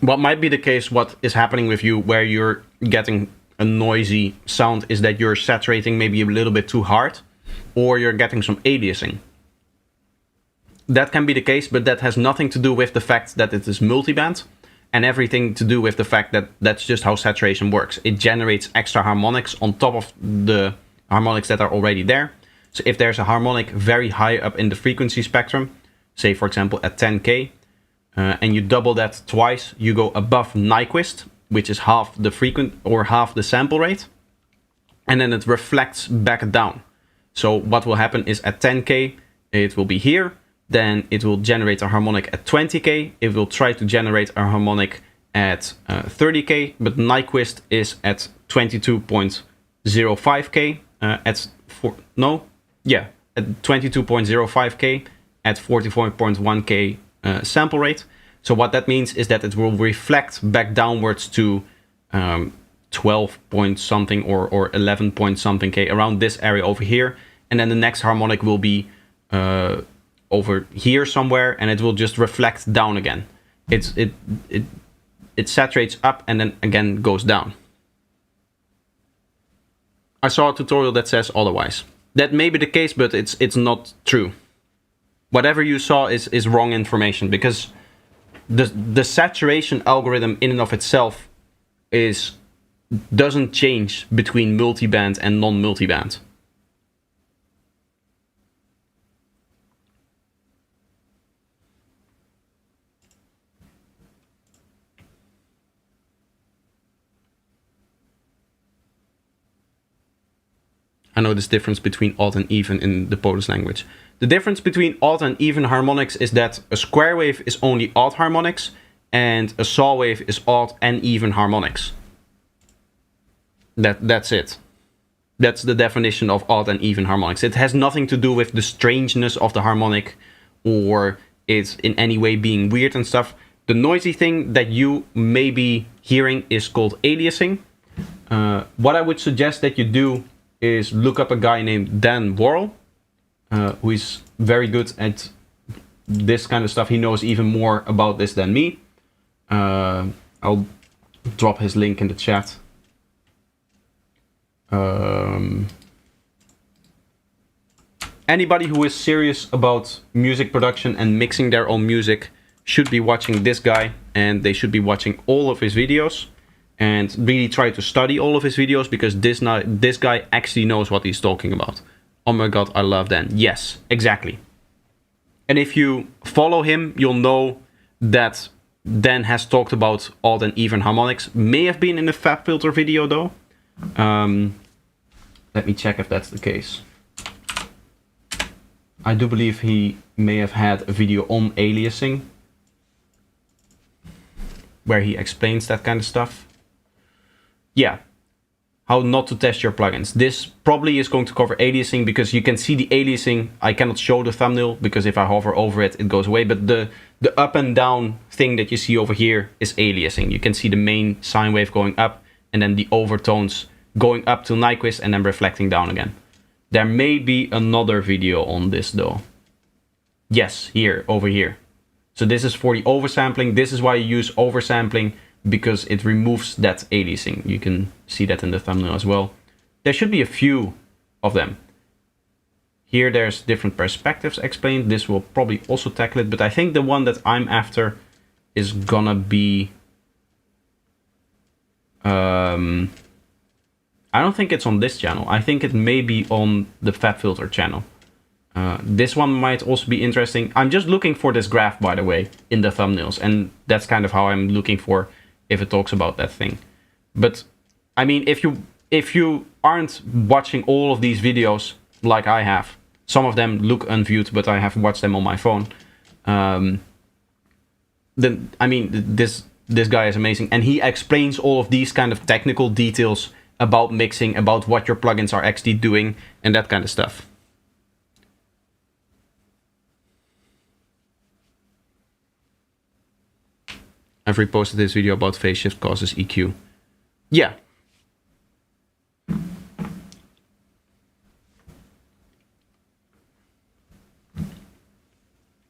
What might be the case, what is happening with you where you're getting a noisy sound, is that you're saturating maybe a little bit too hard, or you're getting some aliasing. That can be the case, but that has nothing to do with the fact that it is multiband, and everything to do with the fact that that's just how saturation works. It generates extra harmonics on top of the harmonics that are already there. So if there's a harmonic very high up in the frequency spectrum, say for example at 10K, and you double that twice, you go above Nyquist, which is half the half the sample rate, and then it reflects back down. So what will happen is at 10K, it will be here, then it will generate a harmonic at 20K, it will try to generate a harmonic at 30K, but Nyquist is at 22.05K, at 22.05K at 44.1K sample rate. So what that means is that it will reflect back downwards to 12 point something or 11 point something K, around this area over here, and then the next harmonic will be over here somewhere, and it will just reflect down again. It saturates up and then again goes down. I saw a tutorial that says otherwise. That may be the case, but it's not true. Whatever you saw is wrong information, because the saturation algorithm in and of itself doesn't change between multiband and non-multiband. I know this difference between odd and even in the Polish language. The difference between odd and even harmonics is that a square wave is only odd harmonics and a saw wave is odd and even harmonics. That's it. That's the definition of odd and even harmonics. It has nothing to do with the strangeness of the harmonic or it's in any way being weird and stuff. The noisy thing that you may be hearing is called aliasing. What I would suggest that you do is look up a guy named Dan Worrell, who is very good at this kind of stuff. He knows even more about this than me. I'll drop his link in the chat. Anybody who is serious about music production and mixing their own music should be watching this guy, and they should be watching all of his videos and really try to study all of his videos, because this guy actually knows what he's talking about. Oh my god, I love Dan. Yes, exactly. And if you follow him, you'll know that Dan has talked about odd and even harmonics. May have been in a FabFilter video though. Let me check if that's the case. I do believe he may have had a video on aliasing, where he explains that kind of stuff. Yeah, how not to test your plugins. This probably is going to cover aliasing, because you can see the aliasing. I cannot show the thumbnail because if I hover over it, it goes away. But the up and down thing that you see over here is aliasing. You can see the main sine wave going up and then the overtones going up to Nyquist and then reflecting down again. There may be another video on this though. Yes, here, over here. So this is for the oversampling. This is why you use oversampling, because it removes that aliasing. You can see that in the thumbnail as well. There should be a few of them. Here there's different perspectives explained. This will probably also tackle it, but I think the one that I'm after is gonna be... I don't think it's on this channel. I think it may be on the FabFilter channel. This one might also be interesting. I'm just looking for this graph, by the way, in the thumbnails, and that's kind of how I'm looking for if it talks about that thing. But I mean, if you aren't watching all of these videos like I have, some of them look unviewed, but I have watched them on my phone. Then I mean, this guy is amazing, and he explains all of these kind of technical details about mixing, about what your plugins are actually doing, and that kind of stuff. I've reposted this video about phase shift causes EQ. Yeah.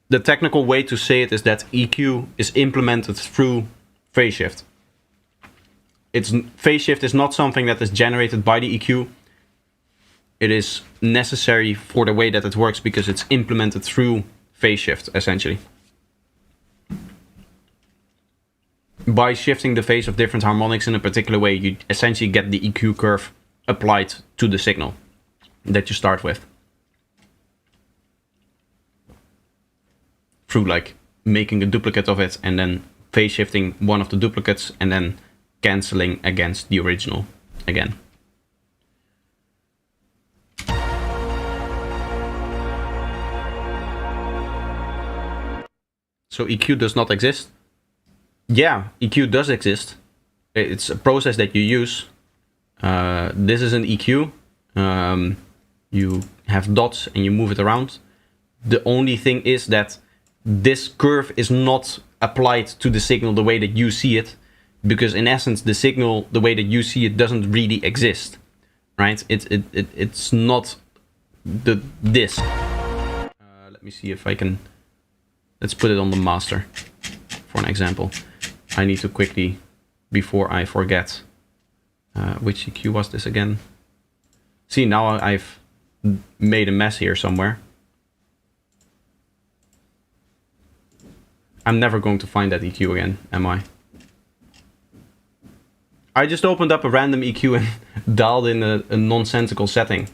The technical way to say it is that EQ is implemented through phase shift. Phase shift is not something that is generated by the EQ. It is necessary for the way that it works because it's implemented through phase shift, essentially. By shifting the phase of different harmonics in a particular way, you essentially get the EQ curve applied to the signal that you start with. Through like making a duplicate of it and then phase shifting one of the duplicates and then cancelling against the original again. So EQ does not exist. Yeah, EQ does exist. It's a process that you use. This is an EQ. You have dots and you move it around. The only thing is that this curve is not applied to the signal the way that you see it, because in essence the signal the way that you see it doesn't really exist, right? It's not this. Let me see if I can. Let's put it on the master for an example. I need to quickly, before I forget, which EQ was this again? See, now I've made a mess here somewhere. I'm never going to find that EQ again, am I? I just opened up a random EQ and dialed in a nonsensical setting.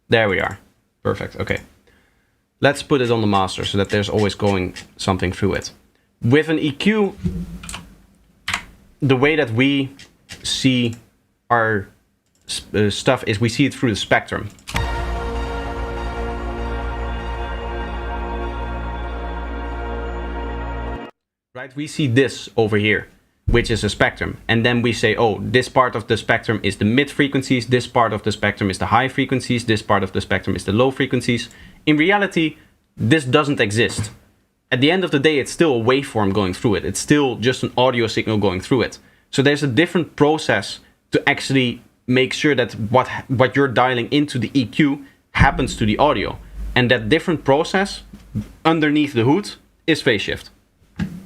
There we are. Perfect, okay. Let's put it on the master so that there's always going something through it. With an EQ, the way that we see our stuff is we see it through the spectrum. Right, we see this over here, which is a spectrum. And then we say, oh, this part of the spectrum is the mid frequencies, this part of the spectrum is the high frequencies, this part of the spectrum is the low frequencies. In reality, this doesn't exist. At the end of the day, it's still a waveform going through it. It's still just an audio signal going through it. So there's a different process to actually make sure that what you're dialing into the EQ happens to the audio. And that different process underneath the hood is phase shift.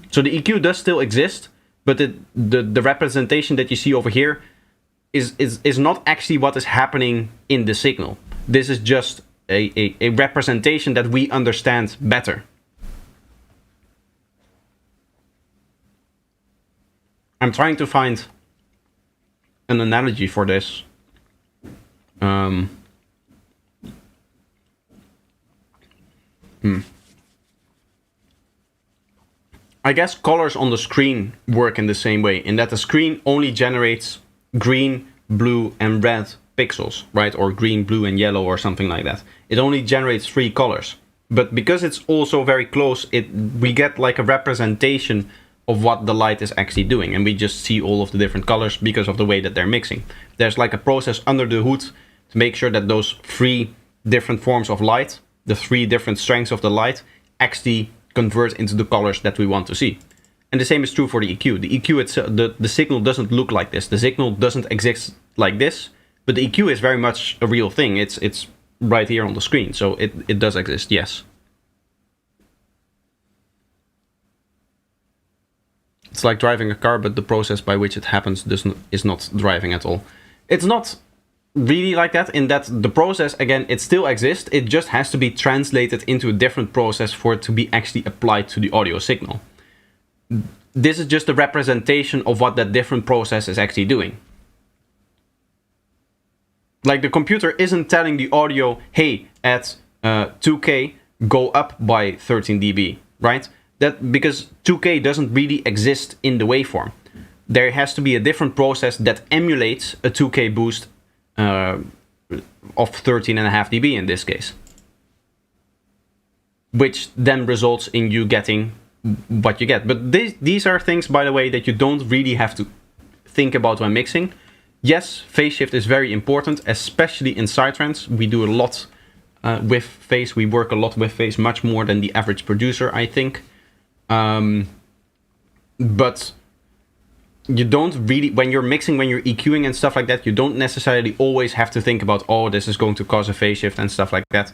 So the EQ does still exist, but the representation that you see over here is not actually what is happening in the signal. This is just a representation that we understand better. I'm trying to find an analogy for this. I guess colors on the screen work in the same way, in that the screen only generates green, blue, and red pixels, right? Or green, blue, and yellow, or something like that. It only generates 3 colors. But because it's also very close, we get like a representation of what the light is actually doing, and we just see all of the different colors because of the way that they're mixing. There's like a process under the hood to make sure that those 3 different forms of light, the 3 different strengths of the light, actually convert into the colors that we want to see. And the same is true for the EQ. The EQ itself, the signal doesn't look like this. The signal doesn't exist like this, but the EQ is very much a real thing. It's right here on the screen, so it does exist, yes. It's like driving a car, but the process by which it happens is not driving at all. It's not really like that, in that the process, again, it still exists. It just has to be translated into a different process for it to be actually applied to the audio signal. This is just a representation of what that different process is actually doing. Like, the computer isn't telling the audio, hey, at 2K, go up by 13 dB, right? That because 2K doesn't really exist in the waveform. There has to be a different process that emulates a 2K boost of 13.5 dB in this case. Which then results in you getting what you get. But these are things, by the way, that you don't really have to think about when mixing. Yes, phase shift is very important, especially in psytrance. We do a lot with phase. We work a lot with phase, much more than the average producer, I think. But you don't really, when you're mixing, when you're EQing and stuff like that, you don't necessarily always have to think about, oh, this is going to cause a phase shift and stuff like that.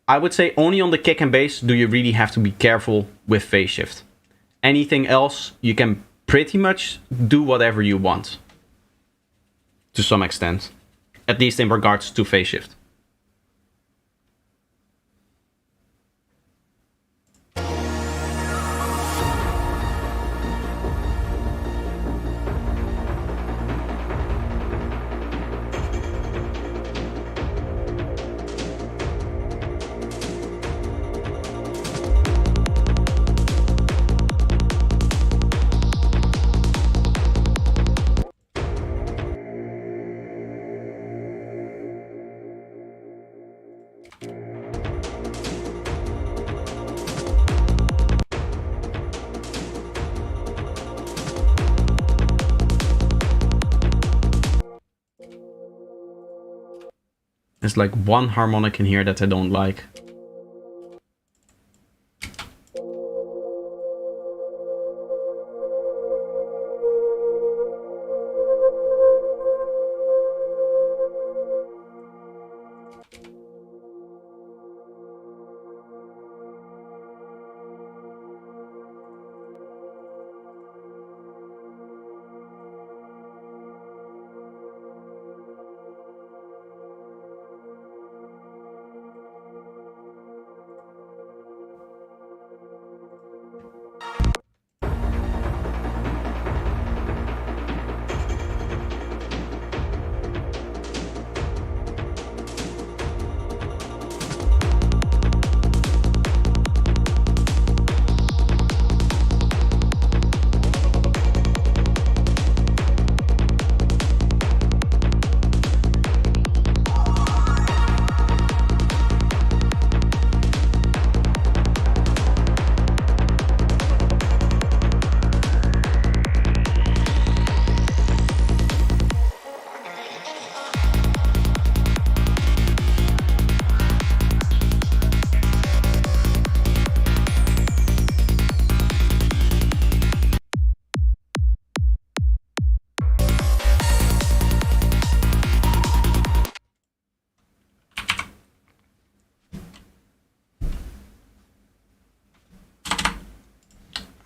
I would say only on the kick and bass do you really have to be careful with phase shift. Anything else, you can pretty much do whatever you want. To some extent. At least in regards to phase shift. There's like one harmonic in here that I don't like.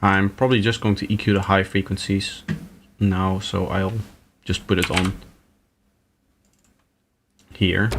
I'm probably just going to EQ the high frequencies now, so I'll just put it on here.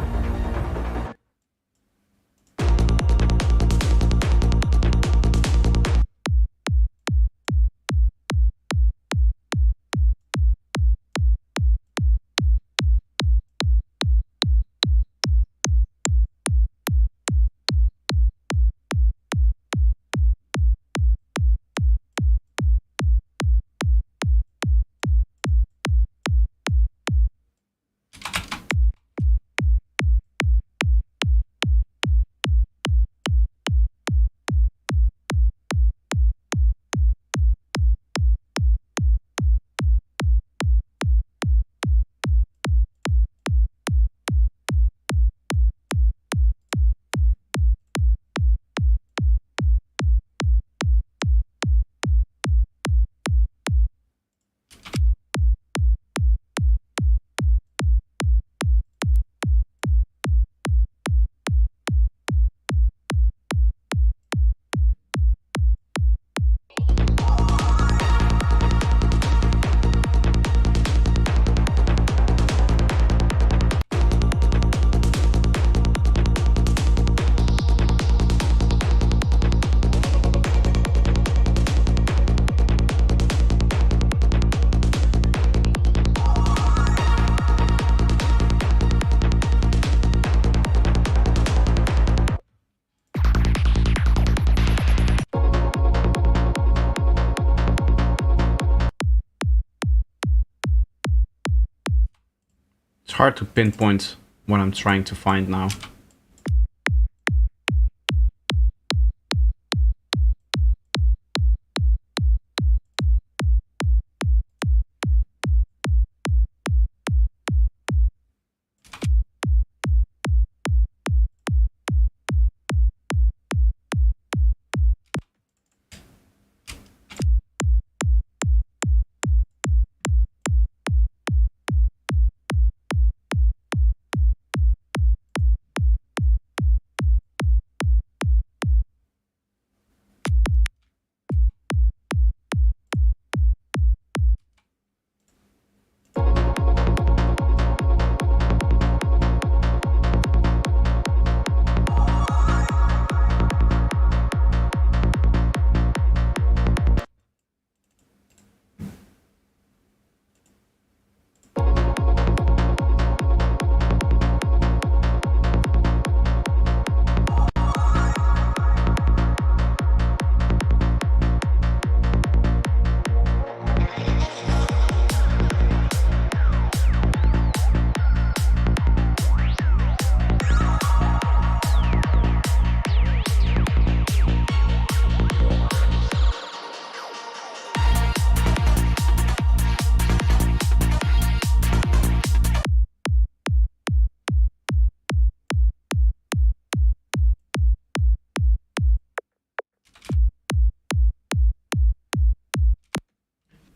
hard to pinpoint what I'm trying to find now.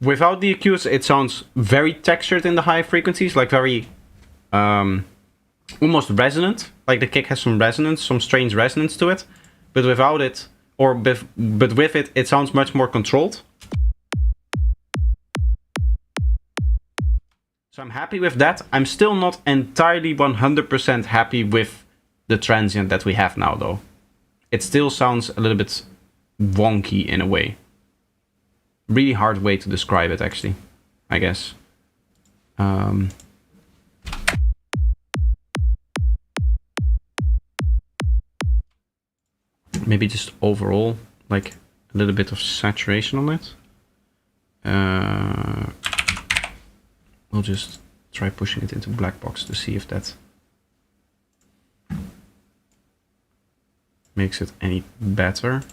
Without the EQs, it sounds very textured in the high frequencies, like very almost resonant. Like the kick has some resonance, some strange resonance to it. But without it, but with it, it sounds much more controlled. So I'm happy with that. I'm still not entirely 100% happy with the transient that we have now, though. It still sounds a little bit wonky in a way. Really hard way to describe it, actually, I guess. Maybe just overall, like a little bit of saturation on it. We'll just try pushing it into black box to see if that makes it any better.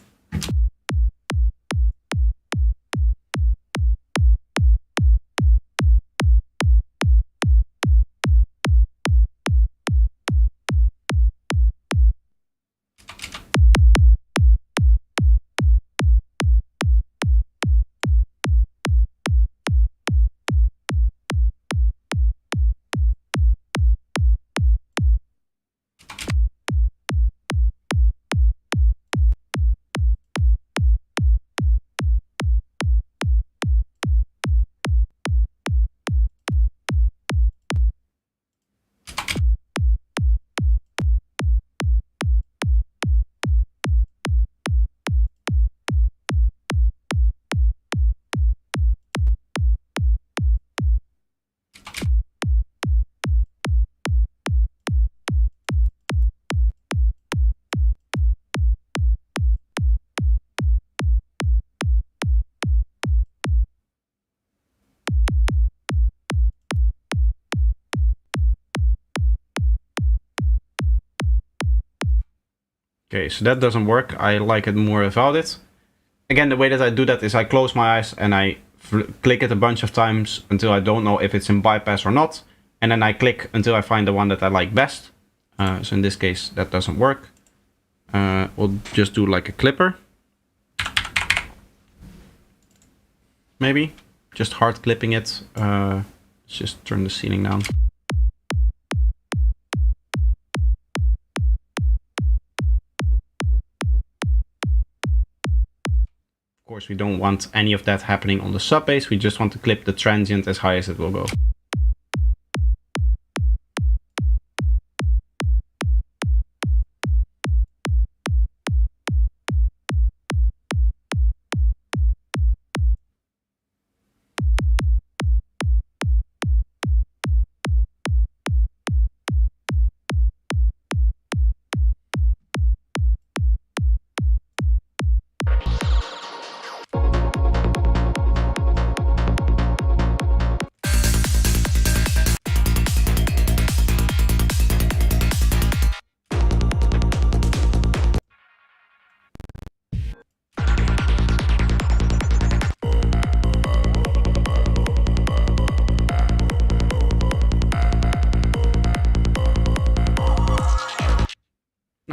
Okay, so that doesn't work. I like it more without it. Again, the way that I do that is I close my eyes and I click it a bunch of times until I don't know if it's in bypass or not. And then I click until I find the one that I like best. So in this case, that doesn't work. We'll just do like a clipper. Maybe. Just hard clipping it. Let's just turn the ceiling down. Of course, we don't want any of that happening on the sub bass. We just want to clip the transient as high as it will go.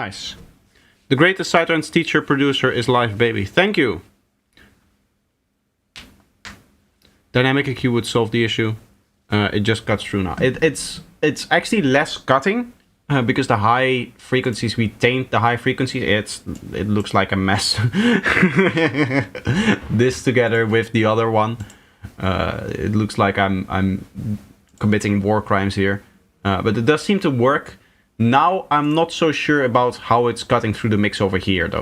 Nice. The greatest Sidetrans teacher producer is Live Baby. Thank you. Dynamic EQ would solve the issue. It just cuts through now. It's actually less cutting because the high frequencies, we taint the high frequencies. It looks like a mess. This together with the other one, it looks like I'm committing war crimes here. But it does seem to work. Now I'm not so sure about how it's cutting through the mix over here though.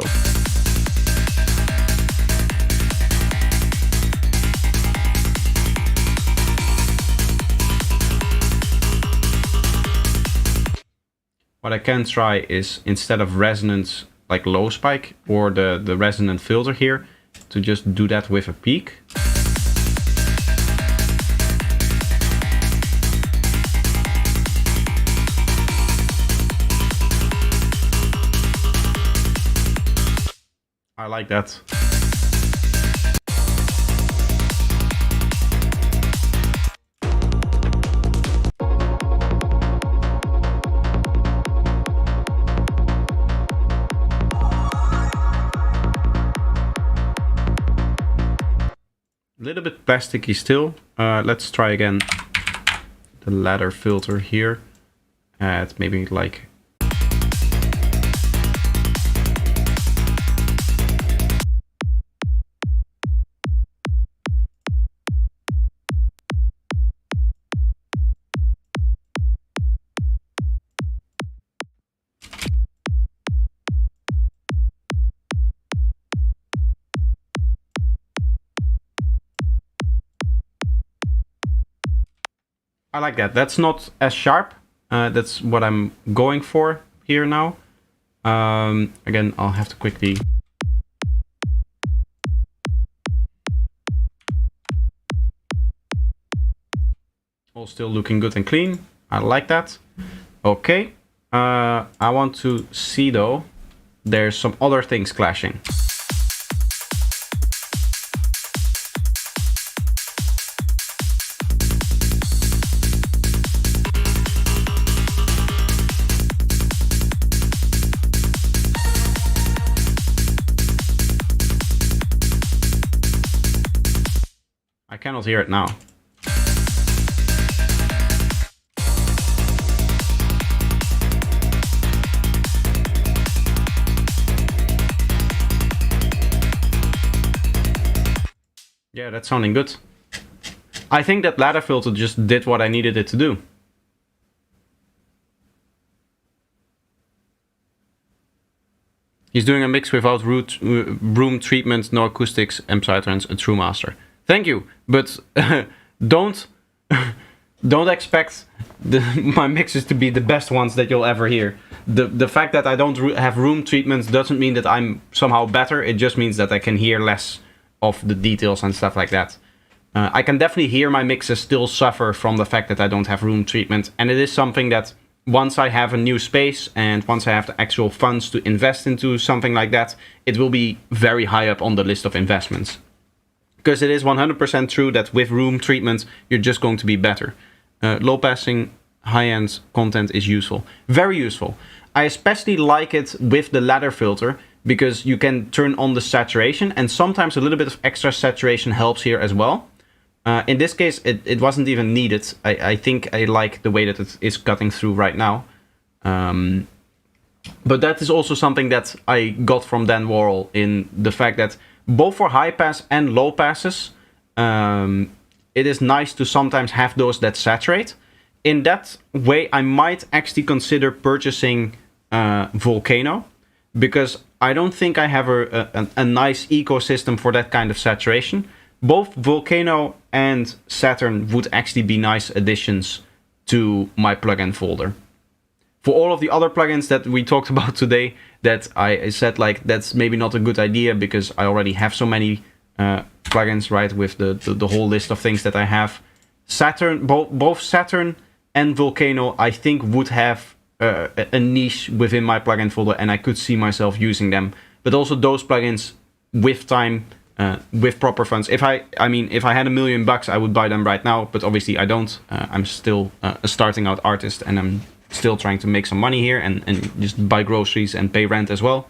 What I can try is, instead of resonance like low spike or the resonant filter here, to just do that with a peak. I like that. A little bit plasticky still. Let's try again the ladder filter here at maybe like... I like that. That's not as sharp. That's what I'm going for here now. Again, I'll have to quickly... All still looking good and clean. I like that. Okay. I want to see though, there's some other things clashing. I cannot hear it now. Yeah, that's sounding good. I think that ladder filter just did what I needed it to do. He's doing a mix without room treatment, no acoustics, amp Sidetrans, a true master. Thank you, but don't expect my mixes to be the best ones that you'll ever hear. The fact that I don't have room treatments doesn't mean that I'm somehow better. It just means that I can hear less of the details and stuff like that. I can definitely hear my mixes still suffer from the fact that I don't have room treatment, and it is something that once I have a new space and once I have the actual funds to invest into something like that, it will be very high up on the list of investments. Because it is 100% true that with room treatment, you're just going to be better. Low passing, high-end content is useful. Very useful. I especially like it with the ladder filter because you can turn on the saturation, and sometimes a little bit of extra saturation helps here as well. In this case, it wasn't even needed. I think I like the way that it is cutting through right now. But that is also something that I got from Dan Worrell, in the fact that both for high pass and low passes, it is nice to sometimes have those that saturate. In that way, I might actually consider purchasing Volcano, because I don't think I have a nice ecosystem for that kind of saturation. Both Volcano and Saturn would actually be nice additions to my plugin folder. For all of the other plugins that we talked about today, that I said like that's maybe not a good idea because I already have so many plugins, right, with the whole list of things that I have. Saturn, both Saturn and Volcano, I think would have a niche within my plugin folder, and I could see myself using them. But also those plugins with time, with proper funds. If I had $1 million, I would buy them right now, but obviously I don't. I'm still a starting out artist, and I'm still trying to make some money here and just buy groceries and pay rent as well.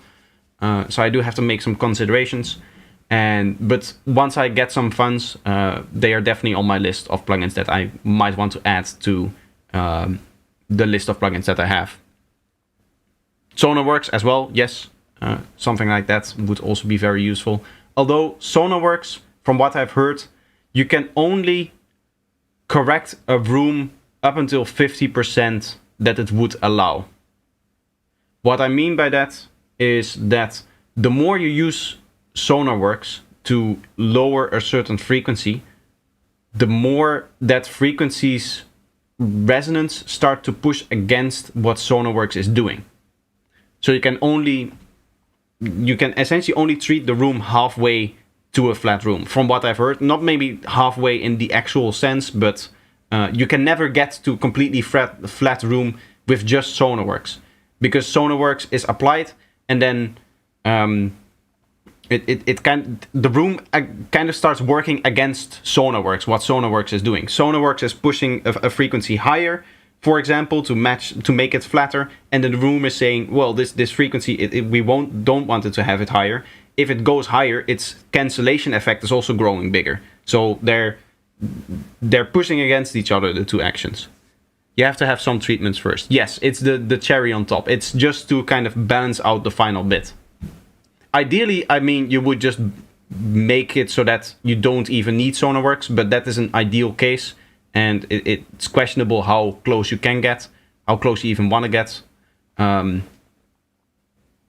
So I do have to make some considerations. But once I get some funds, they are definitely on my list of plugins that I might want to add to the list of plugins that I have. SonarWorks as well, yes. Something like that would also be very useful. Although SonarWorks, from what I've heard, you can only correct a room up until 50% that it would allow. What I mean by that is that the more you use SonarWorks to lower a certain frequency, the more that frequency's resonance start to push against what SonarWorks is doing. So you can essentially only treat the room halfway to a flat room, from what I've heard. Not maybe halfway in the actual sense, but you can never get to completely flat room with just SonarWorks, because SonarWorks is applied and then the room kind of starts working against SonarWorks, what SonarWorks is doing. SonarWorks is pushing a frequency higher, for example, to make it flatter, and then the room is saying, well, this frequency, we don't want it to have it higher. If it goes higher, its cancellation effect is also growing bigger. So they're pushing against each other, the two actions. You have to have some treatments first. Yes, it's the cherry on top. It's just to kind of balance out the final bit. Ideally, I mean, you would just make it so that you don't even need SonarWorks, but that is an ideal case, and it's questionable how close you can get, how close you even want to get.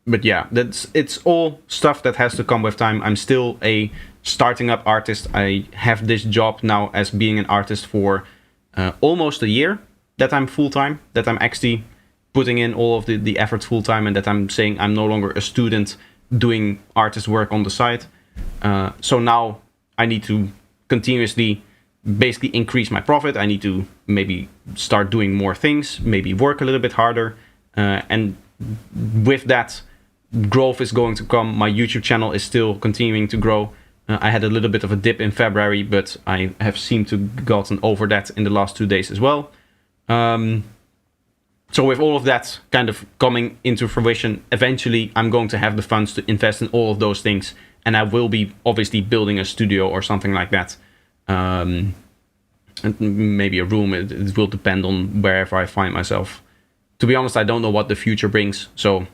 But yeah, it's all stuff that has to come with time. I'm still a starting up artist. I have this job now as being an artist for almost a year that I'm full-time, that I'm actually putting in all of the effort full-time, and that I'm saying I'm no longer a student doing artist work on the side. So now I need to continuously basically increase my profit. I need to maybe start doing more things, maybe work a little bit harder. And with that, growth is going to come. My YouTube channel is still continuing to grow. I had a little bit of a dip in February, but I have seemed to gotten over that in the last 2 days as well. So with all of that kind of coming into fruition, eventually I'm going to have the funds to invest in all of those things, and I will be obviously building a studio or something like that. And maybe a room. It will depend on wherever I find myself. To be honest, I don't know what the future brings, so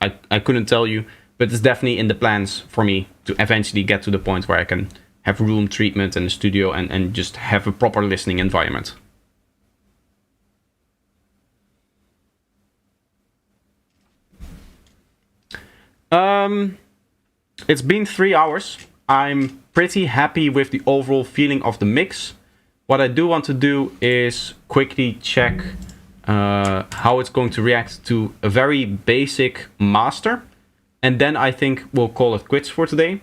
I couldn't tell you, but it's definitely in the plans for me to eventually get to the point where I can have room treatment and a studio and just have a proper listening environment. It's been 3 hours. I'm pretty happy with the overall feeling of the mix. What I do want to do is quickly check how it's going to react to a very basic master, and then I think we'll call it quits for today.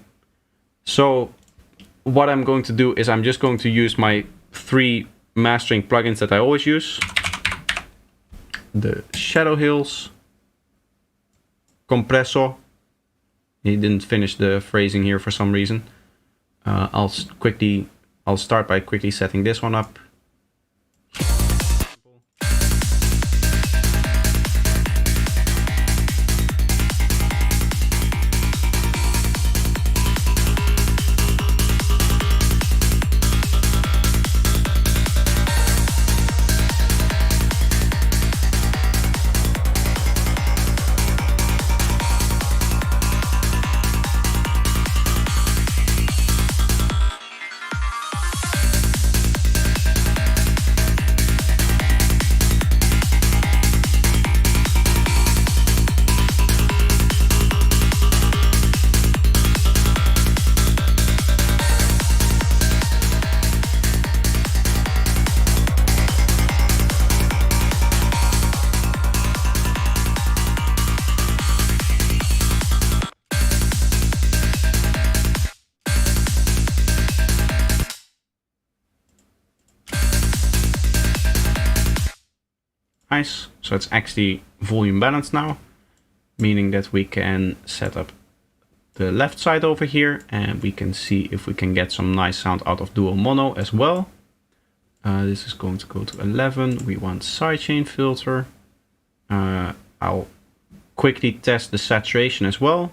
So what I'm going to do is I'm just going to use my 3 mastering plugins that I always use. The Shadow Hills, Compressor. He didn't finish the phrasing here for some reason. I'll start by quickly setting this one up. Nice. So it's actually volume balanced now, meaning that we can set up the left side over here, and we can see if we can get some nice sound out of dual mono as well. This is going to go to 11. We want sidechain filter. I'll quickly test the saturation as well.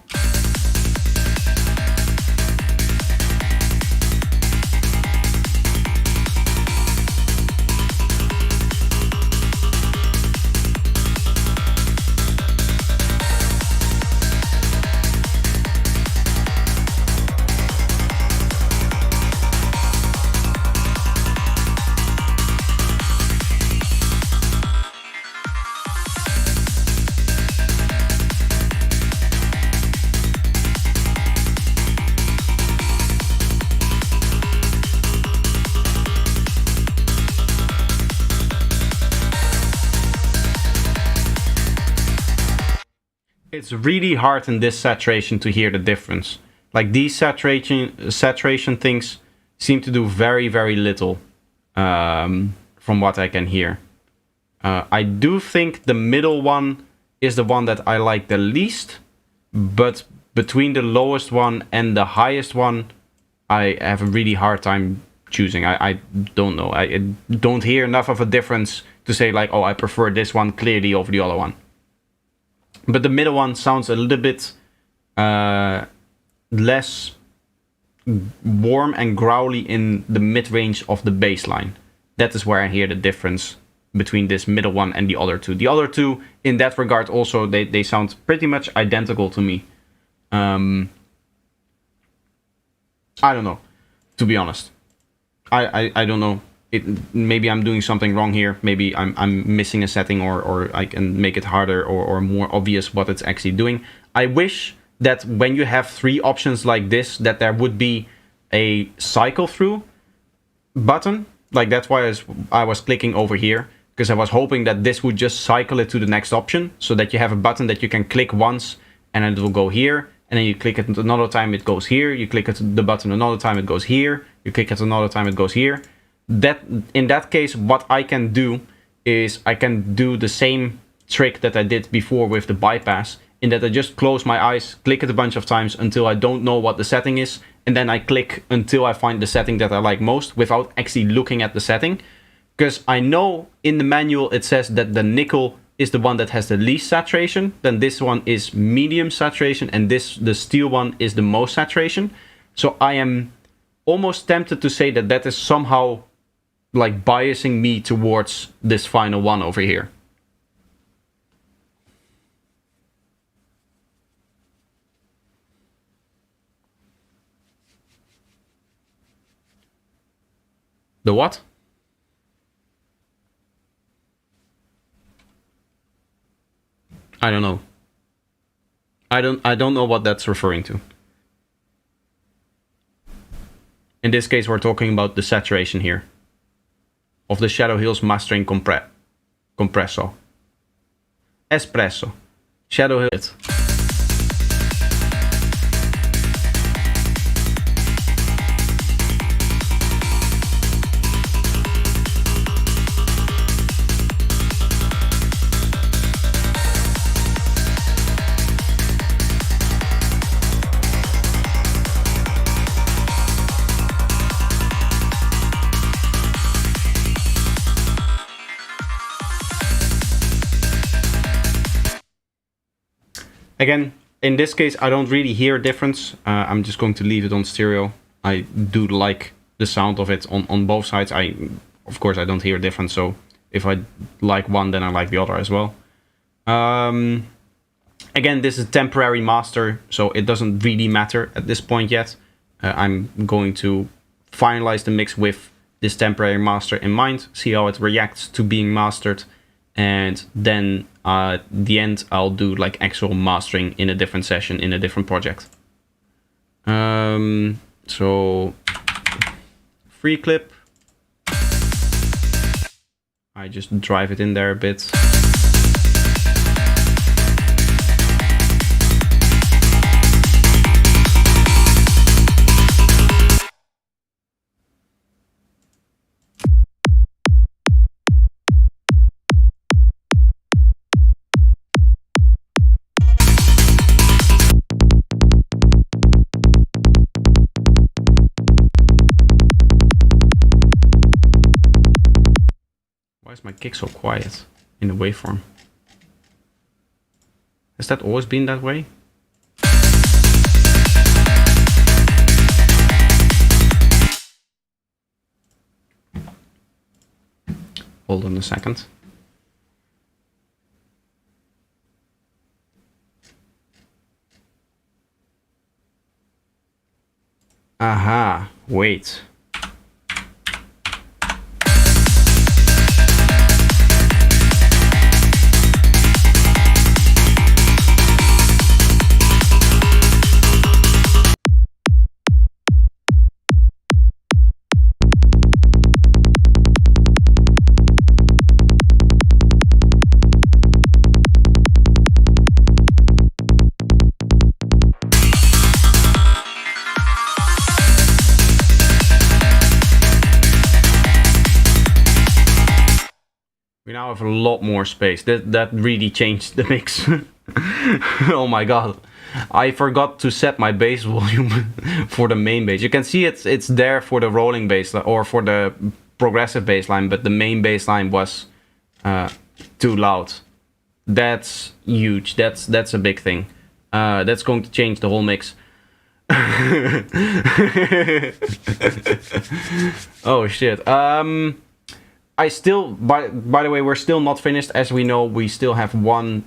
It's really hard in this saturation to hear the difference. Like these saturation things seem to do very, very little from what I can hear. I do think the middle one is the one that I like the least, but between the lowest one and the highest one, I have a really hard time choosing. I don't know. I don't hear enough of a difference to say like, oh, I prefer this one clearly over the other one. But the middle one sounds a little bit less warm and growly in the mid-range of the bass line. That is where I hear the difference between this middle one and the other two. The other two, in that regard, also, they sound pretty much identical to me. I don't know, to be honest. I don't know. Maybe I'm doing something wrong here. Maybe I'm missing a setting, or I can make it harder or more obvious what it's actually doing. I wish that when you have 3 options like this, that there would be a cycle through button. Like that's why I was clicking over here, because I was hoping that this would just cycle it to the next option, so that you have a button that you can click once and it will go here, and then you click it another time, it goes here. You click it the button another time, it goes here. You click it another time, it goes here. That in that case, what I can do is I can do the same trick that I did before with the bypass, in that I just close my eyes, click it a bunch of times until I don't know what the setting is, and then I click until I find the setting that I like most without actually looking at the setting. Because I know in the manual it says that the nickel is the one that has the least saturation, then this one is medium saturation, and the steel one is the most saturation. So I am almost tempted to say that that is somehow like biasing me towards this final one over here. The what? I don't know. I don't know what that's referring to. In this case, we're talking about the saturation here of the Shadow Hills Mastering Compresso. Espresso. Shadow Hills. Again, in this case, I don't really hear a difference. I'm just going to leave it on stereo. I do like the sound of it on both sides. Of course, I don't hear a difference. So if I like one, then I like the other as well. Again, this is a temporary master, so it doesn't really matter at this point yet. I'm going to finalize the mix with this temporary master in mind, see how it reacts to being mastered, and then at the end I'll do like actual mastering in a different session in a different project. So free clip, I just drive it in there a bit. Why is my kick so quiet in the waveform? Has that always been that way? Hold on a second. Aha, wait. We now have a lot more space. That really changed the mix. Oh my god. I forgot to set my bass volume for the main bass. You can see it's there for the rolling bass or for the progressive bass line, but the main bass line was too loud. That's huge. That's a big thing. That's going to change the whole mix. Oh shit. I still, by the way, we're still not finished. As we know, we still have 1,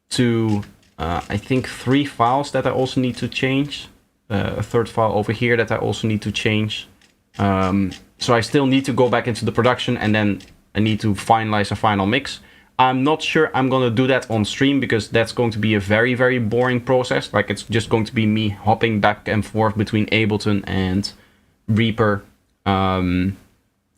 2, I think 3 files that I also need to change. A third file over here that I also need to change. So I still need to go back into the production, and then I need to finalize a final mix. I'm not sure I'm gonna do that on stream, because that's going to be a very, very boring process. Like, it's just going to be me hopping back and forth between Ableton and Reaper,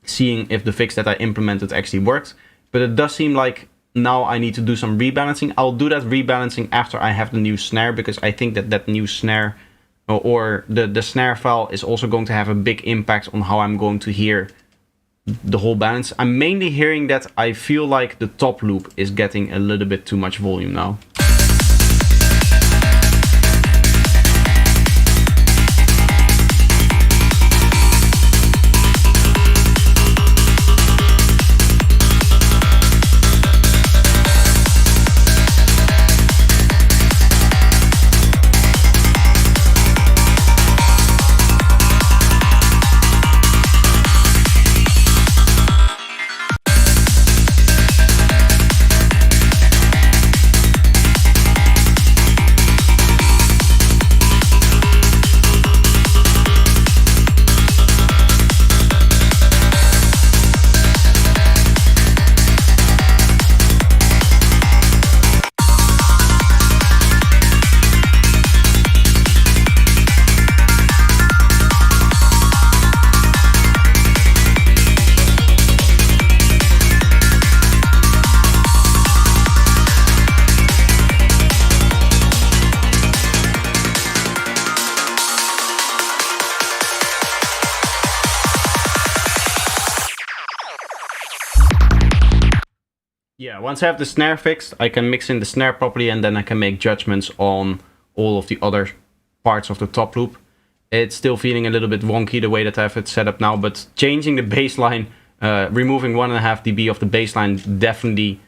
seeing if the fix that I implemented actually worked. But it does seem like now I need to do some rebalancing. I'll do that rebalancing after I have the new snare, because I think that new snare or the snare file is also going to have a big impact on how I'm going to hear the whole balance. I'm mainly hearing that I feel like the top loop is getting a little bit too much volume now. Yeah, once I have the snare fixed, I can mix in the snare properly, and then I can make judgments on all of the other parts of the top loop. It's still feeling a little bit wonky the way that I have it set up now, but changing the bassline, removing 1.5 dB of the bassline definitely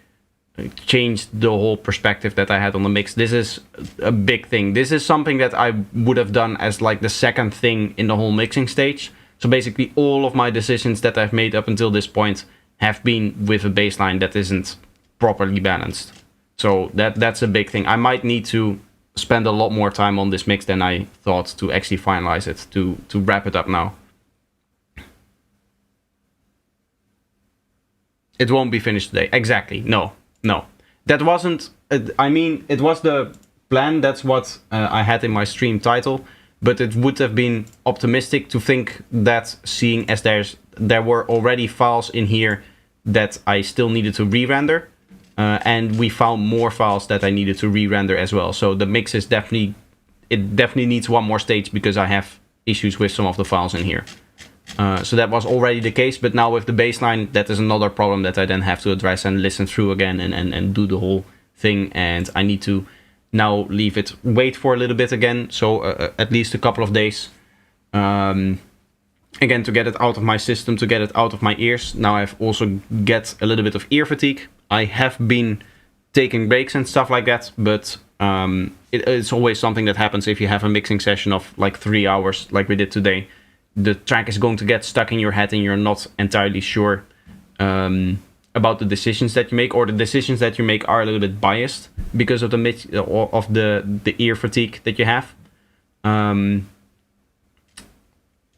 changed the whole perspective that I had on the mix. This is a big thing. This is something that I would have done as like the second thing in the whole mixing stage. So basically all of my decisions that I've made up until this point have been with a bassline that isn't properly balanced. So that's a big thing. I might need to spend a lot more time on this mix than I thought to actually finalize it, to wrap it up now. It won't be finished today. Exactly. No. That wasn't... I mean, it was the plan. That's what I had in my stream title. But it would have been optimistic to think that, seeing as there were already files in here that I still needed to re-render. And we found more files that I needed to re-render as well. So the mix is definitely needs one more stage, because I have issues with some of the files in here. So that was already the case, but now with the bassline, that is another problem that I then have to address and listen through again and do the whole thing. And I need to now wait for a little bit again, so at least a couple of days. Again, to get it out of my system, to get it out of my ears. Now I've also get a little bit of ear fatigue. I have been taking breaks and stuff like that, but It's always something that happens if you have a mixing session of like 3 hours, like we did today. The track is going to get stuck in your head, and you're not entirely sure about the decisions that you make, or the decisions that you make are a little bit biased because of the ear fatigue that you have.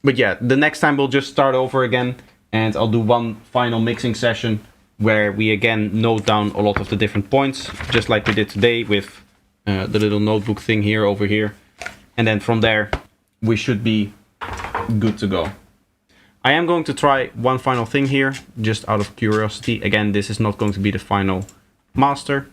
But yeah, the next time we'll just start over again, and I'll do one final mixing session where we again note down a lot of the different points, just like we did today with the little notebook thing here over here. And then from there, we should be good to go. I am going to try one final thing here, just out of curiosity. Again, this is not going to be the final master.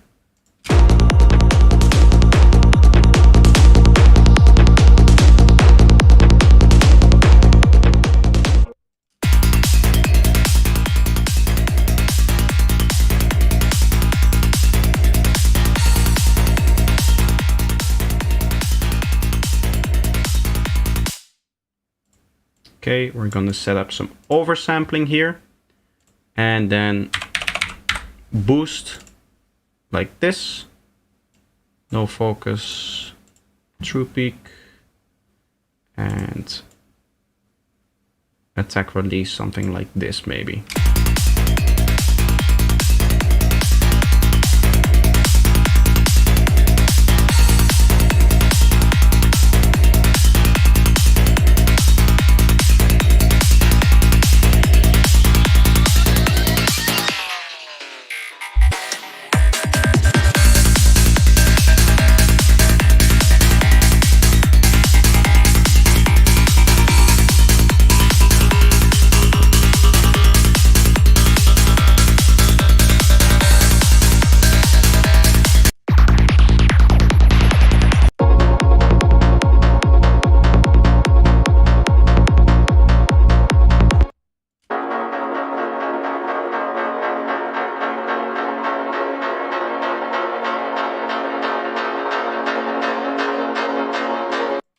Okay, we're gonna set up some oversampling here, and then boost like this. No focus, true peak, and attack release, something like this maybe.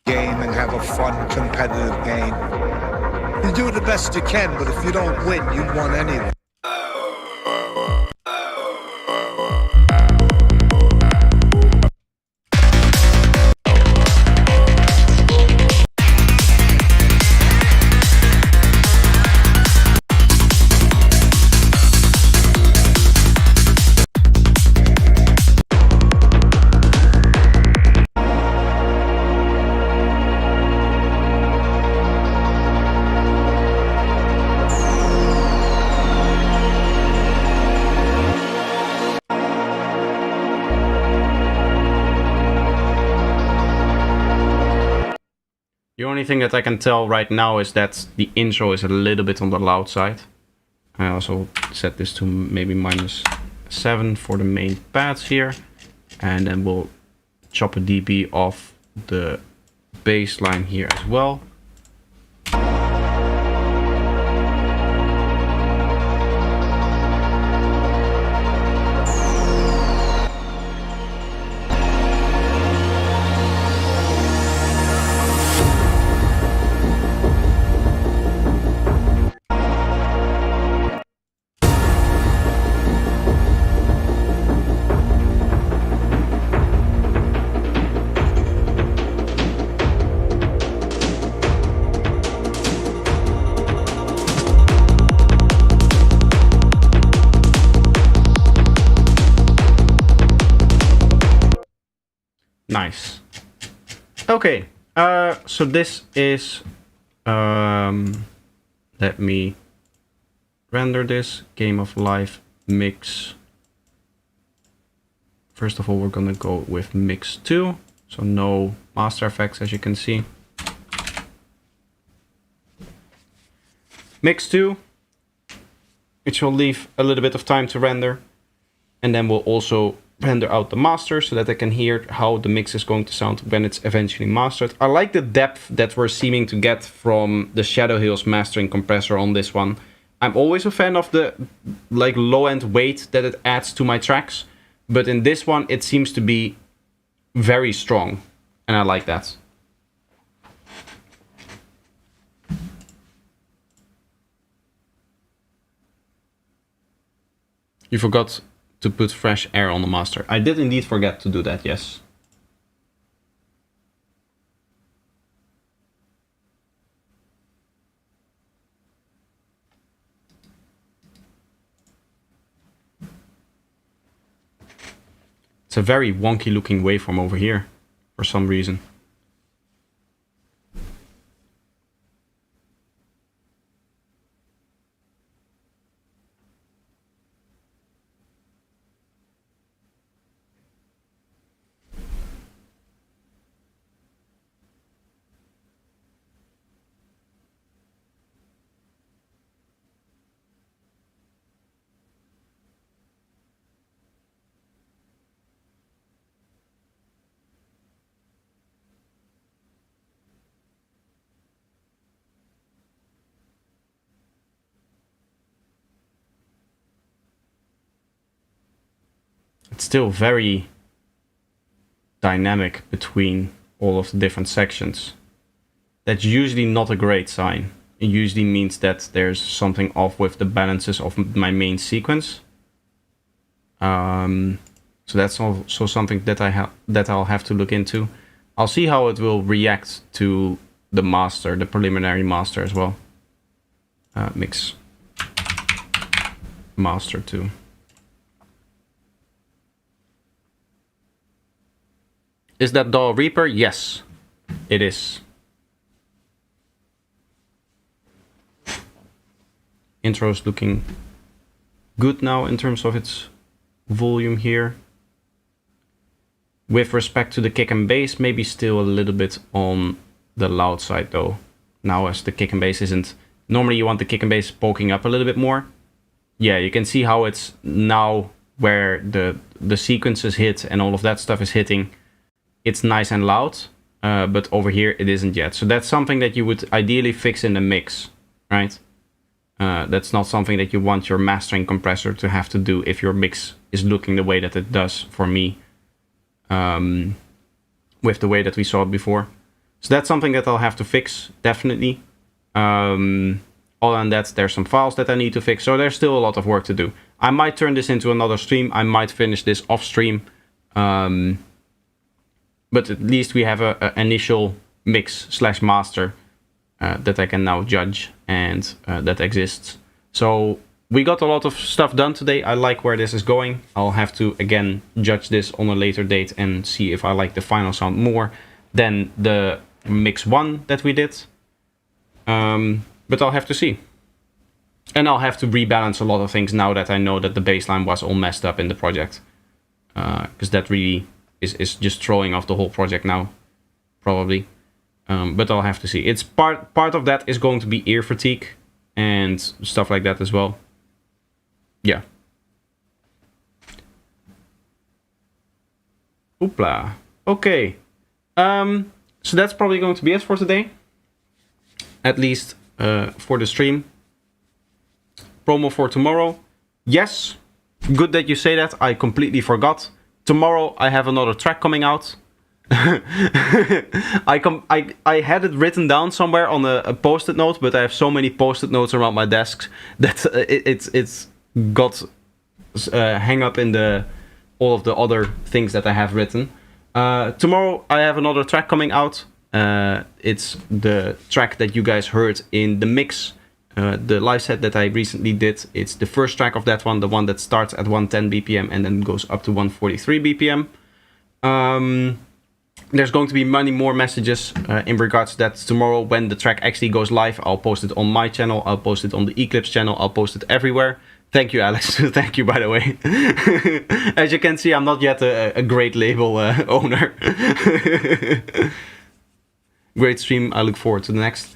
And have a fun, competitive game. You do the best you can, but if you don't win, you won anyway. The only thing that I can tell right now is that the intro is a little bit on the loud side. I also set this to maybe -7 for the main pads here. And then we'll chop a dB off the baseline here as well. Nice. Okay, so this is, let me render this, Game of Life mix. First of all, we're gonna go with mix 2, so no master effects, as you can see. Mix 2, which will leave a little bit of time to render, and then we'll also render out the master so that I can hear how the mix is going to sound when it's eventually mastered. I like the depth that we're seeming to get from the Shadow Hills mastering compressor on this one. I'm always a fan of the like low-end weight that it adds to my tracks, but in this one it seems to be very strong, and I like that. You forgot to put fresh air on the master. I did indeed forget to do that, yes. It's a very wonky looking waveform over here for some reason. It's still very dynamic between all of the different sections. That's usually not a great sign. It usually means that there's something off with the balances of my main sequence. So that's also something that I'll have to look into. I'll see how it will react to the master, the preliminary master as well. Mix master 2. Is that DAW Reaper? Yes, it is. Intro's looking good now in terms of its volume here. With respect to the kick and bass, maybe still a little bit on the loud side though. Now as the kick and bass isn't... Normally you want the kick and bass poking up a little bit more. Yeah, you can see how it's now where the sequences hit and all of that stuff is hitting. It's nice and loud, but over here it isn't yet. So that's something that you would ideally fix in the mix, right? That's not something that you want your mastering compressor to have to do if your mix is looking the way that it does for me, with the way that we saw it before. So that's something that I'll have to fix, definitely. Other than that, there's some files that I need to fix, so there's still a lot of work to do. I might turn this into another stream, I might finish this off stream, but at least we have a initial mix / master that I can now judge and that exists. So we got a lot of stuff done today. I like where this is going. I'll have to again judge this on a later date and see if I like the final sound more than the mix 1 that we did. But I'll have to see. And I'll have to rebalance a lot of things now that I know that the bassline was all messed up in the project. Because that really is just throwing off the whole project now, probably. But I'll have to see. It's part of that is going to be ear fatigue and stuff like that as well. Yeah. Oopla. Okay. So that's probably going to be it for today. At least for the stream. Promo for tomorrow. Yes. Good that you say that. I completely forgot. Tomorrow I have another track coming out. I had it written down somewhere on a post-it note, but I have so many post-it notes around my desk that it's got hang up in all of the other things that I have written. Tomorrow I have another track coming out. It's the track that you guys heard in the mix, the live set that I recently did. It's the first track of that one, the one that starts at 110 BPM and then goes up to 143 BPM. There's going to be many more messages in regards to that tomorrow when the track actually goes live. I'll post it on my channel, I'll post it on the Eclipse channel, I'll post it everywhere. Thank you, Alex. Thank you, by the way. As you can see, I'm not yet a great label owner. Great stream. I look forward to the next.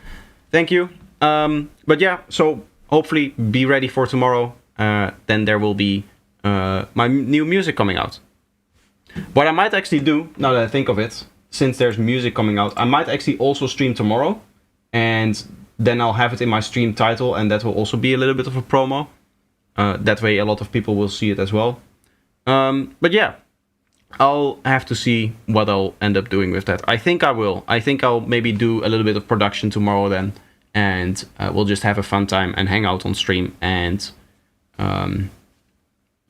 Thank you. But yeah, so hopefully be ready for tomorrow. Then there will be my new music coming out. What I might actually do, now that I think of it, since there's music coming out, I might actually also stream tomorrow. And then I'll have it in my stream title, and that will also be a little bit of a promo. That way a lot of people will see it as well. But yeah, I'll have to see what I'll end up doing with that. I think I will. I think I'll maybe do a little bit of production tomorrow then. And we'll just have a fun time and hang out on stream. And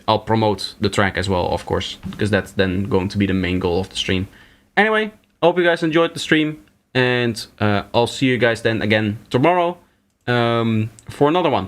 I'll promote the track as well, of course. Because that's then going to be the main goal of the stream. Anyway, I hope you guys enjoyed the stream. And I'll see you guys then again tomorrow for another one.